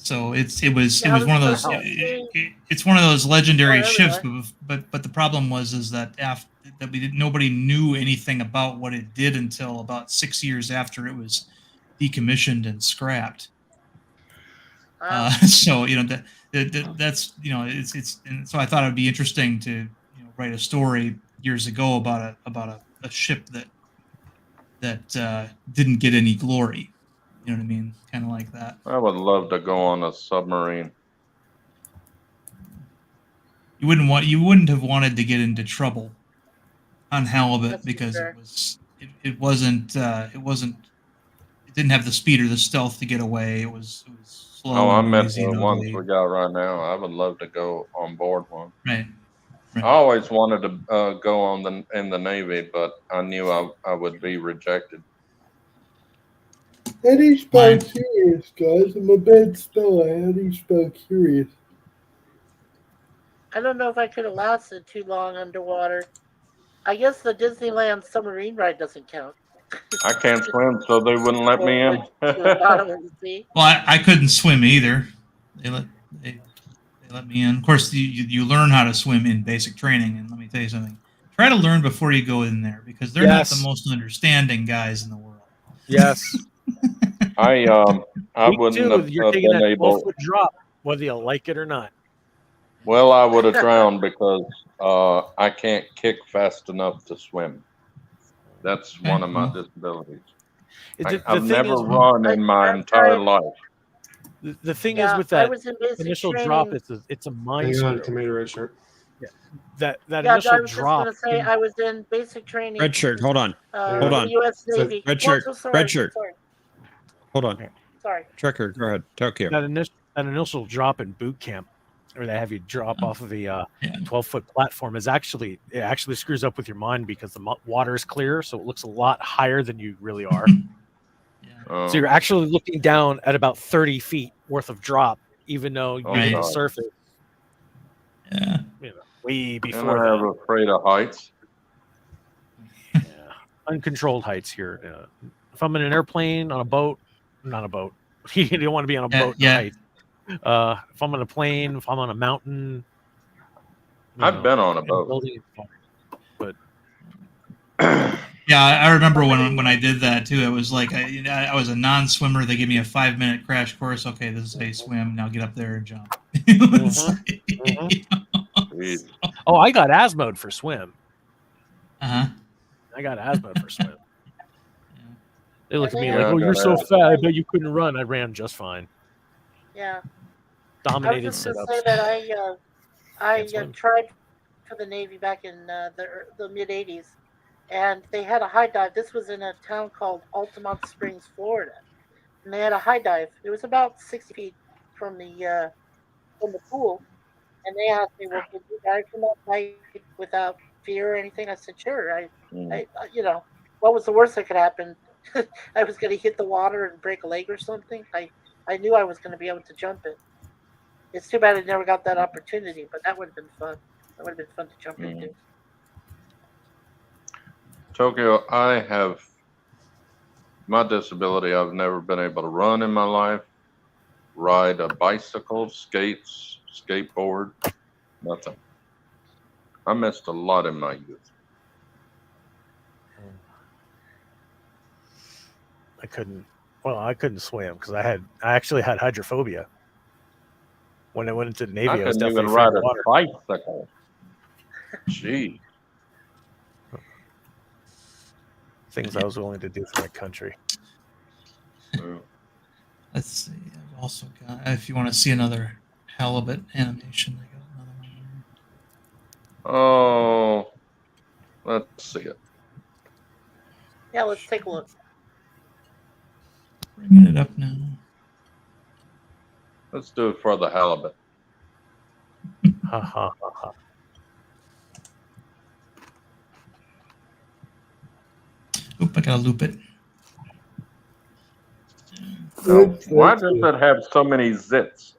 So it was Yeah, one of this those is- it's one of those legendary Oh, there we ships, are. but the problem was that nobody knew anything about what it did until about 6 years after it was decommissioned and scrapped. Wow. So that's it's and so I thought it'd be interesting to write a story years ago about a ship that didn't get any glory. You know what I mean? Kind of like that. I would love to go on a submarine. You wouldn't have wanted to get into trouble on halibut That's because fair. it didn't have the speed or the stealth to get away. It was slow. Oh, I and met noisy the and ones ugly. we got right now. I would love to go on board one. Right. I always wanted to go on in the Navy, but I knew I would be rejected. How do you spell Mine- curious, guys? I'm a bad speller. How do you spell curious? I don't know if I could have lasted too long underwater. I guess the Disneyland submarine ride doesn't count. I can't swim, so they wouldn't let me in. To the bottom of the sea. Well, I couldn't swim either. They let me in. Of course, you learn how to swim in basic training, and let me tell you something. Try to learn before you go in there because they're not the Yes. most understanding guys in the world. Yes. I Me wouldn't too. have You're taking been that able. 12-foot drop, whether you like it or not. Well, I would have drowned because I can't kick fast enough to swim. That's one of my disabilities. I've thing never is- run in my I've entire tried- life. The thing Yeah, is with I that was in basic initial training. drop, it's a mind Hang on, screw. tomato red shirt. That Yeah, initial I was drop. just gonna say I was in basic training. Red shirt. Hold on. Uh, Hold in on. the U.S. So, Navy. red Oh, shirt, so sorry, red shirt. Sorry. Hold on. Sorry. Trekker, go ahead. Tokyo. That initial drop in boot camp, or they have you drop off of a 12-foot platform, it actually screws up with your mind because the water is clear, so it looks a lot higher than you really are. Oh, So you're actually looking down at about 30 feet worth of drop, even though you hit the God. surface. Yeah. Way And before I'm that. afraid of heights. Uncontrolled heights here. If I'm in an airplane, on a boat, not a boat. You don't want to be on a boat. Yeah. Height. If I'm on a plane, if I'm on a mountain. I've been on a in boat. building, but Yeah, I remember when I did that too. It was like I was a non-swimmer. They gave me a 5-minute crash course. Okay, this is how you swim. Now get up there and jump. Jeez. oh, I got asthma for swim. Uh-huh. I got asthma for swim. They look at me Yeah, like, I "Oh, you're gotta so ask. fat. I bet you couldn't run." I ran just fine. yeah. I was Dominated just gonna sit-ups. say that I Can't swim. tried for the Navy back in the mid '80s, and they had a high dive. This was in a town called Altamont Springs, Florida, and they had a high dive. It was about 60 feet from the pool, and they asked me, "Well, can you dive from that height without fear or anything?" I said, "Sure." Mm. What was the worst that could happen? I was going to hit the water and break a leg or something. I knew I was going to be able to jump it. It's too bad I never got that opportunity, but that would have been fun. That would have been fun to jump Mm. into. Tokyo, I have my disability. I've never been able to run in my life, ride a bicycle, skates, skateboard, nothing. I missed a lot in my youth. I couldn't. Well, I couldn't swim because I actually had hydrophobia. When I went into the I Navy, I was couldn't definitely even afraid ride of a water. bicycle. Gee. Things I was willing to do for my country. Mm. Let's see. I've also got. If you want to see another halibut animation, I got another one here. Oh, let's see it. Yeah, let's take a look. Bringing it up now. Let's do it for the halibut. Ha ha ha ha. Oop, I gotta loop it. Now, That's why does good. it have so many zits?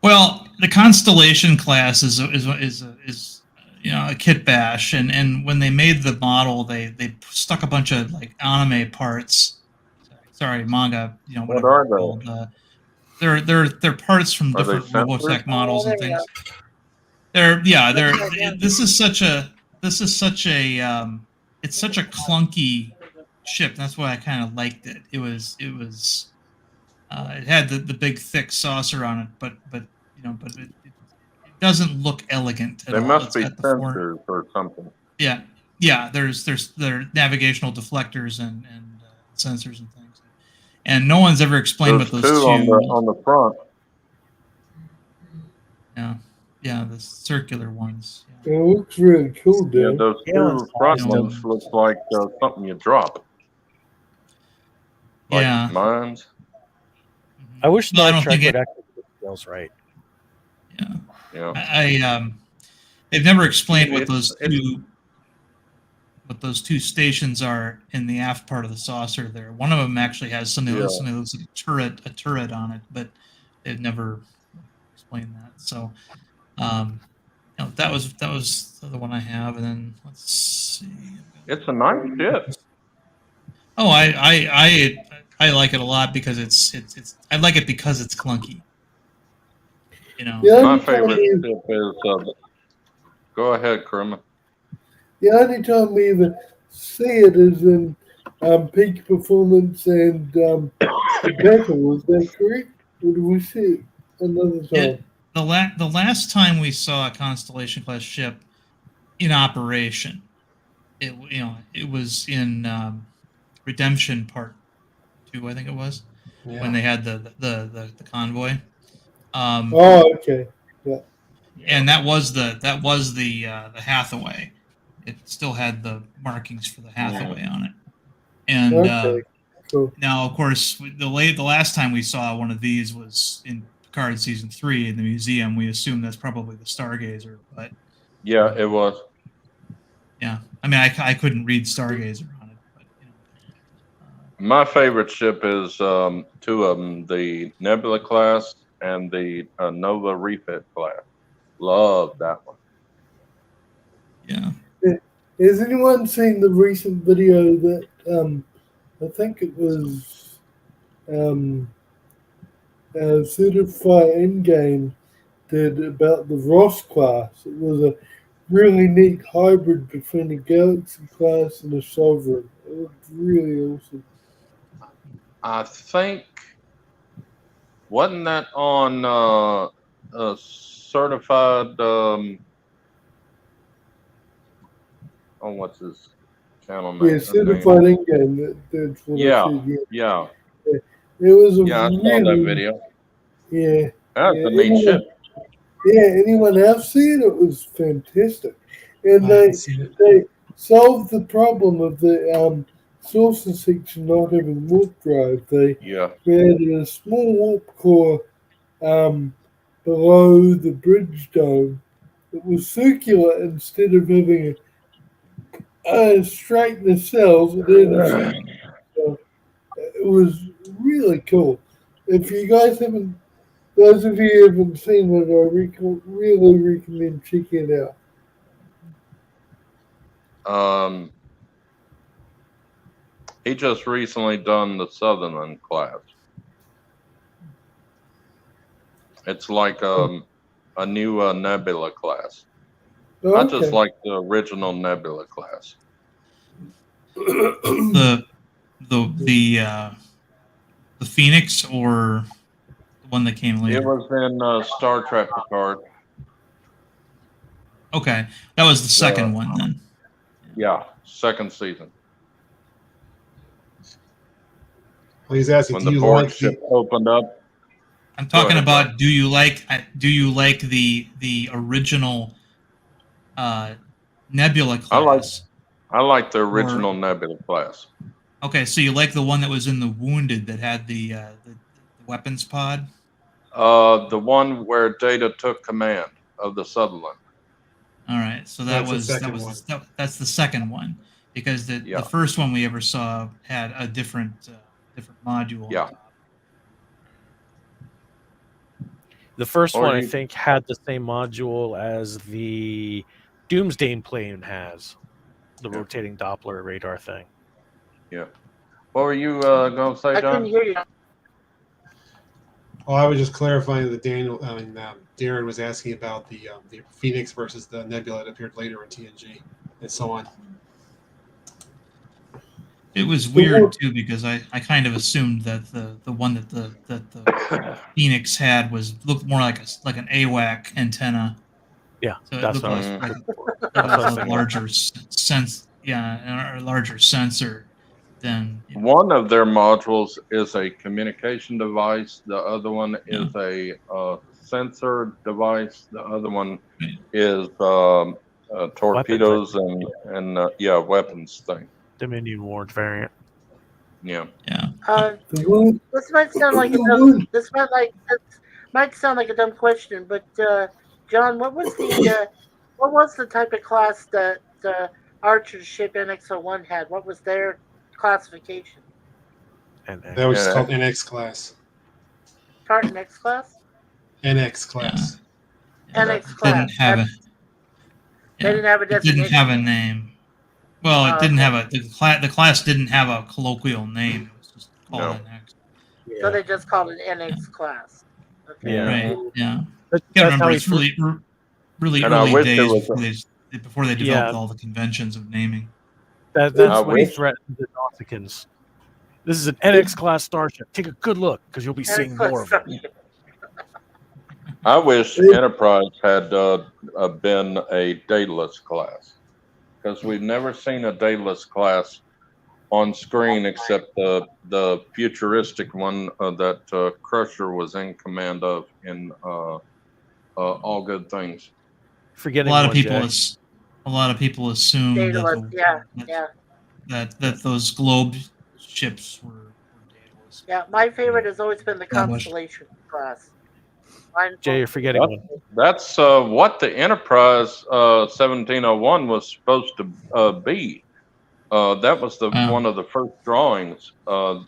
Well, the Constellation class is a kit bash, and when they made the model, they stuck a bunch of like anime parts. Sorry, manga. What Whatever are they're they? called. They're parts from Are they different sensors? Robotech models There and we go. things. They're yeah. They're Looks like, yeah. this is such a it's such a clunky ship. That's why I kind of liked it. It had the big thick saucer on it, but it doesn't look elegant at They all. must It's be got the four. sensors or something. Yeah, there are navigational deflectors and sensors and things, and no one's ever explained There's what those two two. on the front. Yeah, the circular ones. It looks really cool, Yeah, Dan. those Galen's two front awesome. ones look like something you drop, like Yeah. mines. I wish No, I Star don't Trek think would it. actually get the scales right. Yeah, Yeah, I they've never explained what it's those two stations are in the aft part of the saucer there. One of them actually has something yeah. that looks like a turret on it, but they've never explained that. So, that was the other one I have, and then let's see. It's a nice ship. Oh, I like it a lot because it's I like it because it's clunky. The My only time favorite we, ship is. Go ahead, Kermit. the only time we even see it is in peak performance and the battle. Is that correct? Or do we see it another time? The last time we saw a Constellation class ship in operation, it was in Redemption Part 2, I think it was, when they had the convoy. Oh, okay. Yeah. And that was the Hathaway. It still had the markings for the Hathaway on it. And Okay. Cool. now, of course, the last time we saw one of these was in Picard season 3 in the museum. We assume that's probably the Stargazer, but Yeah, it was. yeah, I mean, I couldn't read Stargazer on it, but My favorite ship is two of them: the Nebula class and the Nova Refit class. Love that one. yeah. Has anyone seen the recent video that I think it was Certified Endgame did about the Ross class? It was a really neat hybrid between a Galaxy class and a Sovereign. It was really awesome. I think wasn't that on a certified? Oh, what's his channel Yeah, name. certified in-game. That's what I said. Yeah. It was a Yeah, I saw that really, video. yeah. That's Yeah, a neat ship. anyone else seen it? It was fantastic, and I haven't seen it. they solved the problem of the saucer section not having warp drive. They Yeah. created a small warp core below the bridge dome. It was circular instead of having a straight nacelles. It had a circular. It was really cool. If you guys haven't, those of you who haven't seen it, I really recommend checking it out. He just recently done the Sutherland class. It's like a new Nebula class. I just like the original Nebula class. The Phoenix or the one that came later? It was in Star Trek Picard. Okay, that was the second one then. Yeah, second season. Well, he's asking, When do the you Borg like ship opened up. I'm talking ahead, about do you like the original Nebula class? I like the original Nebula class. Okay, so you like the one that was in the Wounded that had the weapons pod? The one where Data took command of the Sutherland. All right, so That's the second one. that's the second one because the first one we ever saw had a different module. Yeah. On top. The first one, I think, had the same module as the Doomsday plane has, the rotating Doppler radar thing. Yeah. What were you going to say, I couldn't John? hear you. Well, I was just clarifying that Darren was asking about the Phoenix versus the Nebula that appeared later in TNG and so on. It was weird too because I kind of assumed that the one that the Phoenix had looked more like an AWAC antenna. Yeah, so that's it what I was looked looking for. like a larger a larger sensor than. One of their modules is a communication device. The other one is a sensor device. The other one is torpedoes and weapons thing. Dominion Ward variant. Yeah. This might sound like a dumb question, but John, what was the type of class that Archer's ship NX-01 had? What was their classification? That was just called NX class. Tartan X class? NX class. NX class. They didn't have a designation. It didn't have a name. Well, it didn't have the class didn't have a colloquial name. It was just called NX. So they just called it NX class. Okay. Yeah. Right. Yeah. That's remember, it's really early days before they developed all the conventions of naming. That's when he threatened the Nauticans. This is an NX class starship. Take a good look because you'll be seeing more of them. I wish Enterprise had been a Daedalus class because we've never seen a Daedalus class on screen except the futuristic one that Crusher was in command of in All Good Things. Forgetting a lot of people assume Daedalus, that those globe ships were Daedalus. Yeah, my favorite has always been the Constellation class. Jay, you're forgetting one. That's what the Enterprise 1701 was supposed to be. That was one of the first drawings of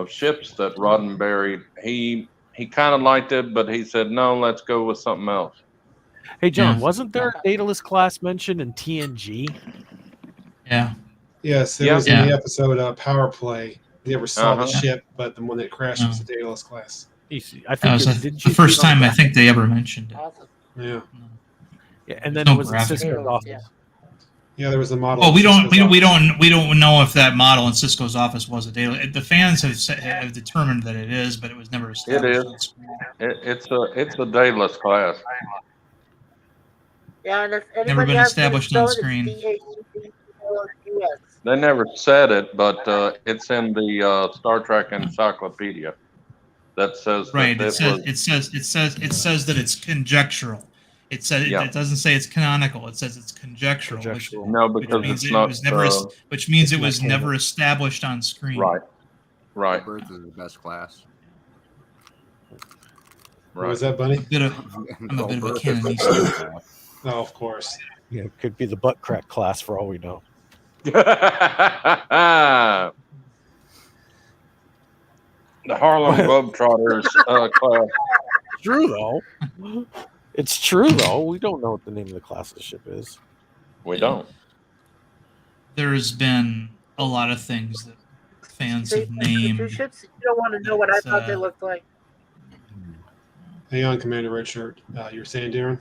ships that Roddenberry. He kind of liked it, but he said no. Let's go with something else. Hey John, wasn't there a Daedalus class mentioned in TNG? Yeah. Yes, it was in the episode Power Play. We never saw the ship, but the one that crashed was the Daedalus class. I think that was the first time I think they ever mentioned it. Awesome. Yeah, and then it was in Cisco's office. Yeah, there was a model. Well, we don't know if that model in Cisco's office was a Daedalus. The fans have determined that it is, but it was never established. It is. It's a Daedalus class. Yeah, and if never been established on it's screen. U.S. They never said it, but it's in the Star Trek Encyclopedia that says Right. that It says was. it says that it's conjectural. It says Yeah. it doesn't say it's canonical. It says it's conjectural, Conjectural. No, which because means it's it not. was never which means it's it not was canon. never established on screen. Right. Right. Birth is the best class. What was Right. that, Bunny? I'm a bit of a Birth is the canonista. best class. Oh, of course. Yeah, it could be the butt crack class for all we know. The Harlem Globetrotters class. True though. It's true though. We don't know what the name of the class of the ship is. We don't. There's been a lot of things that fans have Two named. ships. You don't want to know what I It's, thought they looked like. Hang on, Commander Richard. You're saying, Darren?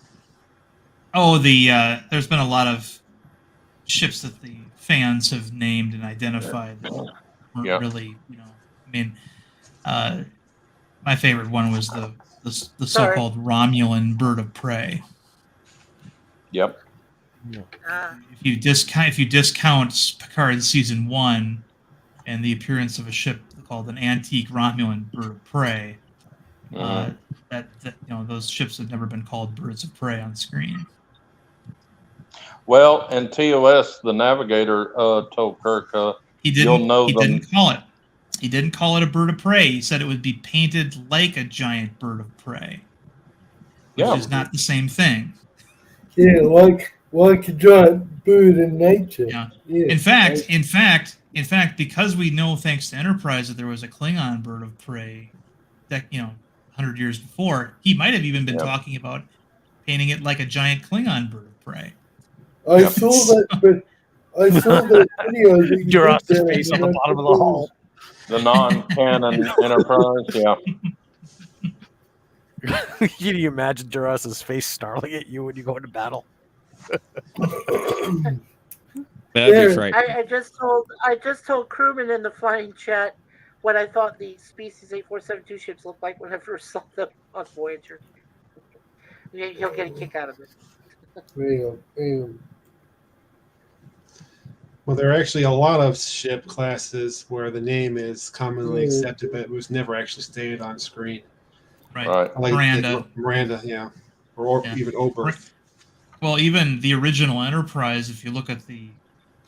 Oh, there's been a lot of ships that the fans have named and identified that weren't Yeah. really, I mean, my favorite one was the Sorry. so-called Romulan bird of prey. Yep. If you discount Picard season 1 and the appearance of a ship called an antique Romulan bird of prey, that those ships have never been called birds of prey on screen. Well, and TOS, the navigator, told Kirk, you'll know He them. didn't call it. He didn't call it a bird of prey. He said it would be painted like a giant bird of prey, which is not the same thing. Yeah, like a giant bird in nature. Yeah. Yeah. In fact, because we know, thanks to Enterprise, that there was a Klingon bird of prey that 100 years before, he might have even been talking about painting it like a giant Klingon bird of prey. I saw that video that you Duras' did there face on the and bottom of the hull. The non-canon Enterprise, yeah. Can you imagine Duras' face snarling at you when you go into battle? That'd be frightening. I just told crewmen in the flying chat what I thought the Species 8472 ships looked like when I first saw them on Voyager. He'll get a kick out of it. Well, there are actually a lot of ship classes where the name is commonly accepted, but it was never actually stated on screen. Right. Like Miranda. Miranda, yeah. Or even Oberth. Well, even the original Enterprise, if you look at the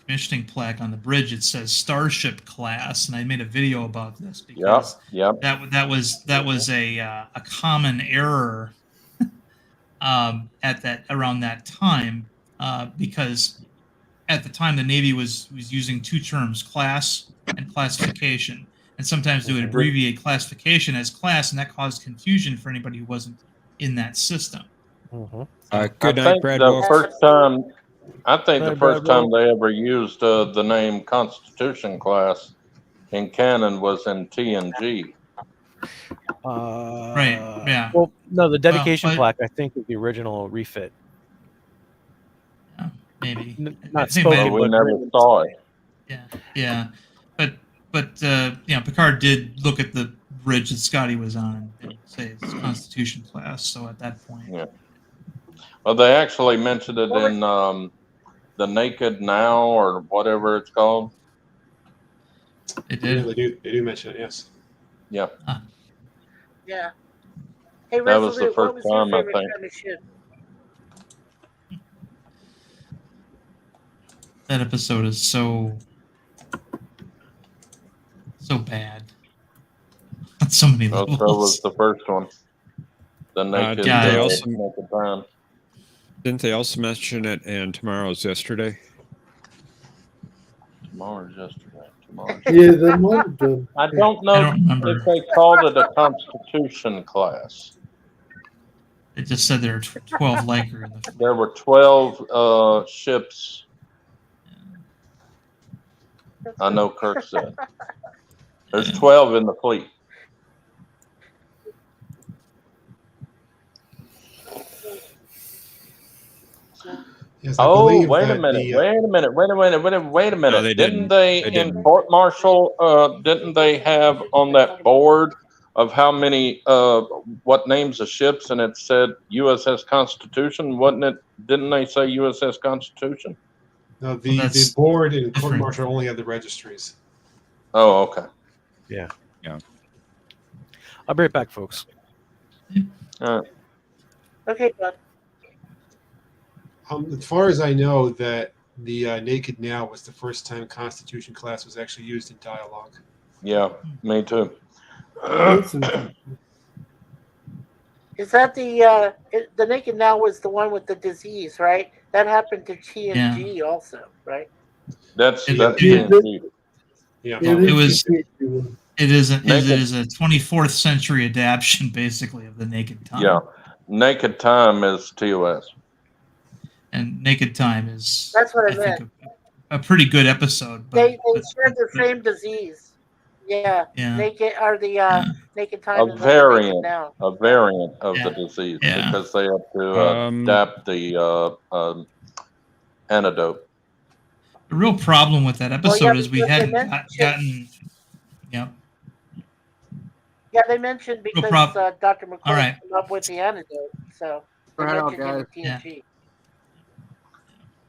commissioning plaque on the bridge, it says Starship Class, and I made a video about this because that was a common error around that time because at the time the Navy was using two terms, class and classification, and sometimes they would abbreviate classification as class, and that caused confusion for anybody who wasn't in that system. Good night, Brad. I think the first time they ever used the name Constitution class in canon was in TNG. Right. Yeah. Well, no, the dedication plaque I think is the original refit. Maybe not spoken, we but never saw it. Yeah. But Picard did look at the bridge that Scotty was on and say it's Constitution class. So at that point, well, they actually mentioned it in the Naked Now or whatever it's called. It did. Yeah, they do mention it. Yes. Yeah. Yeah. Hey, that was the Resolute, what first was your time I favorite think. kind of ship? That episode is so bad. On so many levels. That was the first one. The Naked Naked Time. Didn't they also mention it in Tomorrow's Yesterday? Tomorrow's Yesterday. Yeah, they might have done. I don't know if they called it a Constitution class. It just said there are 12 Liker in the fleet. There were 12 ships. I know Kirk said. There's 12 in the fleet. Yes, wait a minute. No, they Didn't they in court martial, didn't they have on that board of how many, what names of ships, and it said USS Constitution, wasn't it? Didn't they say USS Constitution? No, the that's board and court different. martial only have the registries. Oh, okay. Yeah. Yeah. I'll be right back, folks. All right. Okay, John. As far as I know, that the Naked Now was the first time Constitution class was actually used in dialogue. Yeah, me too. That's interesting. Is that the Naked Now was the one with the disease, right? That happened to TNG also, right? That's It- that's it- TNG. Yeah. It was. the It is a Naked. 24th century adaptation, basically, of the Naked Time. Yeah, Naked Time is TOS. And Naked Time is, That's what I think, meant. a pretty good episode. But, They share the same disease. Yeah. Yeah. Naked are the Naked A Time and Naked variant, Now. a variant of Yeah. the disease Yeah. because they have to adapt the antidote. The real problem with that Well, episode yeah, is we because they hadn't mentioned- gotten. Yeah. Yeah, they mentioned No because prob- Dr. McCoy All right. came up with the antidote, so they Right on, mentioned him in guys. TNG.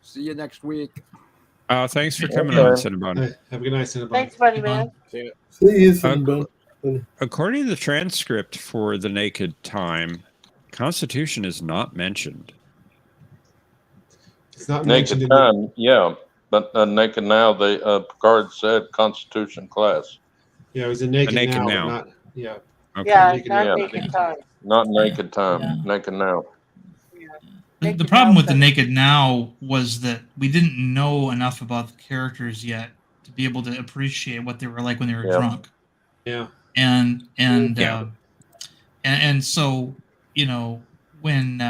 See you next week. Thanks for coming Okay. on, Cinnabon. Hey, have a good night, Cinnabon. Thanks, Bunny Man. See you soon, According to the transcript for the Naked Time, Constitution is not mentioned. It's not Naked mentioned in Time, yeah, but Naked Now, they Picard said Constitution class, Yeah, it was a Naked, Naked Now, Now. but not. Yeah. Okay. Yeah, Naked not Now. Naked Time. not Naked Time. Yeah. Naked Now. The Naked problem Now with the said- Naked Now was that we didn't know enough about the characters yet to be able to appreciate what they were like when they were Yeah. drunk. Yeah. And Yeah. and so when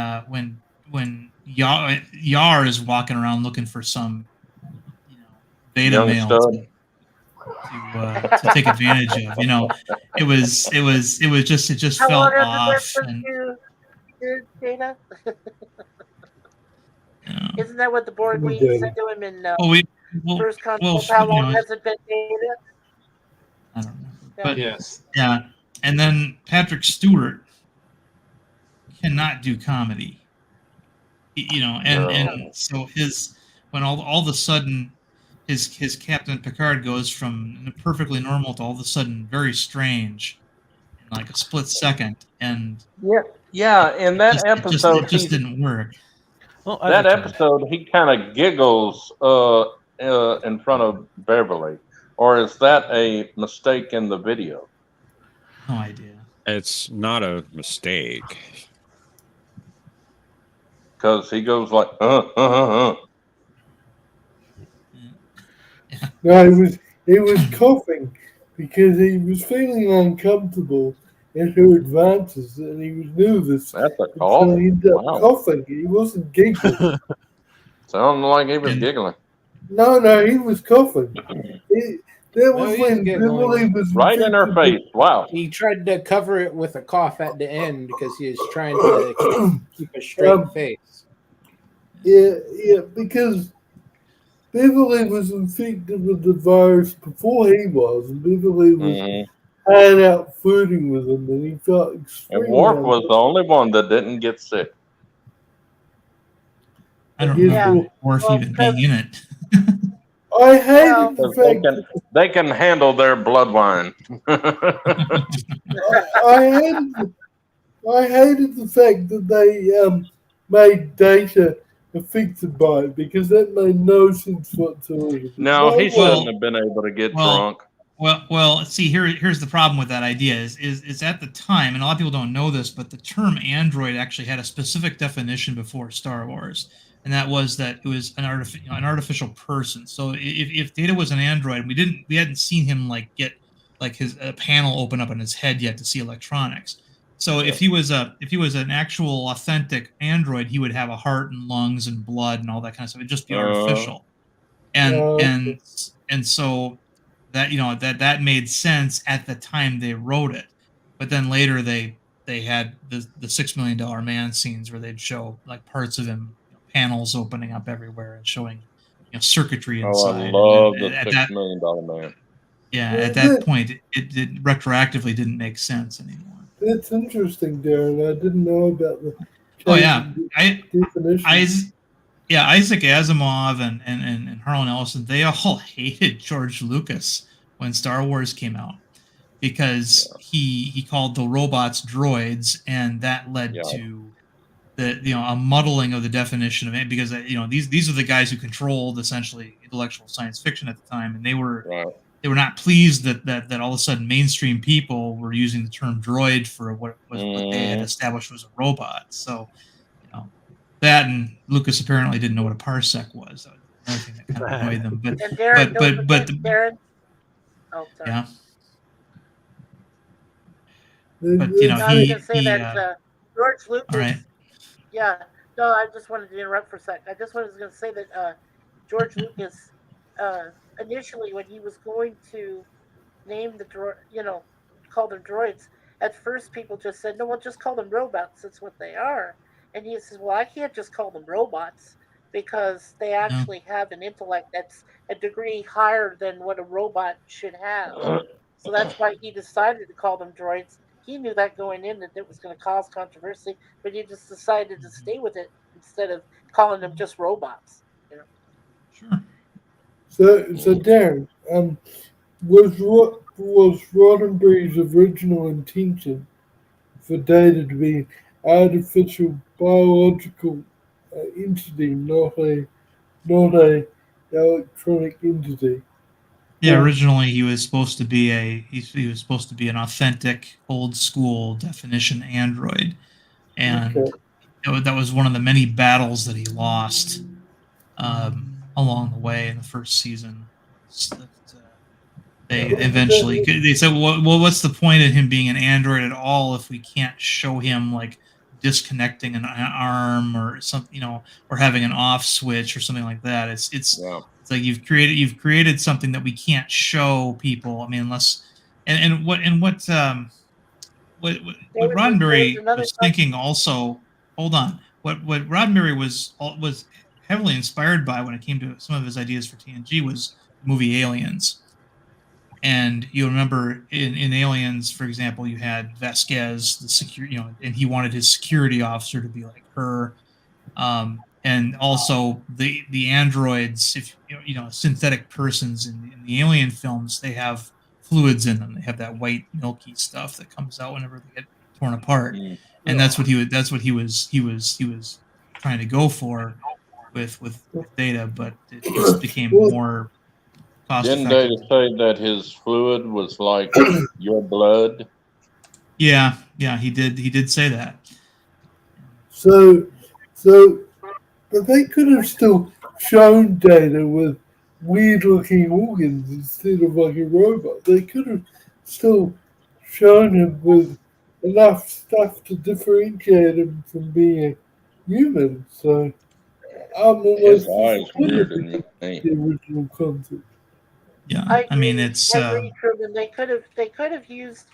Yar is walking around looking for some beta Young male stud. to take advantage of, it just How felt long has it off. been And, since you did Data? you know, Isn't that what the board We meeting did. said to him in first consult? well, How you long know, has it been Data? I don't know. Yeah. But Yes. yeah, and then Patrick Stewart cannot do comedy. And so when all of a sudden his Captain Picard goes from perfectly normal to all of a sudden very strange in like a split second, and Yeah, in that episode, it just didn't work. Well, that episode, he kind of giggles in front of Beverly, or is that a mistake in the video? No idea. It's not a mistake. Because he goes like, No, it was coughing because he was feeling uncomfortable in her advances, and he was nervous. That's a So cough. he ended up Wow. coughing. He wasn't giggling. Sounded like he was giggling. No, he was coughing. That No, was he was when giggling. Beverly was Right in her face. Wow. He tried to cover it with a cough at the end because he was trying to keep a straight face. Yeah, because Beverly was infected with the virus before he was, and Beverly was hanging out flirting with him, and he felt extremely. And Worf was the only one that didn't get sick. I don't Yeah. remember Worf even being in it. I hated the They fact can, they can handle their blood wine. I hated the fact that they made Data affected by it because that made no sense whatsoever. No, he way. shouldn't have been able to get drunk. Well, see, here's the problem with that idea is at the time, and a lot of people don't know this, but the term android actually had a specific definition before Star Wars, and that was that it was an artificial person. So if Data was an android, we hadn't seen him like get like a panel open up on his head yet to see electronics. So if he was an actual authentic android, he would have a heart and lungs and blood and all that kind of stuff. It'd just be artificial, and so that that made sense at the time they wrote it, but then later they had the $6 Million Man scenes where they'd show like parts of him, panels opening up everywhere and showing circuitry inside. I love and the $6 Million Man. Yeah, at that point, it retroactively didn't make sense anymore. That's interesting, Darren. I didn't know about the. Oh yeah, definition. yeah, Isaac Asimov and Harlan Ellison, they all hated George Lucas when Star Wars came out because he called the robots droids, and that led to a muddling of the definition of it, because these are the guys who controlled essentially intellectual science fiction at the time, and they were not pleased that all of a sudden mainstream people were using the term droid for what they had established was a robot. So that, and Lucas apparently didn't know what a parsec was. That was another thing that kind of annoyed them. But And Darren, don't forget Darren. Oh, sorry. yeah. But But I was going to say that George Lucas. All right. Yeah. No, I just wanted to interrupt for a sec. I just was going to say that George Lucas, initially when he was going to name the call them droids, at first people just said, no, we'll just call them robots. That's what they are. And he says, well, I can't just call them robots because they actually have an intellect that's a degree higher than what a robot should have. So that's why he decided to call them droids. He knew that going in that it was going to cause controversy, but he just decided to stay with it instead of calling them just robots. Sure. So Darren, was Roddenberry's original intention for Data to be an artificial biological entity, not a electronic entity? Yeah, originally he was supposed to be he was supposed to be an authentic old school definition android, and that was one of the many battles that he lost along the way in the first season. They eventually they said, well, what's the point of him being an android at all if we can't show him like disconnecting an arm or something, or having an off switch or something like that. It's like you've created something that we can't show people. I mean, unless what Roddenberry was thinking also. Hold on, what Roddenberry was heavily inspired by when it came to some of his ideas for TNG was the movie Aliens. And you remember in Aliens, for example, you had Vasquez, the security, and he wanted his security officer to be like her. And also the androids, if synthetic persons in the Alien films, they have fluids in them. They have that white milky stuff that comes out whenever they get torn apart, and that's what he was trying to go for with Data, but it just became more cost Didn't effective. they say that his fluid was like your blood? Yeah, he did say that. So, but they could have still shown Data with weird-looking organs instead of like a robot. They could have still shown him with enough stuff to differentiate him from being a human. So, I'm His almost eyes weirded me. the original concept. Yeah, I mean, it's. I agree, Truman. They could have used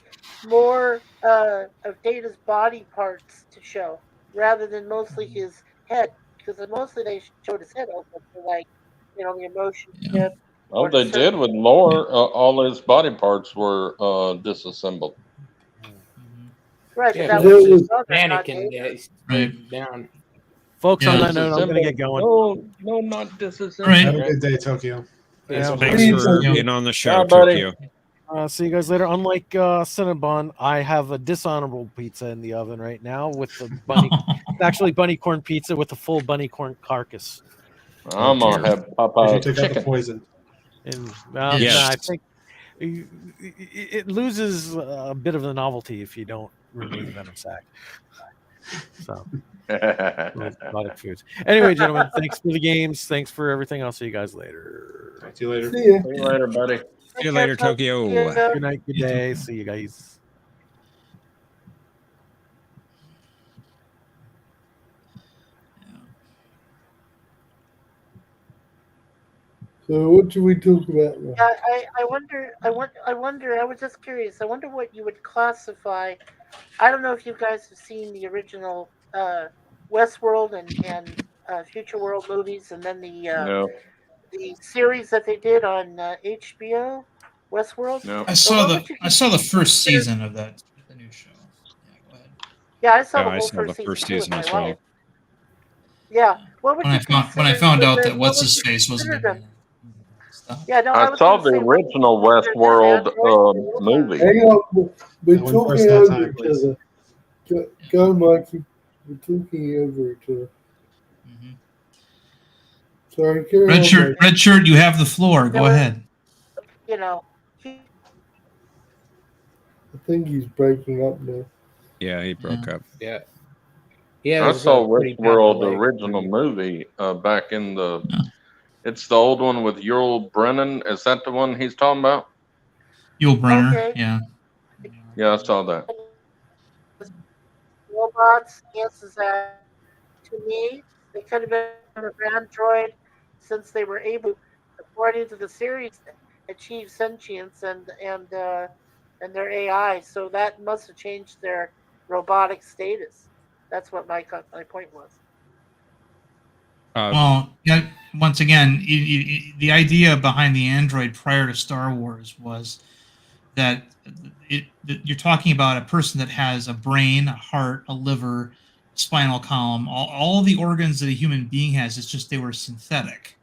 more of Data's body parts to show rather than mostly his head, because mostly they showed his head also for like the emotion chip. Oh, they did with more. All his body parts were disassembled. Right, Yeah, that was was Anakin down. Folks, on that note, I'm going to get going. No, not disassembled. Right. Have a good day, Tokyo. Thanks for being on the show, buddy. Tokyo. See you guys later. Unlike Cinnabon, I have a dishonorable pizza in the oven right now with the bunny. It's actually bunny corn pizza with a full bunny corn carcass. I'm gonna have Popeye Take out the chicken. poison. And Yes. I think it loses a bit of the novelty if you don't remove the venom sac. So, exotic foods. Anyway, gentlemen, thanks for the games. Thanks for everything. I'll see you guys later. Talk to you later. See ya. See you later, buddy. See you later, Tokyo. Good night, good day. See you guys. So, what should we talk about now? Yeah, I wonder. I was just curious. I wonder what you would classify. I don't know if you guys have seen the original Westworld and Future World movies, and then No, the series that they did on HBO, Westworld. no. I saw the first season of the new show. Yeah, go ahead. Yeah, I saw Yeah, the I whole saw the first first season season with as my well. wife. Yeah. What would When you I found out that what what's would his you face wasn't consider going to them? be in it. Stuff. Yeah, no, I I was saw going to the say, what would you original consider them? Westworld Androids or robots? movie. Hang on, we're One talking person at a over time, each please. other. Go, Mikey. We're talking over each other. Mhm. Sorry, carry on, Mike. Red shirt, you have the floor. Go There were, ahead. you know, I think he's breaking up now. Yeah, he broke up. Yeah. Yeah, I there's saw a pretty bad Westworld, the delay. original movie, back in the. It's the old one with Yul Brennan. Is that the one he's talking about? Yul Brynner. okay. Yeah. Yeah, I saw that. Robots, yes, is that to me, they could have been an android since they were able, according to the series, achieve sentience and their AI. So that must have changed their robotic status. That's what my point was. Well, yeah. Once again, the idea behind the android prior to Star Wars was that that you're talking about a person that has a brain, a heart, a liver, spinal column, all the organs that a human being has. It's just they were synthetic.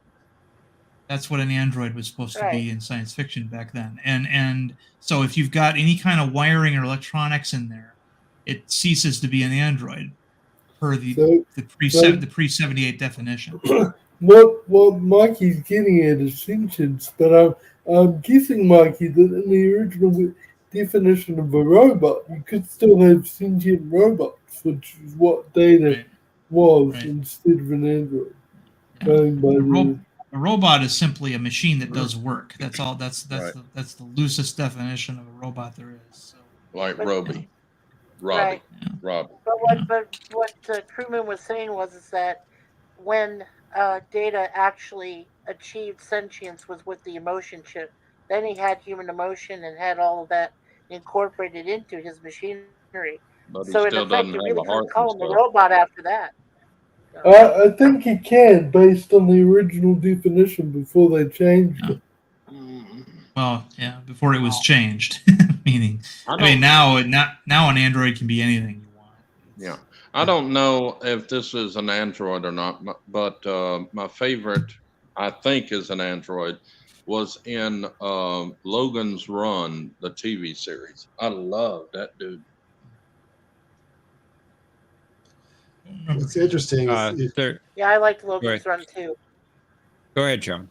That's what an android was supposed to Right. be in science fiction back then. And so if you've got any kind of wiring or electronics in there, it ceases to be an android per the pre 78 definition. What Mikey's getting at is sentience, but I'm guessing, Mikey, that in the original definition of a robot, you could still have sentient robots, which is what Data was instead of an android. Going by the A robot is simply a machine that does work. That's all. That's Right. that's the loosest definition of a robot there is. So, Like But- Robbie. Right. Robbie. But what Crewman was saying was is that when Data actually achieved sentience was with the emotion chip. Then he had human emotion and had all of that incorporated into his machinery. But he So in still effect, doesn't you have really a heart couldn't call and him a stuff. robot after that. I think he can, based on the original definition before they changed it. well, yeah, before it was changed, meaning, I I mean, don't- now an android can be anything you want. Yeah. I don't know if this is an android or not, but my favorite, I think, is an android, was in Logan's Run, the TV series. I love that dude. What's interesting is Yeah, I liked Logan's Run too. Go ahead, John.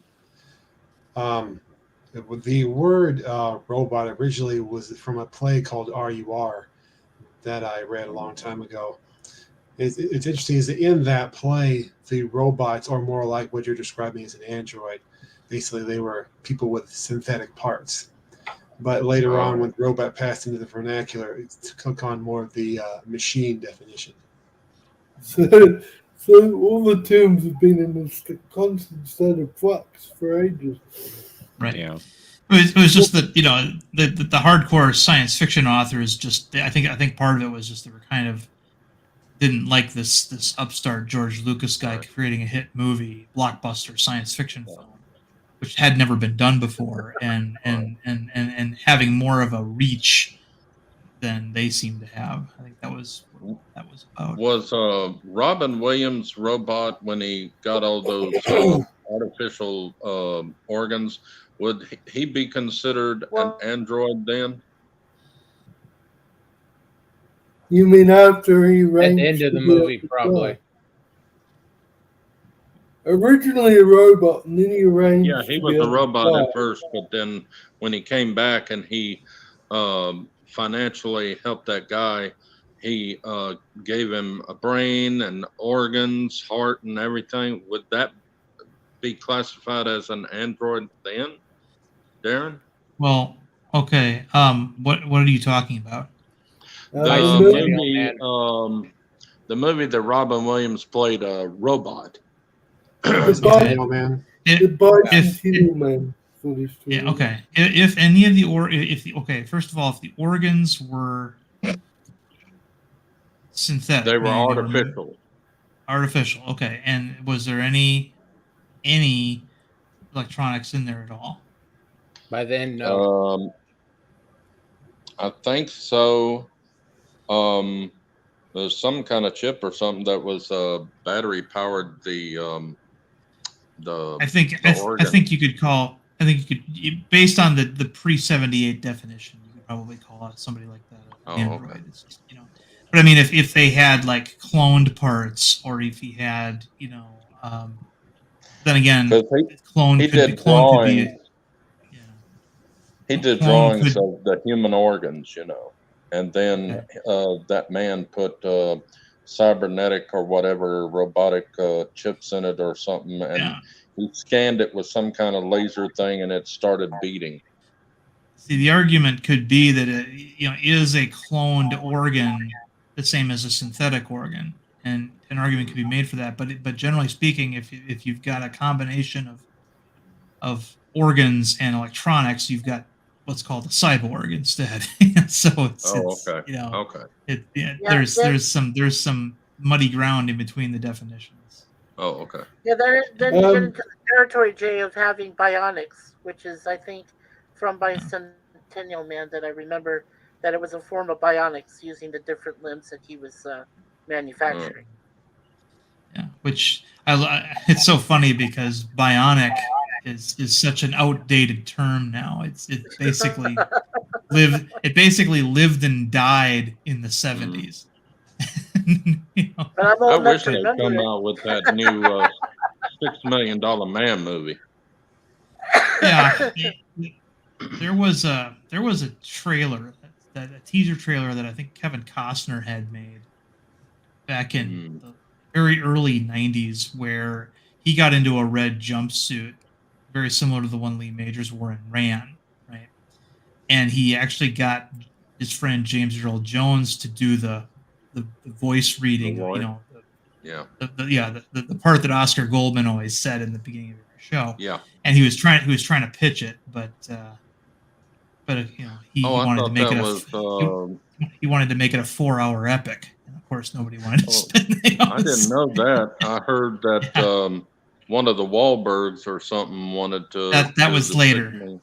The word robot originally was from a play called RUR that I read a long time ago. It's interesting is that in that play, the robots are more like what you're describing as an android. Basically, they were people with synthetic parts. But later on, when robot passed into the vernacular, it took on more of the machine definition. So all the terms have been in a constant state of flux for ages. Right. Yeah. It was just that the hardcore science fiction authors just I think part of it was just they were kind of didn't like this upstart George Lucas guy creating a hit movie blockbuster science fiction film, which had never been done before, and having more of a reach than they seem to have. I think that was what that was about. Was Robin Williams' robot, when he got all those artificial organs, would he be considered an android then? You mean after he At arranged the end of the to movie, be probably. Originally a robot, and then he arranged. Yeah, he to was be a able to robot fly. at first, but then when he came back and he financially helped that guy, he gave him a brain and organs, heart, and everything. Would that be classified as an android then, Darren? Well, okay. What are you talking about? The movie that Robin Williams played a robot. Bicentennial Man. The Bicentennial Man. Yeah, okay. If any of the first of all, if the organs were synthetic, They were meaning artificial. Artificial, okay. And was there any electronics in there at all? By then, no. I think so. There's some kind of chip or something that was battery powered I think the I organ. think you could call. I think based on the pre-78 definition, you could probably call it somebody like that an android. Okay. It's just But I mean, if they had like cloned parts, or if he had then again, Because clone he could did be clone could be drawings. yeah. He did Clone drawings could of the human organs, and then okay. that man put cybernetic or whatever robotic chips in it or something, and Yeah. he scanned it with some kind of laser thing, and it started beating. See, the argument could be that it, is a cloned organ the same as a synthetic organ, and an argument could be made for that. But generally speaking, if you've got a combination of organs and electronics, you've got what's called a cyborg instead. So it's Okay. Okay. Yeah, there's some muddy ground in between the definitions. Oh, okay. Yeah, then you get into the territory, Jay, of having bionics, which is, I think, from Bicentennial Man that I remember that it was a form of bionics using the different limbs that he was manufacturing. Yeah, which it's so funny because bionic is such an outdated term now. It basically lived and died in the 70s. But I'm I old enough wish to they'd remember come it. out with that new $6 million man movie. Yeah, there was a trailer that a teaser trailer that I think Kevin Costner had made back in the very early 90s, where he got into a red jumpsuit very similar to the one Lee Majors wore in Ran, right? And he actually got his friend James Earl Jones to do the voice reading, Yeah. the part that Oscar Goldman always said in the beginning of every show. Yeah. And he was trying to pitch it, but he I wanted to thought make that it was. he wanted to make it a 4-hour epic, and of course nobody wanted to spend the I didn't know that. I heard that one of the Wahlbergs or something wanted to. That was later.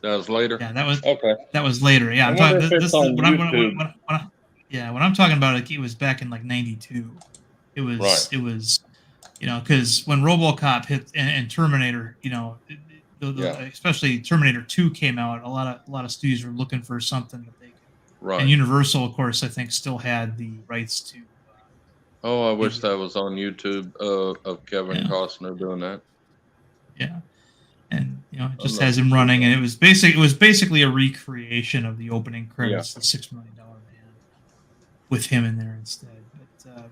That was later. Yeah, that was okay. That was later. Yeah, I I'm wonder talking. if it's on YouTube. When I'm talking about it, it was back in like '92. It was Right. It was, because when RoboCop hit and Terminator, especially Terminator 2 came out, a lot of studios were looking for something that they could. Right. And Universal, of course, I think still had the rights to. I wish that was on YouTube of Kevin Costner doing that. Yeah. And it just has him running, and it was basically a recreation of the opening credits, the $6 Million Man, with him in there instead. But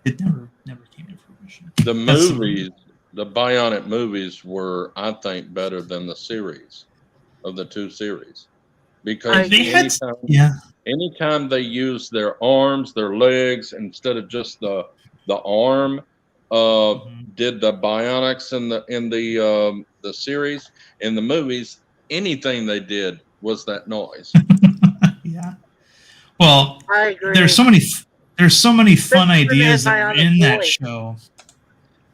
it never came to fruition. The movies, the Bionic movies, were, I think, better than the series of the two series, because anytime they used their arms, their legs instead of just the arm. Did the bionics in the series, in the movies, anything they did was that noise. Yeah. Well, I agree. There's so many fun ideas that were in that show.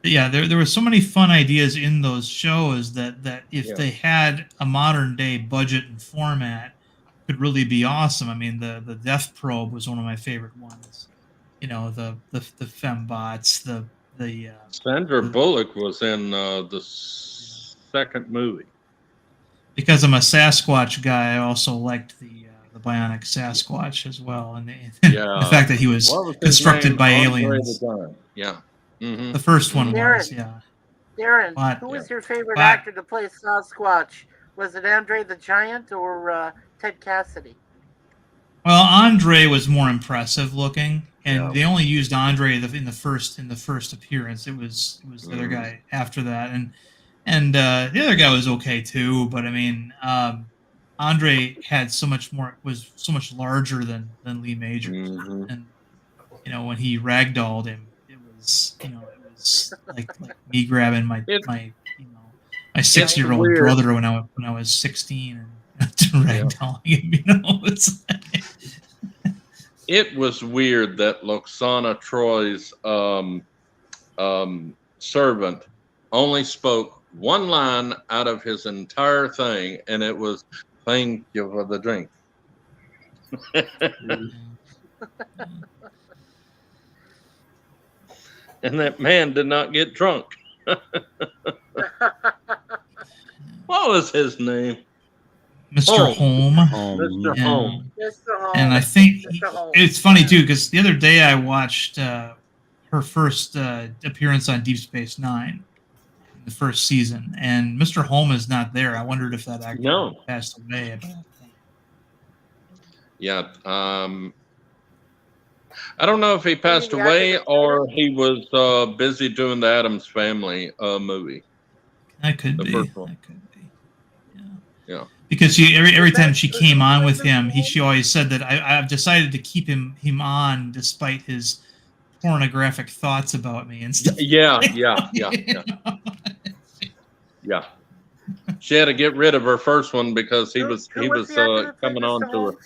Yeah, there were so many fun ideas in those shows that if they had a modern day budget and format, could really be awesome. I mean, the Death Probe was one of my favorite ones. The fembots, the Sandra Bullock was in the second movie. Because I'm a Sasquatch guy, I also liked the Bionic Sasquatch as well, and the fact that he was constructed by aliens. Yeah, the first one was Darren, who was your favorite actor to play Sasquatch? Was it Andre the Giant or Ted Cassidy? Well, Andre was more impressive looking, and they only used Andre in the first appearance. It was the other guy after that, and the other guy was okay too. But I mean, Andre was so much larger than Lee Majors, and when he ragdolled him, it was like me grabbing my 6-year-old brother when I was 16 and ragdolling him. It was weird that Loxana Troy's servant only spoke one line out of his entire thing, and it was, "Thank you for the drink." and that man did not get drunk. What was his name? Mr. Holm. Mr. Yeah. Holm. Mr. Holm. And I think Mr. Holm. it's funny too because the other day I watched her first appearance on Deep Space Nine, the first season, and Mr. Holm is not there. I wondered if that actor passed away at that point. Yeah. I don't know if he passed away or he was busy doing the Addams Family movie. That could be. First one. That could be. Yeah. Because every time she came on with him, she always said that I've decided to keep him on despite his pornographic thoughts about me and stuff. Yeah. Yeah. She had to get rid of her first one because he was coming on to her.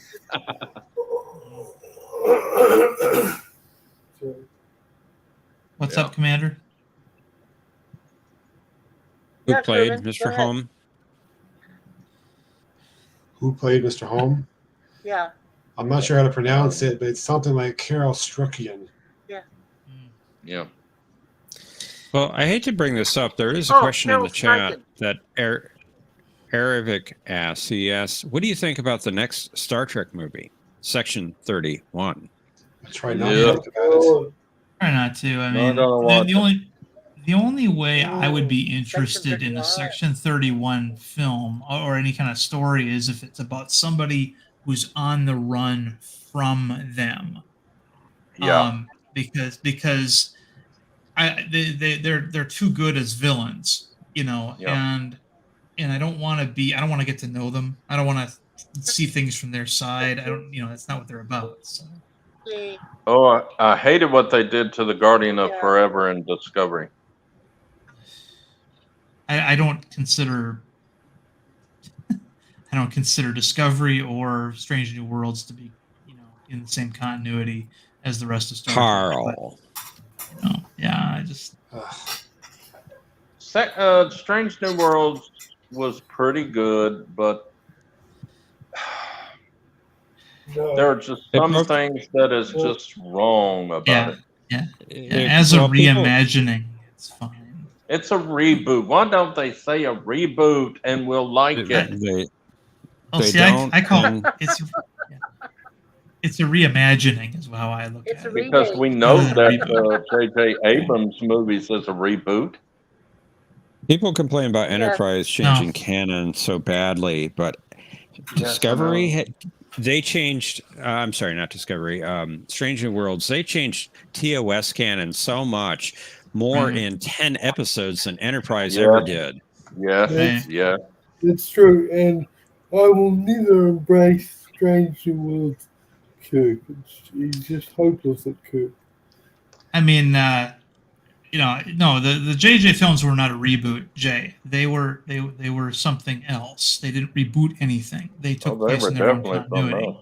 What's up, Commander? Who played Mr. Holm? Who played Mr. Holm? Yeah. I'm not sure how to pronounce it, but it's something like Carol Struckian. Yeah. Yeah. Well, I hate to bring this up. There is a question in the chat that Erevik asks. He asks, what do you think about the next Star Trek movie, Section 31? I try not to think about it. Try not to. I mean, the only way I would be interested in a Section 31 film or any kind of story is if it's about somebody who's on the run from them. Yeah. Because they're too good as villains, you know, and I don't want to get to know them. I don't want to see things from their side. That's not what they're about. So. Oh, I hated what they did to the Guardian of Forever and Discovery. I don't consider Discovery or Strange New Worlds to be, in the same continuity as the rest of Star Trek. Carl. I just Strange New Worlds was pretty good, but there are just some things that is just wrong about it. Yeah. As a reimagining, it's fine. It's a reboot. Why don't they say a reboot and we'll like it? I call it it's a reimagining is how I look at it. Because we know that J.J. Abrams movies is a reboot. People complain about Enterprise changing canon so badly, but Discovery, they changed. I'm sorry, not Discovery. Strange New Worlds. They changed TOS canon so much more in 10 episodes than Enterprise ever did. Yeah. It's true, and I will neither embrace Strange New Worlds Kirk. He's just hopeless at Kirk. I mean, no, the JJ films were not a reboot, Jay. They were something else. They didn't reboot anything. They took place in their own continuity.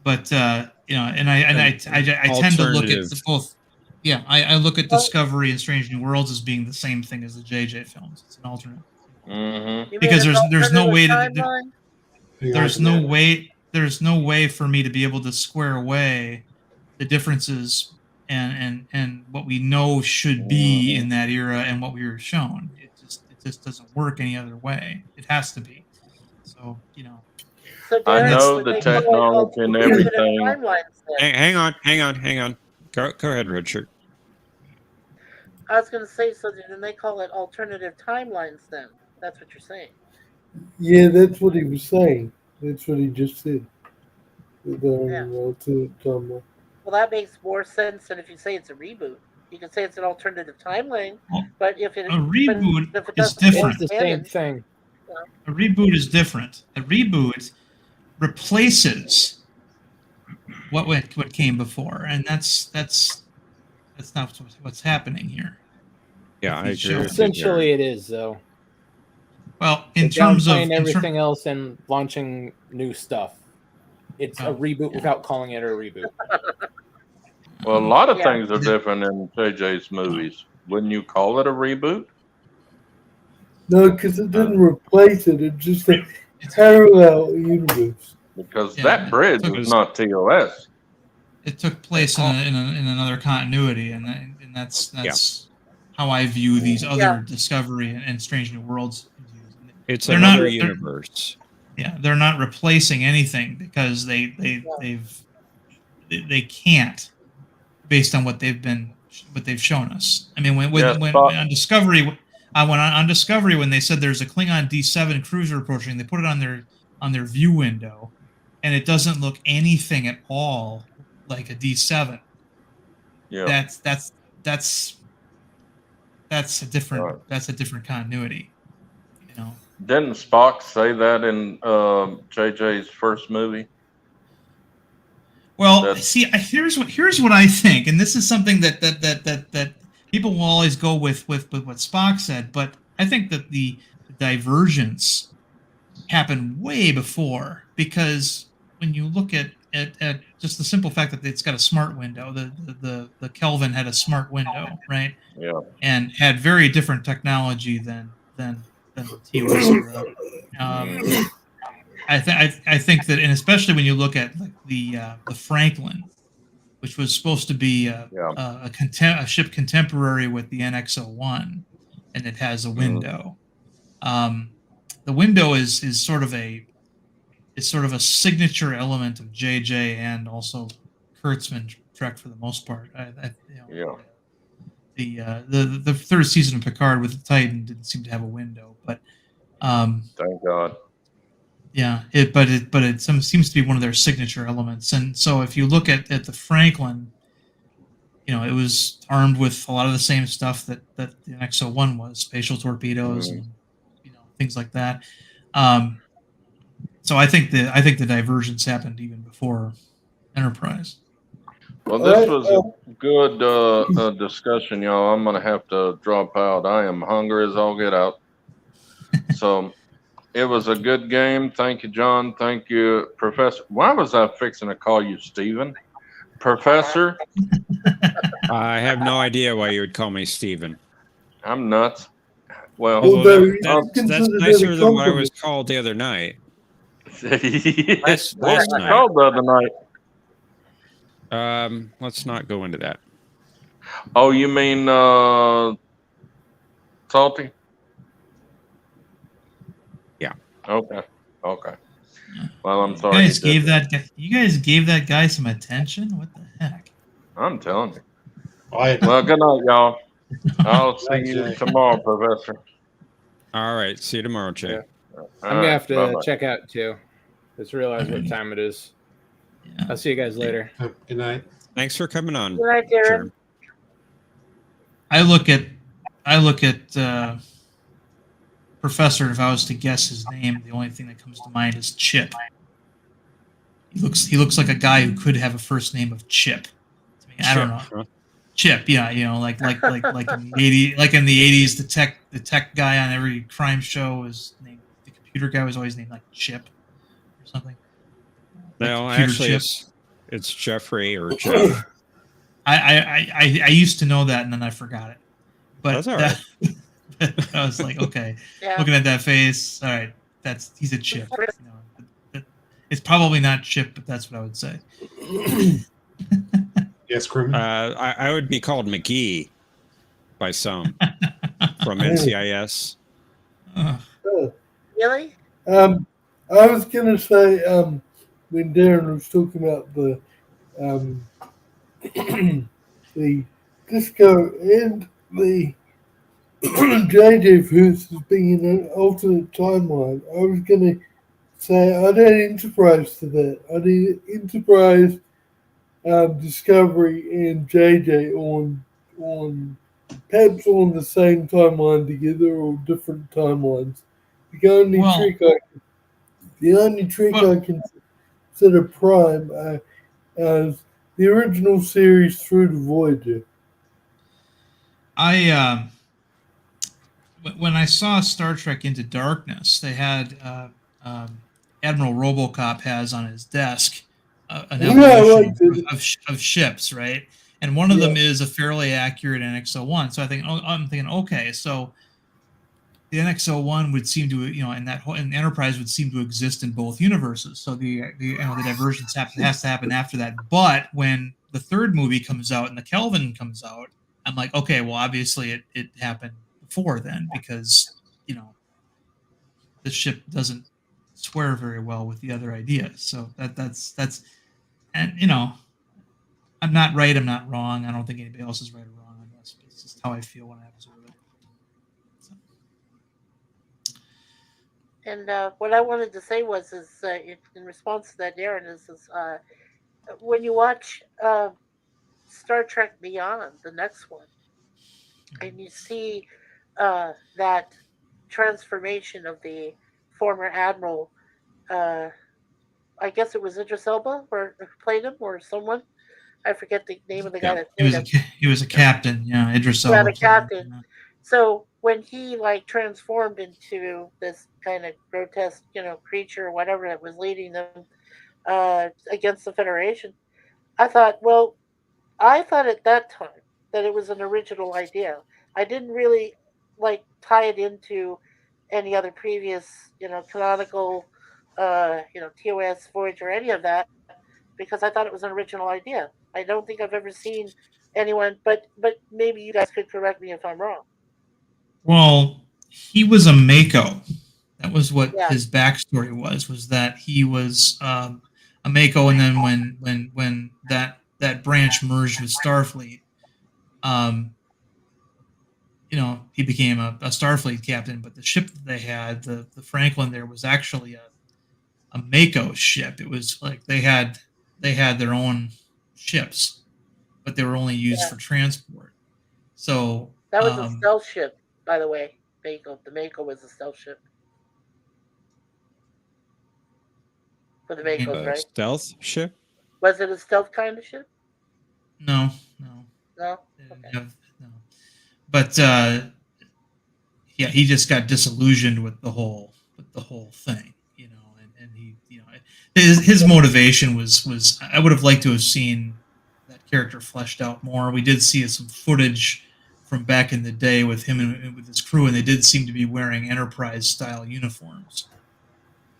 But and I tend to look at both. Yeah, I look at Discovery and Strange New Worlds as being the same thing as the JJ films. It's an alternate. Mm-hmm. Because there's no way there's no way for me to be able to square away the differences and what we know should be in that era and what we were shown. It just doesn't work any other way. It has to be. So I know the technology and everything. Hang on. Go ahead, Richard. I was going to say, so then they call it alternative timelines then. That's what you're saying. Yeah, that's what he was saying. That's what he just said. Well, that makes more sense than if you say it's a reboot. You can say it's an alternative timeline, but if it a reboot is different. It's the same thing. A reboot is different. A reboot replaces what came before, and that's not what's happening here. Yeah, I agree. Essentially, it is though. Well, in terms of everything else and launching new stuff, it's a reboot without calling it a reboot. Well, a lot of things are different in JJ's movies. Wouldn't you call it a reboot? No, because it didn't replace it. It's just a parallel universe. Because that bridge was not TOS. It took place in another continuity, and that's how I view these other Discovery and Strange New Worlds. It's They're another not- universe. Yeah, they're not replacing anything because they can't, based on what they've shown us. I mean, when on Discovery, on Discovery when they said there's a Klingon D7 cruiser approaching, they put it on their view window, and it doesn't look anything at all like a D7. Yeah. That's a different continuity. You know. Didn't Spock say that in JJ's first movie? Well, see, here's what I think, and this is something that people will always go with what Spock said, but I think that the divergence happened way before, because when you look at just the simple fact that it's got a smart window, the Kelvin had a smart window, right? Yeah. And had very different technology than the TOS era. I think that, and especially when you look at like the Franklin, which was supposed to be a ship contemporary with the NX-01, and it has a window. The window is sort of a signature element of JJ and also Kurtzman Trek for the most part. The third season of Picard with the Titan didn't seem to have a window, but thank God. Yeah, but it seems to be one of their signature elements. And so if you look at the Franklin, you know, it was armed with a lot of the same stuff that the NX-01 was, spatial torpedoes and things like that. So I think the divergence happened even before Enterprise. Well, this was a good discussion, y'all. I'm gonna have to drop out. I am hungry as all get out. So it was a good game. Thank you, John. Thank you, Professor. Why was I fixing to call you Stephen? Professor? I have no idea why you would call me Stephen. I'm nuts. Well, that's nicer than what I was called the other night. Last night. Called the other night. Let's not go into that. Oh, you mean Salty? Yeah. Okay. Well, I'm sorry. You guys gave that guy some attention? What the heck? I'm telling you. Well, good night, y'all. I'll see you tomorrow, Professor. All right. See you tomorrow, Jay. Yeah. I'm going to have to check out, too. Just realize what time it is. Yeah. I'll see you guys later. Good night. Thanks for coming on. Good night, Darren. I look at Professor, if I was to guess his name, the only thing that comes to mind is Chip. He looks like a guy who could have a first name of Chip. I don't know. Huh? Chip, yeah, you know, like in the 80s, the tech guy on every crime show was named, the computer guy was always named like Chip or something. No, actually, it's Jeffrey or Jeff. I used to know that, and then I forgot it. But that's all right. I was like, okay, looking at that face, all right, he's a Chip. You know, it's probably not Chip, but that's what I would say. Yes, Crimin. I would be called McGee by some from NCIS. Really? I was gonna say when Darren was talking about the the disco and the JJ versus being in an alternate timeline, I was gonna say I'd add Enterprise to that. I'd add Enterprise, Discovery, and JJ on perhaps on the same timeline together or different timelines. The only trick I can consider Prime as the original series through to Voyager. When I saw Star Trek Into Darkness, they had Admiral Robocop has on his desk an evolution of ships, right? And one of them is a fairly accurate NX-01. So I'm thinking, okay, so the NX-01 would seem to, and and Enterprise would seem to exist in both universes. So the divergence has to happen after that. But when the third movie comes out and the Kelvin comes out, I'm like, okay, well, obviously it happened before then, because the ship doesn't square very well with the other ideas. So that's and I'm not right, I'm not wrong. I don't think anybody else is right or wrong on this. But it's just how I feel when I observe it. So. And what I wanted to say was, in response to that, Darren, is when you watch Star Trek Beyond, the next one, and you see that transformation of the former admiral, uh, I guess it was Idris Elba or played him, or someone. I forget the name of the guy that He played was him. He was a captain. Yeah, Idris Yeah, Elba the played him. captain. Yeah. So when he like transformed into this kind of grotesque, creature or whatever that was leading them against the Federation, I thought, well, I thought at that time that it was an original idea. I didn't really like tie it into any other previous, canonical, TOS Voyage or any of that, because I thought it was an original idea. I don't think I've ever seen anyone, but maybe you guys could correct me if I'm wrong. Well, he was a Mako. That was what Yeah, his backstory was that he was a Mako, and then when that branch merged with Starfleet, um, he became a Starfleet captain. But the ship that they had, the Franklin, there was actually a Mako ship. It was like they had their own ships, but they were only used yeah. for transport. So That was a stealth ship, by the way. Mako. The Mako was a stealth ship for the I mean, Makos, right? Stealth ship? Was it a stealth kind of ship? no, No. they didn't Okay. have no. But yeah, he just got disillusioned with the whole thing, and he, his motivation was I would have liked to have seen that character fleshed out more. We did see some footage from back in the day with him and with his crew, and they did seem to be wearing Enterprise style uniforms,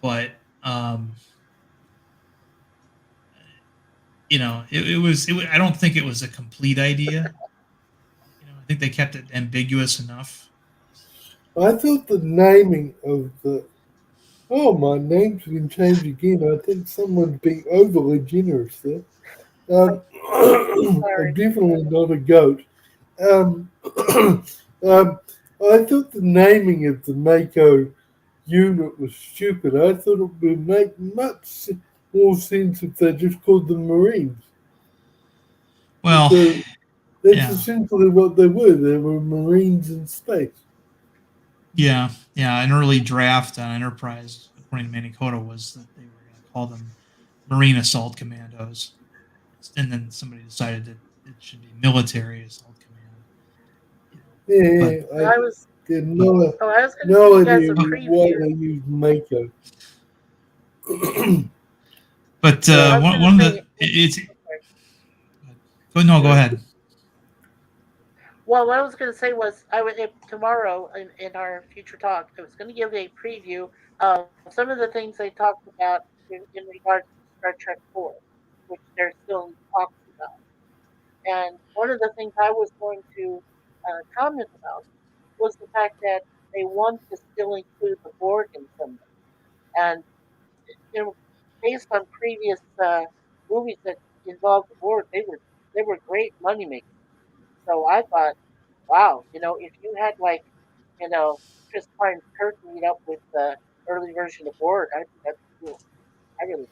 but I don't think it was a complete idea. I think they kept it ambiguous enough. I thought the naming of the my name's been changed again. I think someone's being overly generous there. Sorry. Definitely not a goat. Um, I thought the naming of the Mako unit was stupid. I thought it would make much more sense if they just called them Marines. Well, So that's yeah. essentially what they were. They were Marines in space. Yeah, an early draft on Enterprise, according to Manikota, was that they were going to call them Marine Assault Commandos, and then somebody decided that it should be Military Assault Command. Yeah, I was had no going to give you guys idea a why preview. they used Mako. But I was one going of to the say. it's Okay. go ahead. Well, what I was going to say was, tomorrow in our future talk, I was going to give a preview of some of the things they talked about in regards to Star Trek 4, which they're still talking about. And one of the things I was going to comment about was the fact that they want to still include the Borg in some way. And based on previous movies that involved the Borg, they were great moneymakers. So I thought, wow, if you had like, Chris Pine's Kirk meet up with the early version of Borg, I think that's cool. I really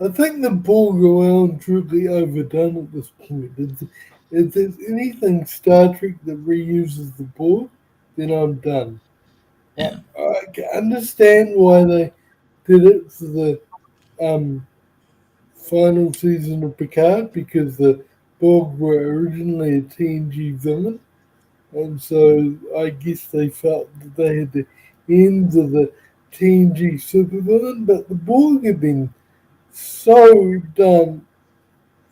I think the Borg are well and truly overdone at this point. If there's anything Star Trek that reuses the Borg, then I'm done. Yeah. I can understand why they did it for the final season of Picard, because the Borg were originally a TNG villain, and so I guess they felt that they had the ends of the TNG supervillain, but the Borg have been so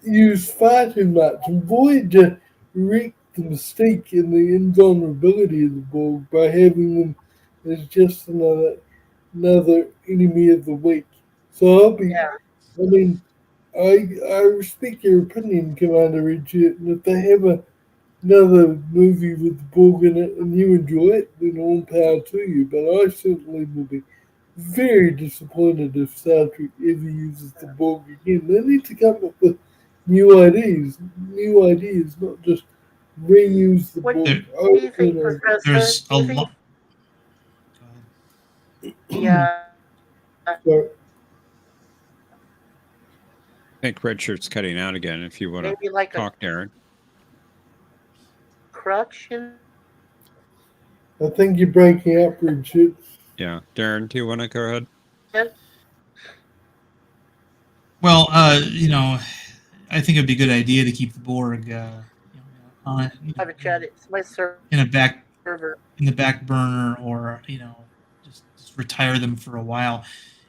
used far too much, and Voyager wrecked the mystique and the invulnerability of the Borg by having them as just another enemy of the weak. So I'll be. Yeah. I mean, I respect your opinion, Commander Richard, and if they have another movie with the Borg in it and you enjoy it, then all power to you. But I certainly will be very disappointed if Star Trek ever uses the Borg again. They need to come up with new ideas, not just reuse the What do Borg There, you over think, and over. Professor? there's Do a you think lot. the So, I think Richard's cutting out again. If you want to maybe like a talk, Darren. crutch in I think you're breaking up, Richard. Yeah, Darren, do you want to go ahead? it? Well, I think it'd be a good idea to keep the Borg, on, Private chat. It's my in a back server. in the back burner, or just retire them for a while.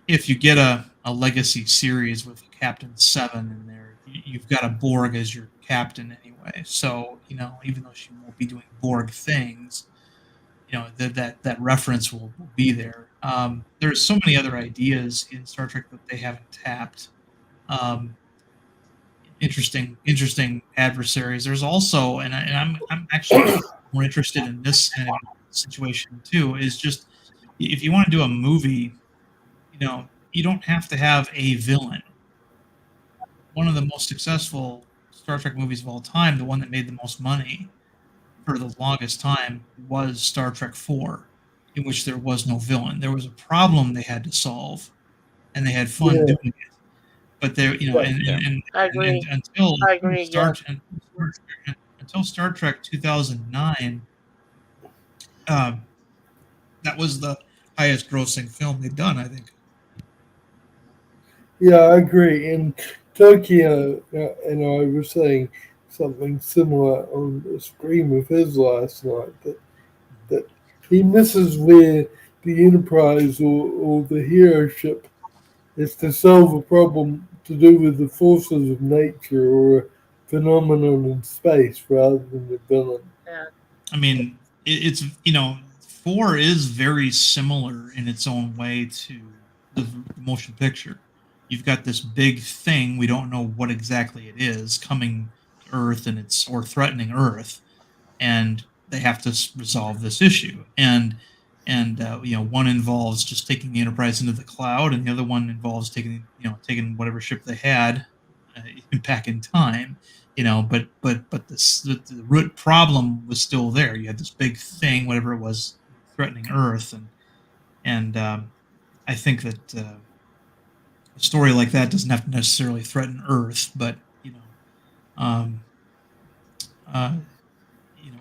If you get a legacy series with Captain Seven in there, you've got a Borg as your captain anyway. So even though she won't be doing Borg things, that reference will be there. There's so many other ideas in Star Trek that they haven't tapped. Um, interesting adversaries. There's also, and I'm actually more interested in this kind of situation too. Is just, if you want to do a movie, you don't have to have a villain. One of the most successful Star Trek movies of all time, the one that made the most money for the longest time, was Star Trek 4, in which there was no villain. There was a problem they had to solve, and they had fun Yeah, doing it. But there, Yeah. I agree. until I agree. Star Yes. until Star Trek 2009, that was the highest grossing film they'd done, I think. yeah, I agree. And Tokyo and I were saying something similar on the stream of his last night that he misses where the Enterprise or the hero ship is to solve a problem to do with the forces of nature or a phenomenon in space rather than the villain. Yeah. I mean, it's 4 is very similar in its own way to the motion picture. You've got this big thing, we don't know what exactly it is, coming to Earth, or threatening Earth, and they have to resolve this issue. And one involves just taking the Enterprise into the cloud, and the other one involves taking whatever ship they had, uh, back in time. But the root problem was still there. You had this big thing, whatever it was, threatening Earth, and I think that a story like that doesn't have to necessarily threaten Earth, but um, uh, you know,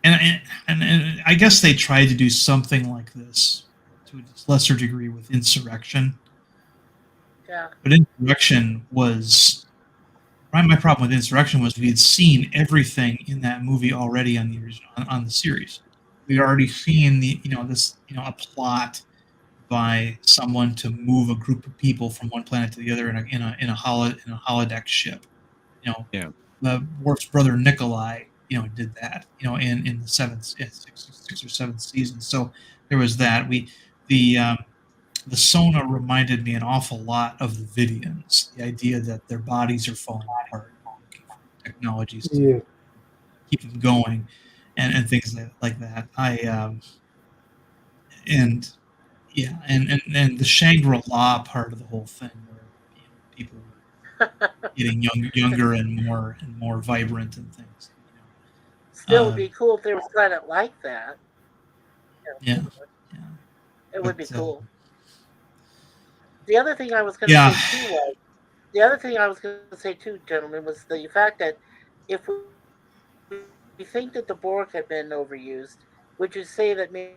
and I guess they tried to do something like this to a lesser degree with Insurrection, Yeah. but Insurrection was my problem with Insurrection was we had seen everything in that movie already on the original, on the series. We'd already seen a plot by someone to move a group of people from one planet to the other in a holodeck ship. You know, Yeah. Worf's brother Nikolai, did that, in the sixth or seventh season. So there was that. The Sona reminded me an awful lot of the Vidians. The idea that their bodies are falling apart, looking for technologies to Yeah, keep them going, and things like that. And yeah, and the Shangri-La part of the whole thing, where people were getting younger and more vibrant and things. Still, would be cool if there was a planet like that. Yeah, yeah, It would be but cool. The other thing I was going to yeah, say too was the other thing I was going to say too, gentlemen, was the fact that if we think that the Borg had been overused, would you say that maybe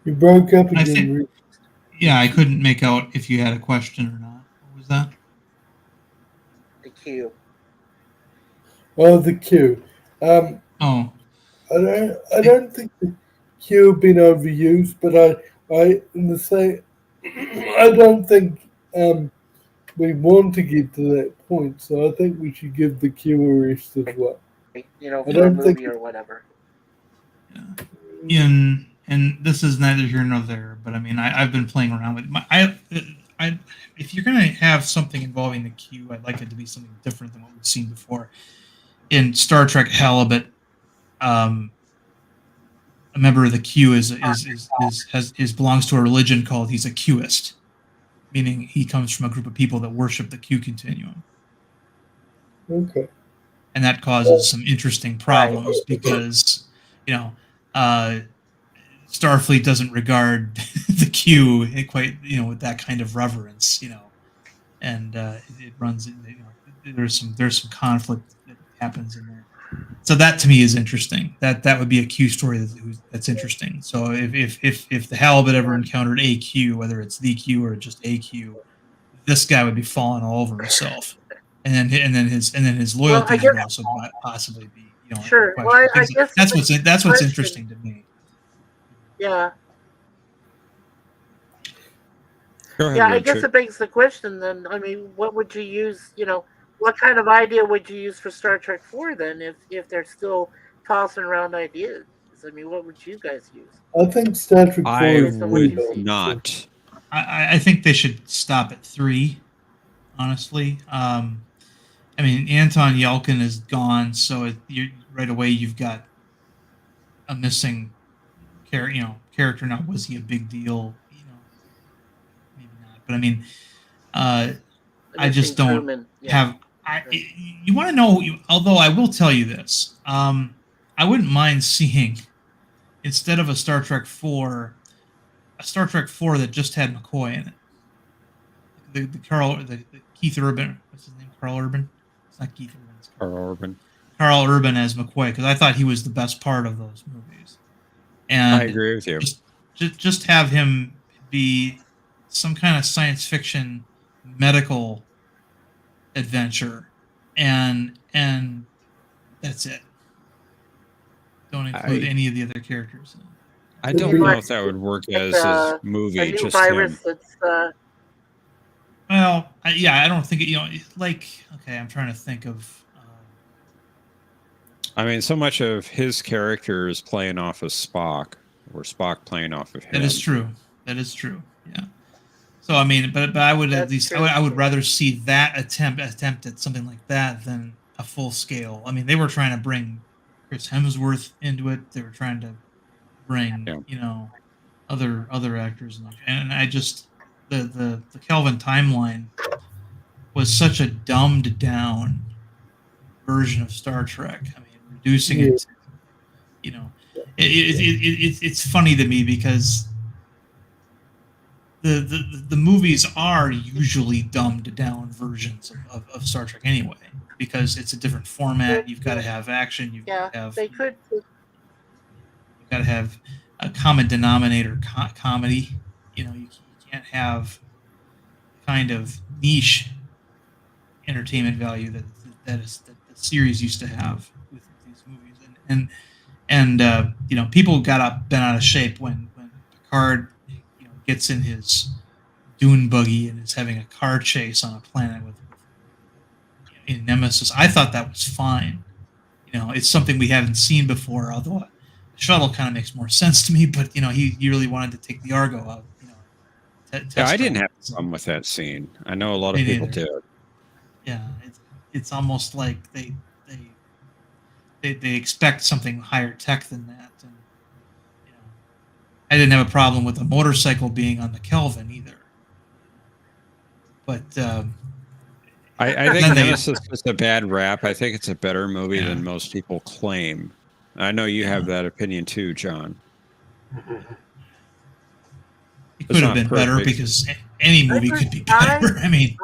you broke up I again, think Rich. yeah, I couldn't make out if you had a question or not. What was that? the Q? Oh, the Q. Um, Oh, I don't think the Q have been overused, but I in the same, I don't think we want to get to that point, so I think we should give the Q a rest as well. You know, I for a don't think movie or whatever. And this is neither here nor there, but I mean, I've been playing around with if you're gonna have something involving the Q, I'd like it to be something different than what we've seen before. In Star Trek Halibut, a member of the Q belongs to a religion called he's a Qist, meaning he comes from a group of people that worship the Q continuum. Okay. And that causes some interesting problems because, Starfleet doesn't regard the Q quite, with that kind of reverence, and it runs, there's some conflict that happens in there. So that to me is interesting. That would be a Q story that's interesting. So if the Halibut ever encountered a Q, whether it's the Q or just a Q, this guy would be falling all over himself, and then his loyalties would also possibly be Sure. in Well, question. I guess That's what's interesting to me. Yeah. Go ahead, Yeah, I Richard. guess it begs the question then. I mean, what would you use? What kind of idea would you use for Star Trek 4 then if they're still tossing around ideas? I mean, what would you guys use? I think Star Trek 4 I is would good. not. I think they should stop at 3. Honestly, I mean, Anton Yelkin is gone, so right away you've got a missing character. Now, was he a big deal? Maybe not. But I mean, I just don't Truman. have. You want to know? Although I will tell you this, I wouldn't mind seeing, instead of a Star Trek 4, a Star Trek 4 that just had McCoy in it. The Keith Urban. What's his name? Carl Urban. It's not Keith Urban. It's Carl Urban. Carl Urban as McCoy, because I thought he was the best part of those movies. And I agree with you. Just have him be some kind of science fiction medical adventure, and that's it. Don't include any of the other characters. I don't know if that would work as his movie. A new Just virus him. that's. Well, I don't think okay. I'm trying to think of. I mean, so much of his character is playing off of Spock, or Spock playing off of him. That is true. Yeah. So I mean, but I would at least I would rather see that attempt at something like that than a full scale. I mean, they were trying to bring Chris Hemsworth into it. They were trying to bring other actors, and I just the Kelvin timeline was such a dumbed down version of Star Trek. I mean, reducing it. It's funny to me because the movies are usually dumbed down versions of Star Trek anyway, because it's a different format. You've got to have action. You've got to have. You've got to have a common denominator comedy. You can't have the kind of niche entertainment value that the series used to have with these movies, and people got bent out of shape when Picard gets in his dune buggy and is having a car chase on a planet in Nemesis. I thought that was fine. It's something we haven't seen before, although the shuttle kind of makes more sense to me, but he really wanted to take the Argo out. I didn't have a problem with that scene. I know a lot of people did. Yeah, it's almost like they expect something higher tech than that, and I didn't have a problem with the motorcycle being on the Kelvin either. But I think Nemesis is a bad rap. I think it's a better movie than most people claim. I know you have that opinion too, John. It could have been better because any movie could be better. I mean,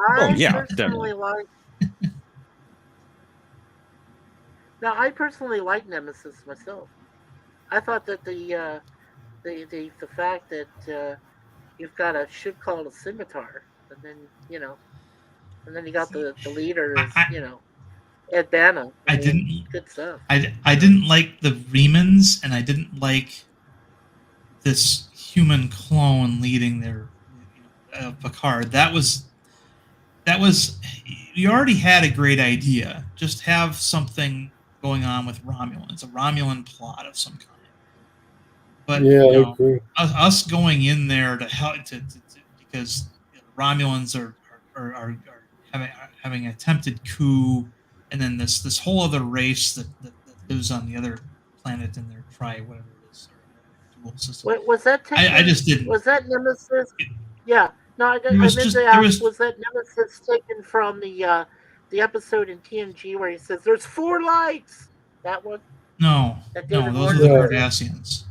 definitely. Now, I personally like Nemesis myself. I thought that the fact that you've got a ship called a Scimitar, and then and then you got the leader is Ed Bana. I didn't good stuff. I didn't like the Remans, and I didn't like this human clone leading their Picard. That was that was, you already had a great idea. Just have something going on with Romulans, a Romulan plot of some kind. But Yeah, you I know, agree. us going in there to help because Romulans are having an attempted coup, and then this whole other race that lives on the other planet in their whatever it is, or dual system. Was that I taken? just didn't. Was that Nemesis? Yeah. No, There I was meant to just there ask. was Was that Nemesis taken from the episode in TNG where he says, "There's 4 lights"? That one no, that David those were Morse the No. was in. Cardassians.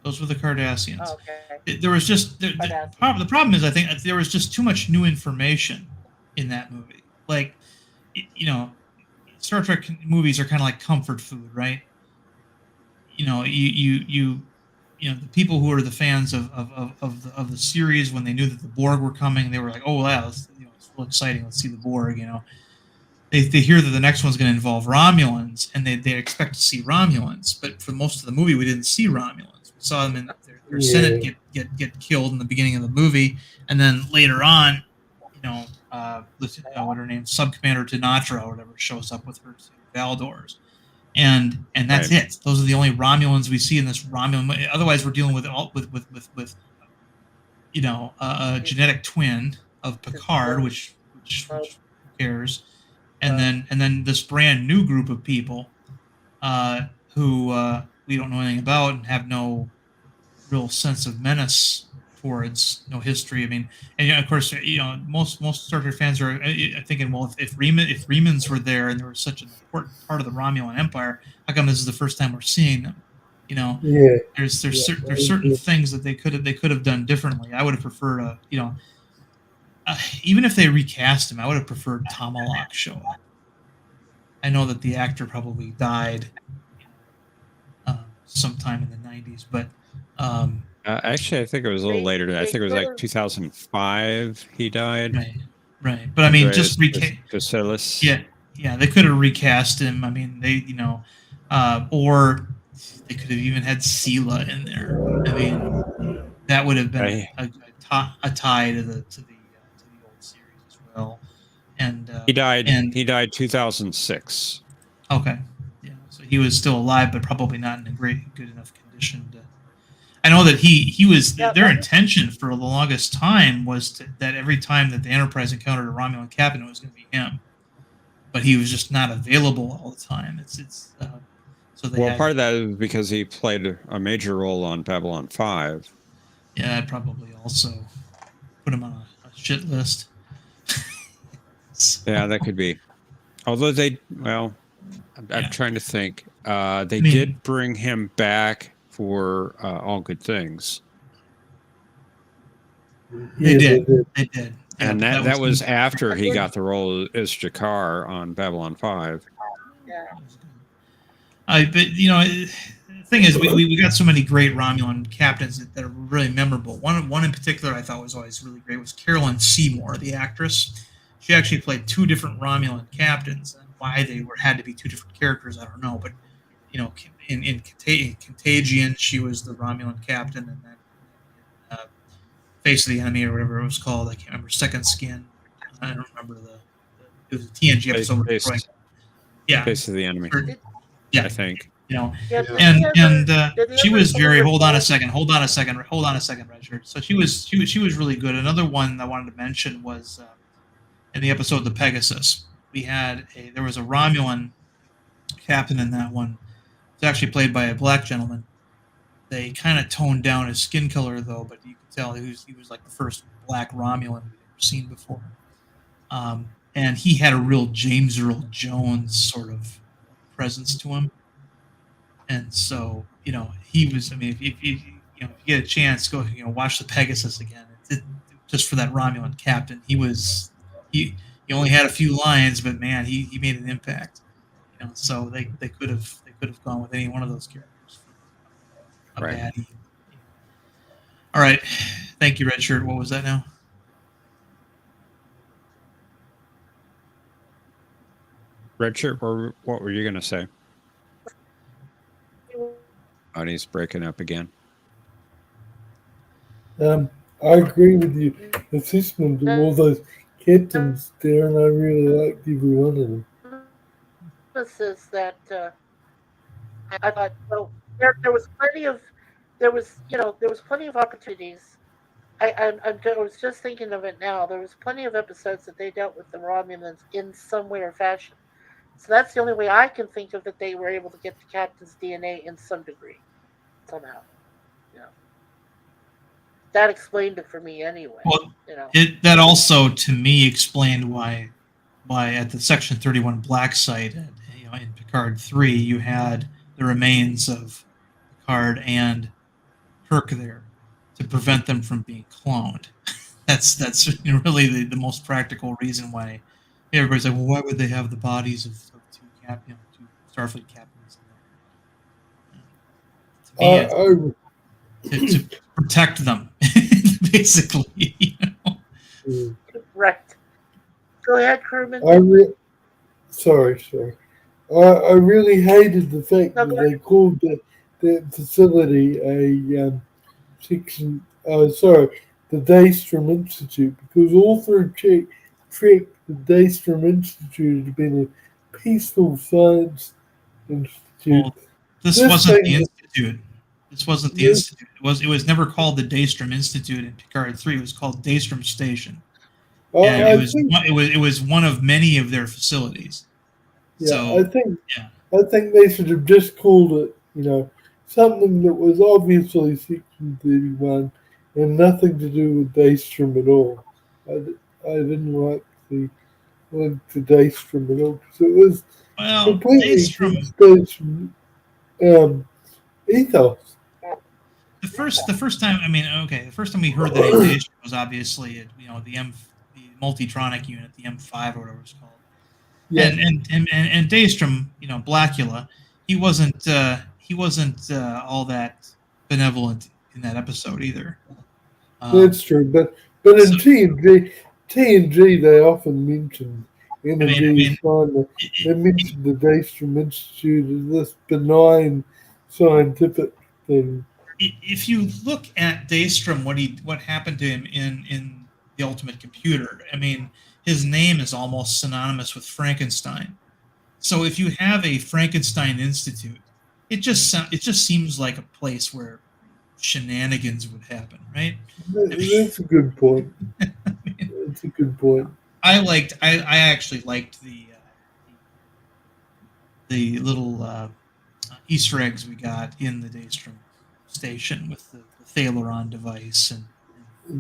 Those were the Cardassians. Oh, okay. There was just Cardassian. the problem is I think there was just too much new information in that movie. Like you know, Star Trek movies are kind of like comfort food, right? You know, you know the people who are the fans of the series when they knew that the Borg were coming, they were like, oh wow, it's real exciting. Let's see the Borg. You know, they hear that the next one's going to involve Romulans, and they expect to see Romulans. But for most of the movie, we didn't see Romulans. We saw them in their Senate get killed in the beginning of the movie, and then later on, what her name, Sub Commander Tanatra or whatever, shows up with her two Valdors, and that's Right. it. Those are the only Romulans we see in this Romulan. Otherwise, we're dealing with a genetic twin of Picard, which who cares, and then this brand new group of people who we don't know anything about and have no real sense of menace towards, no history. I mean, and of course, most Star Trek fans are thinking, well, if Remans were there and they were such an important part of the Romulan Empire, how come this is the first time we're seeing them? You know, Yeah. there's Yeah, there's certain things that they could have done differently. I would have preferred even if they recast him, I would have preferred Tomalak show up. I know that the actor probably died, sometime in the '90s, but Actually, I think it was a little later than that. I think it was like 2005 he died. right. But I mean, Andreas just recast. Casillas. Yeah, they could have recast him. I mean, or they could have even had Sela in there. I mean, that would have been a tie to the old series as well. And He died 2006. Okay, yeah, so he was still alive, but probably not in a good enough condition to. I know that he was their intention for the longest time was that every time that the Enterprise encountered a Romulan captain, it was going to be him, but he was just not available all the time. So they had. Part of that is because he played a major role on Babylon 5. Yeah, I'd probably also put him on a shit list. Yeah, that could be. Although I'm trying to think. They mean- did bring him back for All Good Things. They did. And Yeah, that was after he got the role as Jakar on Babylon 5. But the thing is, we got so many great Romulan captains that are really memorable. One in particular I thought was always really great was Carolyn Seymour, the actress. She actually played 2 different Romulan captains, and why they had to be 2 different characters, I don't know. But in Contagion, she was the Romulan captain, and then Face of the Enemy or whatever it was called, I can't remember. Second Skin, I don't remember it was a TNG episode. Face of the Enemy. Yeah, I think. She was very. Hold on a second, Richard. So she was really good. Another one I wanted to mention was in the episode The Pegasus. There was a Romulan captain in that one. It's actually played by a black gentleman. They kind of toned down his skin color though, but you could tell he was like the first black Romulan we'd ever seen before. And he had a real James Earl Jones sort of presence to him. And so, he was. I mean, if you get a chance, go watch the Pegasus again, just for that Romulan captain. He only had a few lines, but man, he made an impact. So they could have gone with any one of those characters for a baddie. All right, thank you, Red Shirt. What was that now? Red Shirt, what were you going to say? Oh, he's breaking up again. I agree with you. The system of all those captains there, and I really liked every one of them. Is that I thought there was plenty of there was plenty of opportunities. I was just thinking of it now. There was plenty of episodes that they dealt with the Romulans in some way or fashion. So that's the only way I can think of that they were able to get the captain's DNA in some degree somehow. You know, that explained it for me anyway. Well, You know, that also to me explained why at the Section 31 Black site in Picard 3 you had the remains of Picard and Kirk there to prevent them from being cloned. That's really the most practical reason why everybody's like, well, why would they have the bodies of two two Starfleet captains in there? To me, to protect them, basically. right. Go ahead, crewman. Sorry. I really hated the fact that they called the facility a section. The Daystrom Institute, because all through Trek, the Daystrom Institute had been a peaceful science institute. Well, this wasn't the institute. This wasn't the institute. It was never called the Daystrom Institute in Picard 3. It was called Daystrom Station. And it was one of many of their facilities. Yeah, so, I think they should have just called it, something that was obviously Section 31 and nothing to do with Daystrom at all. I didn't like the Daystrom at all because it was completely Daystrom ethos. The first time the first time we heard the name Daystrom was obviously the Multitronic unit, the M5 or whatever it was called. Yeah. And Daystrom, Blackula, he wasn't all that benevolent in that episode either. That's true, but in TNG they often mention energy is fine. They mention the Daystrom Institute as this benign scientific thing. If you look at Daystrom, what happened to him in The Ultimate Computer, his name is almost synonymous with Frankenstein. So if you have a Frankenstein Institute, it just seems like a place where shenanigans would happen, right? That's a good point. That's a good point. I actually liked the little Easter eggs we got in the Daystrom station with the Thaleron device and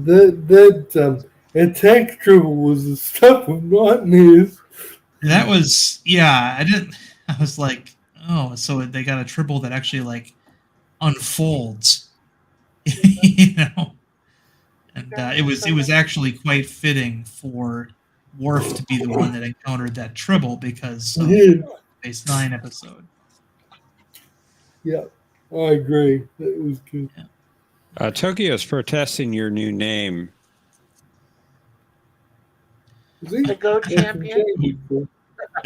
that attack dribble was the stuff of nightmares. That was I was like, oh, so they got a triple that actually unfolds, and it was actually quite fitting for Worf to be the one that encountered that tribble because of Space Nine episode. Yeah, I agree. That was good. Yeah. Tokyo's protesting your new name. The GOAT champion. The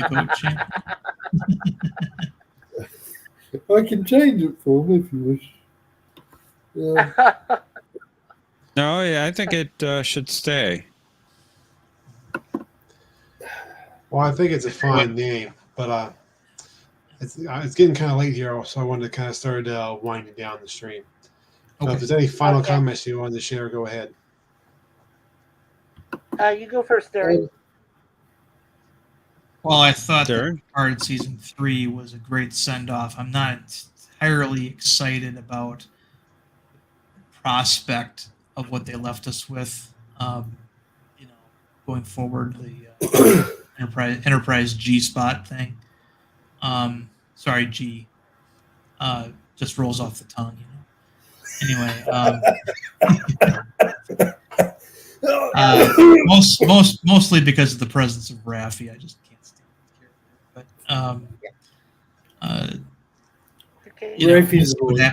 GOAT champion. I can change it for him if you wish. No, I think it should stay. Well, I think it's a fine name, but it's getting kind of late here, so I wanted to kind of start winding down the stream. So if there's any final comments you wanted to share, go ahead. You go first, Darren. Well, I thought that Picard Season 3 was a great send-off. I'm not entirely excited about the prospect of what they left us with, going forward, the Enterprise G-spot thing. Sorry, G. Just rolls off the tongue, Anyway, mostly because of the presence of Raffi. I just can't stand the character. But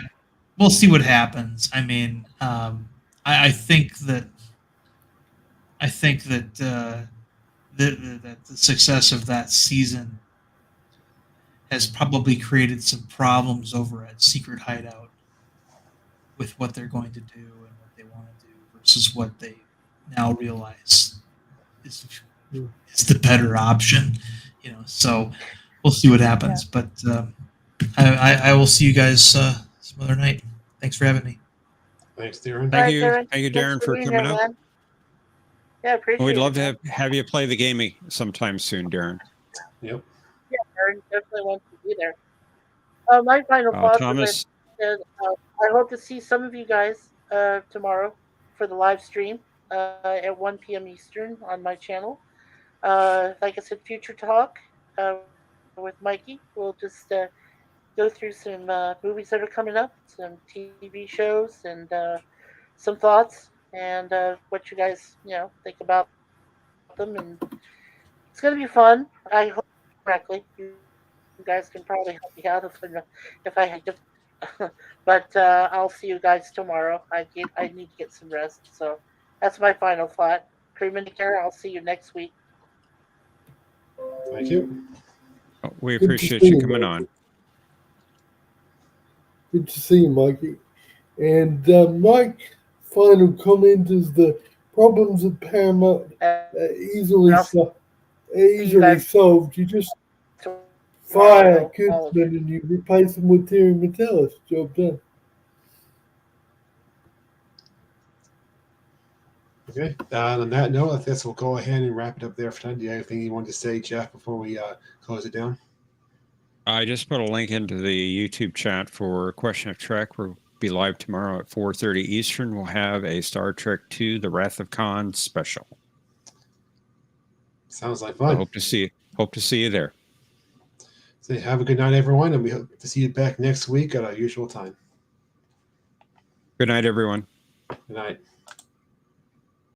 we'll see what happens. I think that the success of that season has probably created some problems over at Secret Hideout with what they're going to do and what they want to do versus what they now realize is the better option. So we'll see what happens. But I will see you guys some other night. Thanks for having me. Thanks, Darren. Thank Right, you. Darren. Thank you, Thanks Darren, for being coming here, up. man. Yeah, appreciate We'd it. love to man. have you play the game sometime soon, Darren. Yep. Yeah, Darren definitely wants to be there. My final thoughts, as I Thomas, said, I hope to see some of you guys tomorrow for the live stream at 1 p.m. Eastern on my channel. Like I said, Future Talk with Mikey. We'll just go through some movies that are coming up, some TV shows, and some thoughts, and what you guys think about them. And it's gonna be fun. I hope correctly. You guys can probably help me out if I had to. But I'll see you guys tomorrow. I need to get some rest. So that's my final thought. Freeman, take care. I'll see you next week. Thank you. we Good to appreciate see you you, coming Mikey. on. Good to see you, Mikey. And my final comment is the problems at Paramount easily I'll see you easily guys solved. You just fire tomorrow. All of Kurtzman and you replace him with Terry Metellus. Job done. Okay. On that note, I guess we'll go ahead and wrap it up there for tonight. Do you have anything you wanted to say, Jeff, before we close it down? I just put a link into the YouTube chat for Question of Trek. We'll be live tomorrow at 4:30 Eastern. We'll have a Star Trek II: The Wrath of Khan special. Sounds like So fun. hope to see you there. So have a good night, everyone, and we hope to see you back next week at our usual time. Good night, everyone. Good night.